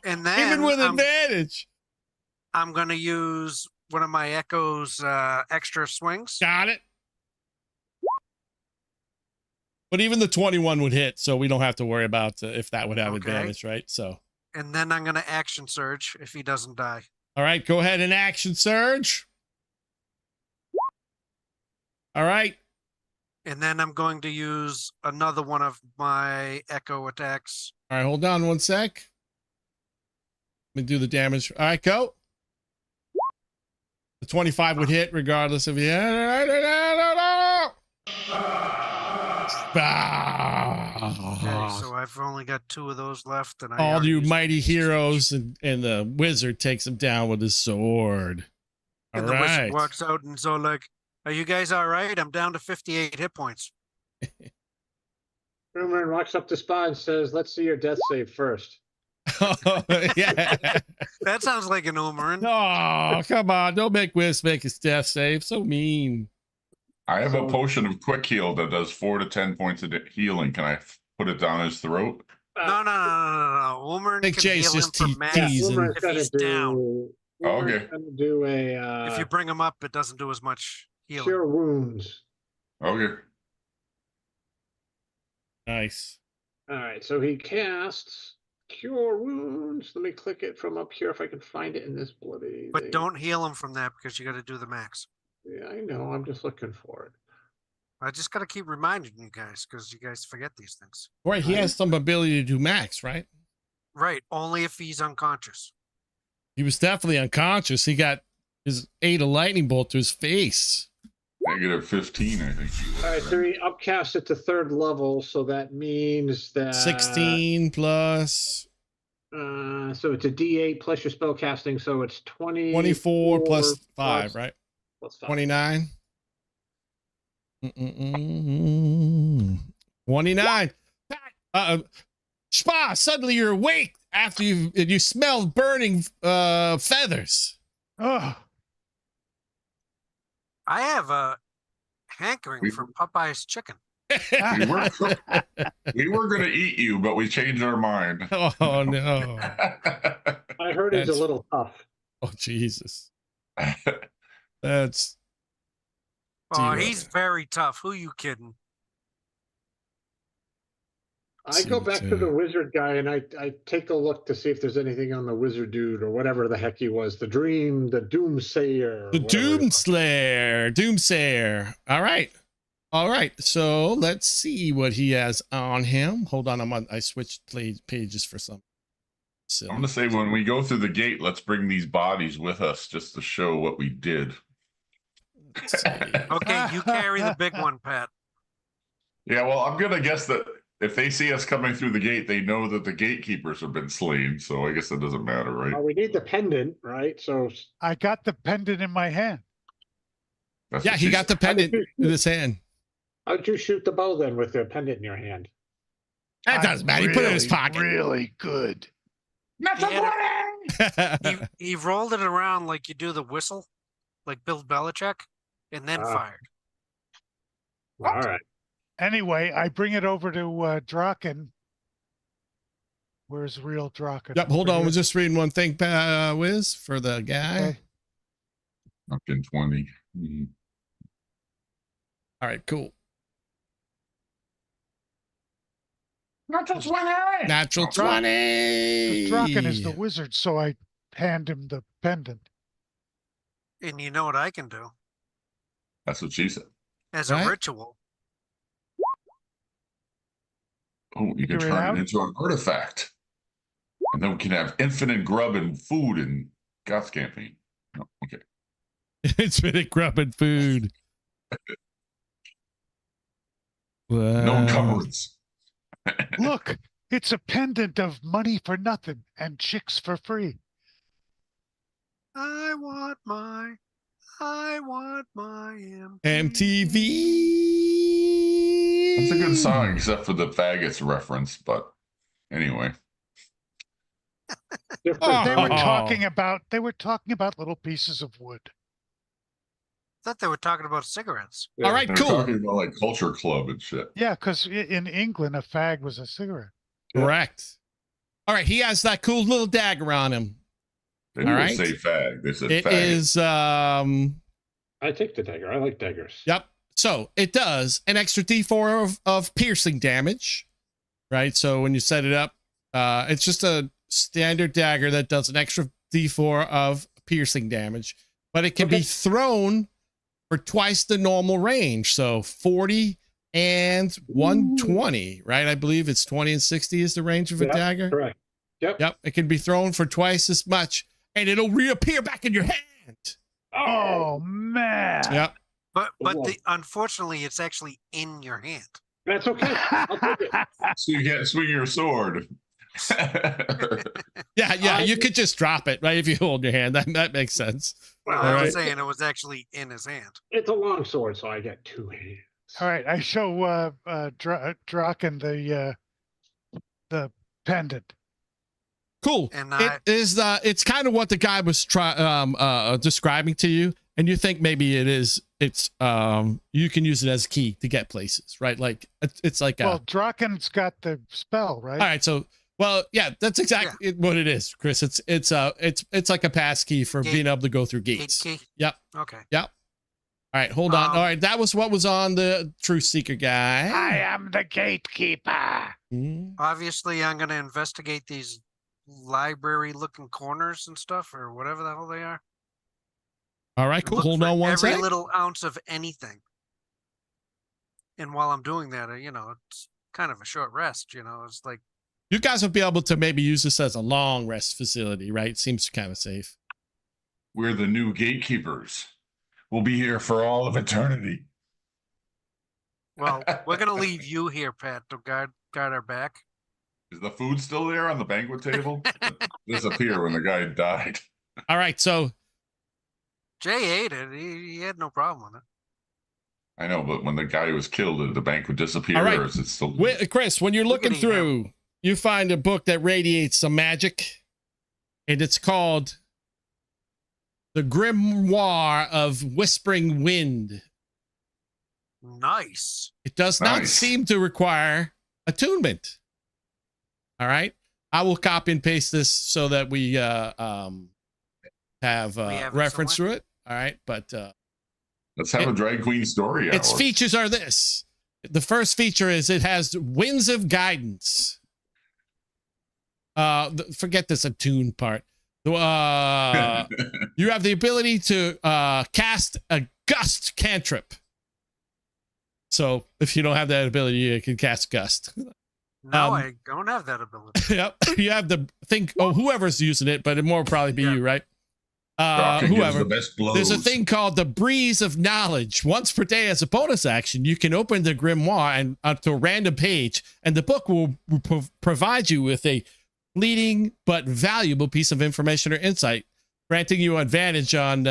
And then Even with advantage. I'm going to use one of my Echo's extra swings. Got it. But even the 21 would hit, so we don't have to worry about if that would have Okay. advantage, right? So, And then I'm going to action surge if he doesn't die. all right, go ahead and action surge. All right. And then I'm going to use another one of my echo attacks. All right, hold on 1 sec. Let me do the damage. All right, go. The 25 would hit regardless of Okay, Ah. so I've only got 2 of those left, and I All already you used mighty these. heroes, and the wizard takes him down with his sword. All And the wizard right. walks out and so like, "Are you guys all right? I'm down to 58 hit points." Rumorin walks up to Spy and says, "Let's see your death save first." Yeah. That sounds like an Umarin. Oh, come on. Don't make Wiz make his death save. So mean. I have So- a potion of quick heal that does 4 to 10 points of healing. Can I put it down his throat? No. Umarin think can Jay's heal him just for te- max. teasing. Rumorin's If gonna he's do. down. Rumorin's Okay. gonna do a If you bring him up, it doesn't do as much healing. cure wounds. Okay. Nice. All right, so he casts cure wounds. Let me click it from up here if I can find it in this bloody. But thing. don't heal him from that because you got to do the max. Yeah, I know. I'm just looking for it. I just got to keep reminding you guys because you guys forget these things. Right. He has some ability to do max, right? Right. Only if he's unconscious. He was definitely unconscious. He got his 8 a lightning bolt to his face. Negative 15, I think. All right, so he upcasts it to 3rd level, so that means that 16 plus So it's a D8 plus your spell casting, so it's 24 plus 5, right? Plus 5. 29. 29. Spa, suddenly you're awake after you smell burning feathers. Oh, I have a hankering for Popeye's chicken. We were going to eat you, but we changed our mind. Oh no. I heard he's a That's- little tough. Oh Jesus. That's Oh, Zero. he's very tough. Who you kidding? I go back to the wizard guy and I take a look to see if there's anything on the wizard dude or whatever the heck he was. The dream, the doomsayer. the whatever it was. Doomsayer. All right. All right. So let's see what he has on him. Hold on. I switched pages for some. So I'm going to say when we go through the gate, let's bring these bodies with us just to show what we did. let's see. Okay, you carry the big one, Pat. Yeah, well, I'm going to guess that if they see us coming through the gate, they know that the gatekeepers have been slain. So I guess that doesn't matter, right? We need the pendant, right? So I got the pendant in my hand. That's Yeah, what he she got the said. pendant in his hand. how'd you shoot the bow then with the pendant in your hand? That doesn't matter. He put it in his pocket. Really good. He rolled it around like you do the whistle, like Bill Belichick, and then fired. All right. Anyway, I bring it over to Draken. Where's real Draken? Yep. Hold Over on. here. We're just reading one thing, Wiz, for the guy. Okay. Fucking 20. Mhm. All right. Cool. Natural 20! Natural Okay. 20. Draken is the wizard, so I hand him the pendant. And you know what I can do That's what she said. as Right? a ritual. Oh, you can Figure it turn out. it into an artifact. And then we can have infinite grub and food and goth campaign. No, okay. It's been grubbing food. No Wow. encumbrance. Look, it's a pendant of money for nothing and chicks for free. I want my MTV. That's a good song, except for the faggots reference. But anyway, Different. They were Oh. talking about little pieces of wood. I thought they were talking about cigarettes. Yeah. All right, they're cool. talking about like Culture Club and shit. Yeah, because in England, a fag was a cigarette. Correct. All right. He has that cool little dagger on him. They All didn't right. say fag. They said It faggot. is, I take the dagger. I like daggers. yep. So it does an extra D4 of piercing damage, right? So when you set it up, it's just a standard dagger that does an extra D4 of piercing damage, but it can be thrown for twice the normal range. So 40 and 120, right? I believe it's 20 and 60 is the range of a dagger. Correct. Yep. It can be thrown for twice as much, and it'll reappear back in your hand. Oh man. Yep. But unfortunately, it's actually in your hand. That's okay. I'll take it. So you can't swing your sword. Yeah. You could just drop it, right? If you hold your hand, that makes sense. Well, All I was right. saying it was actually in his hand. It's a long sword, so I get 2 hands. All right, I show Draken the pendant. Cool. And It's kind of what the guy was describing to you, and you think maybe it's you can use it as a key to get places, right? Like it's like well, Draken's got the spell, right? All right, so that's exactly what it is, Chris. It's like a pass key for being able to go through gates. Gate key? Yep. Okay. Yep. All right, hold on. All right, that was what was on the Truth Seeker guy. I am the gatekeeper. Obviously, I'm going to investigate these library-looking corners and stuff, or whatever the hell they are. All right, cool. Look Hold for on one every sec. little ounce of anything. And while I'm doing that, it's kind of a short rest. It's like You guys will be able to maybe use this as a long rest facility, right? Seems kind of safe. We're the new gatekeepers. We'll be here for all of eternity. well, we're going to leave you here, Pat, to guard our back. Is the food still there on the banquet table? It disappeared when the guy died. All right, so Jay ate it. He had no problem with it. I know, but when the guy was killed, did the banquet disappear? All right. Or is it still? Chris, when you're looking through, you find a book that radiates some magic, and it's called The Grimoire of Whispering Wind. Nice. It does not seem to require attunement. All right. I will copy and paste this so that we have reference to it. All right. But let's have a drag queen story. Its features are this. The first feature is it has winds of guidance. Forget this attune part. You have the ability to cast a gust cantrip. So if you don't have that ability, you can cast gust. No, I don't have that ability. Yep. You have the think. Oh, whoever's using it, but it more probably be you, right? Whoever. The best blows. There's a thing called the Breeze of Knowledge. Once per day, as a bonus action, you can open the grimoire and to a random page, and the book will provide you with a fleeting but valuable piece of information or insight, granting you advantage on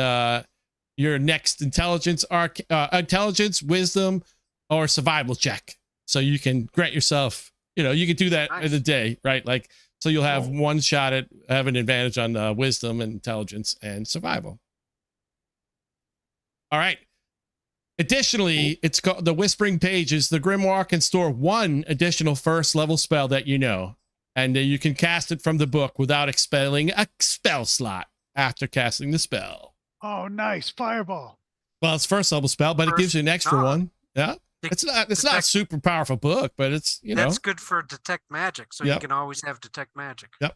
your next intelligence, wisdom, or survival check. So you can grant yourself. You can do that in a day, right? Like, so you'll have one shot at having an advantage on wisdom and intelligence and survival. All right. Additionally, it's called the Whispering Pages. The grimoire can store one additional first level spell that you know, and you can cast it from the book without expelling a spell slot after casting the spell. Oh, nice. Fireball. Well, it's first level spell, but it gives you an extra one. Yeah. It's not a super powerful book, but it's, That's good for detect magic, so you can always have detect magic. Yep.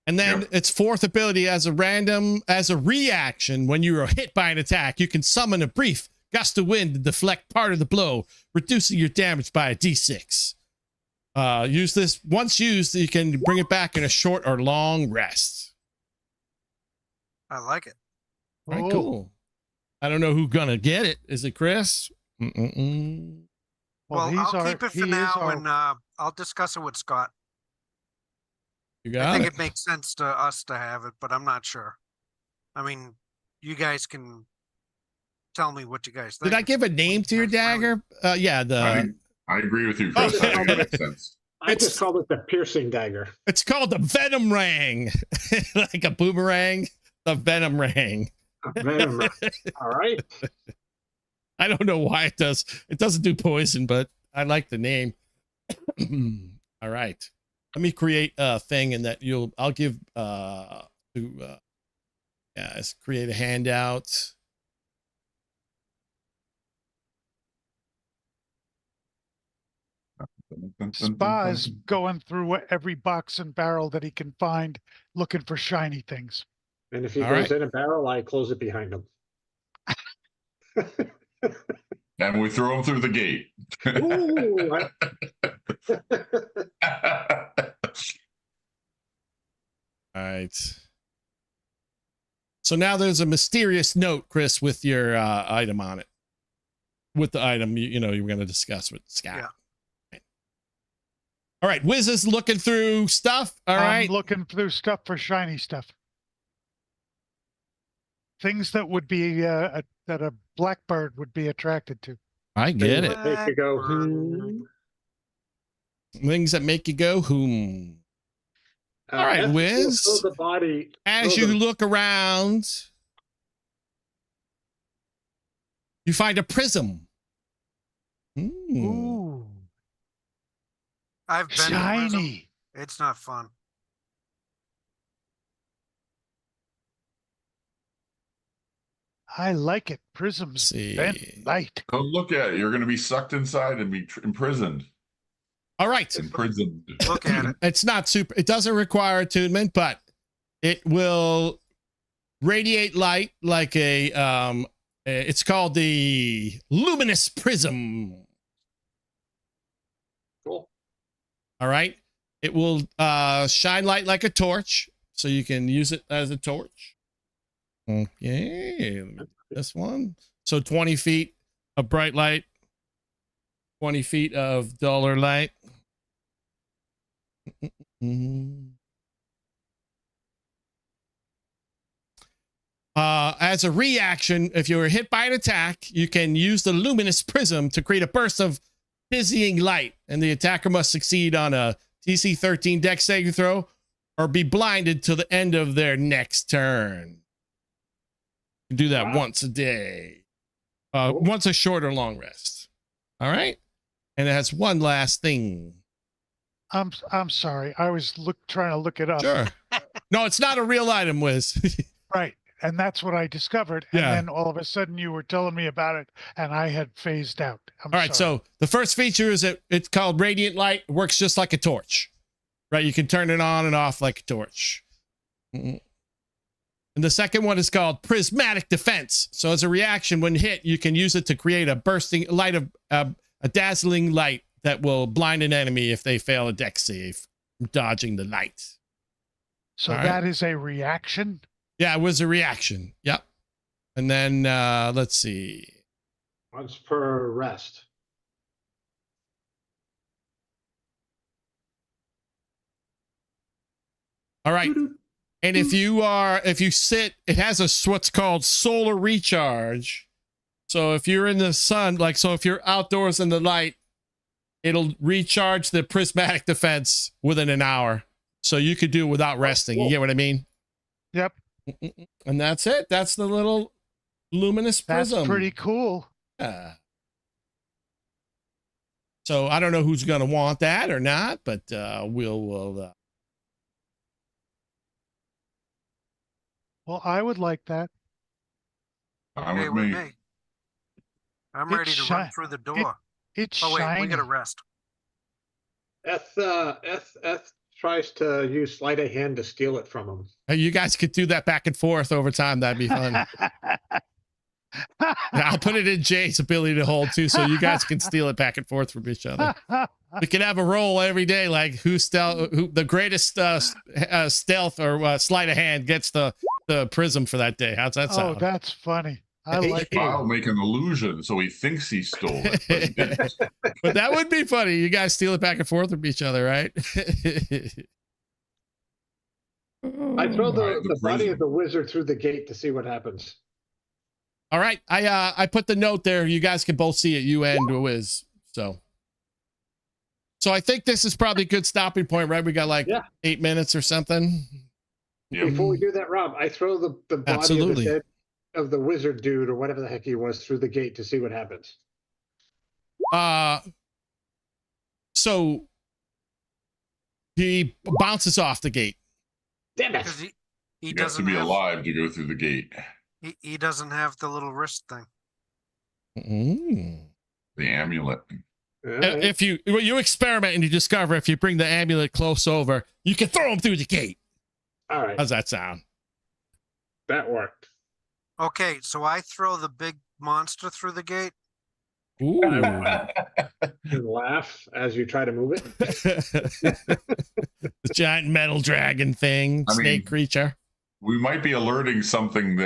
And then its fourth ability as a reaction when you are hit by an attack, you can summon a brief gust of wind to deflect part of the blow, reducing your damage by a d6. Use this once used, you can bring it back in a short or long rest. I like it. All right, cool. I don't know who's gonna get it. Is it Chris? Mm-mm-mm. Well, I'll keep it for now, and I'll discuss it with Scott. I think it makes sense to us to have it, but I'm not sure. I mean, you guys can tell me what you guys think. Did I give a name to your dagger? Yeah, I agree with you, Chris. I think it makes sense. I just called it the piercing dagger. It's called the Venom Ring, like a boomerang. The Venom Ring. Venom Ring. All right. I don't know why it does. It doesn't do poison, but I like the name. All right. Let me create a thing, and that I'll give let's create a handout. Spa is going through every box and barrel that he can find, looking for shiny things. And if he goes in a barrel, I close it behind him. And we throw him through the gate. Ooh, All right. So now there's a mysterious note, Chris, with your item on it. With the item you were going to discuss with Scott. Yeah. Right. All right, Wiz is looking through stuff. All right. I'm looking through stuff for shiny stuff. Things that would be that a blackbird would be attracted to. I get it. Make you go, hmm. Things that make you go, whom. All right, Wiz. Throw the body. As you look around, you find a prism. Ooh. I've been to Prism. Shiny. It's not fun. I like it. Prisms bend light. Go look at it. You're going to be sucked inside and be imprisoned. All right. Imprisoned. Look at it. It's not super. It doesn't require attunement, but it will radiate light like a. It's called the luminous prism. Cool. All right. It will shine light like a torch, so you can use it as a torch. Okay. This one. So 20 feet of bright light, 20 feet of duller light. As a reaction, if you were hit by an attack, you can use the luminous prism to create a burst of dizzying light, and the attacker must succeed on a DC 13 Dex saving throw or be blinded till the end of their next turn. You can do that once a day, once a short or long rest. All right, and it has one last thing. I'm sorry. I was trying to look it up. Sure. No, it's not a real item, Wiz. Right. And that's what I discovered. And then all of a sudden you were telling me about it and I had phased out. All right. So the first feature is that it's called radiant light. It works just like a torch, right? You can turn it on and off like a torch. And the second one is called prismatic defense. So as a reaction, when hit, you can use it to create a bursting light of a dazzling light that will blind an enemy if they fail a dex save from dodging the light. So that is a reaction? Yeah, it was a reaction. Yep. And then let's see. Once per rest. All right. And if you sit, it has what's called solar recharge. So if you're in the sun, if you're outdoors in the light, it'll recharge the prismatic defense within an hour. So you could do it without resting. You get what I mean? Yep. And that's it. That's the little luminous prism. That's pretty cool. Yeah. So I don't know who's going to want that or not, but we'll. Well, I would like that. Okay, with me. I'm ready to run through the door. It's wait, shiny. we got to rest. Eth tries to use sleight of hand to steal it from him. You guys could do that back and forth over time. That'd be fun. I'll put it in Jay's ability to hold too, so you guys can steal it back and forth from each other. We can have a roll every day, like who the greatest stealth or sleight of hand gets the prism for that day. How's that sound? Oh, that's funny. I like it. I'll make an illusion so he thinks he stole it. But that would be funny. You guys steal it back and forth from each other, right? I throw the body of the wizard through the gate to see what happens. All right. I put the note there. You guys can both see it, you and Wiz. So I think this is probably a good stopping point, right? We got 8 minutes or something. Yeah. Before we do that, Rob, I throw the body of the wizard dude or whatever the heck he was through the gate to see what happens. So he bounces off the gate. Damn it! Because he You have to be alive to go through the gate. He doesn't have the little wrist thing. The amulet. If you experiment and you discover if you bring the amulet close over, you can throw him through the gate. All right. How's that sound? That worked. Okay, so I throw the big monster through the gate. Ooh. And laugh as you try to move it. The giant metal dragon thing, snake creature. We might be alerting something that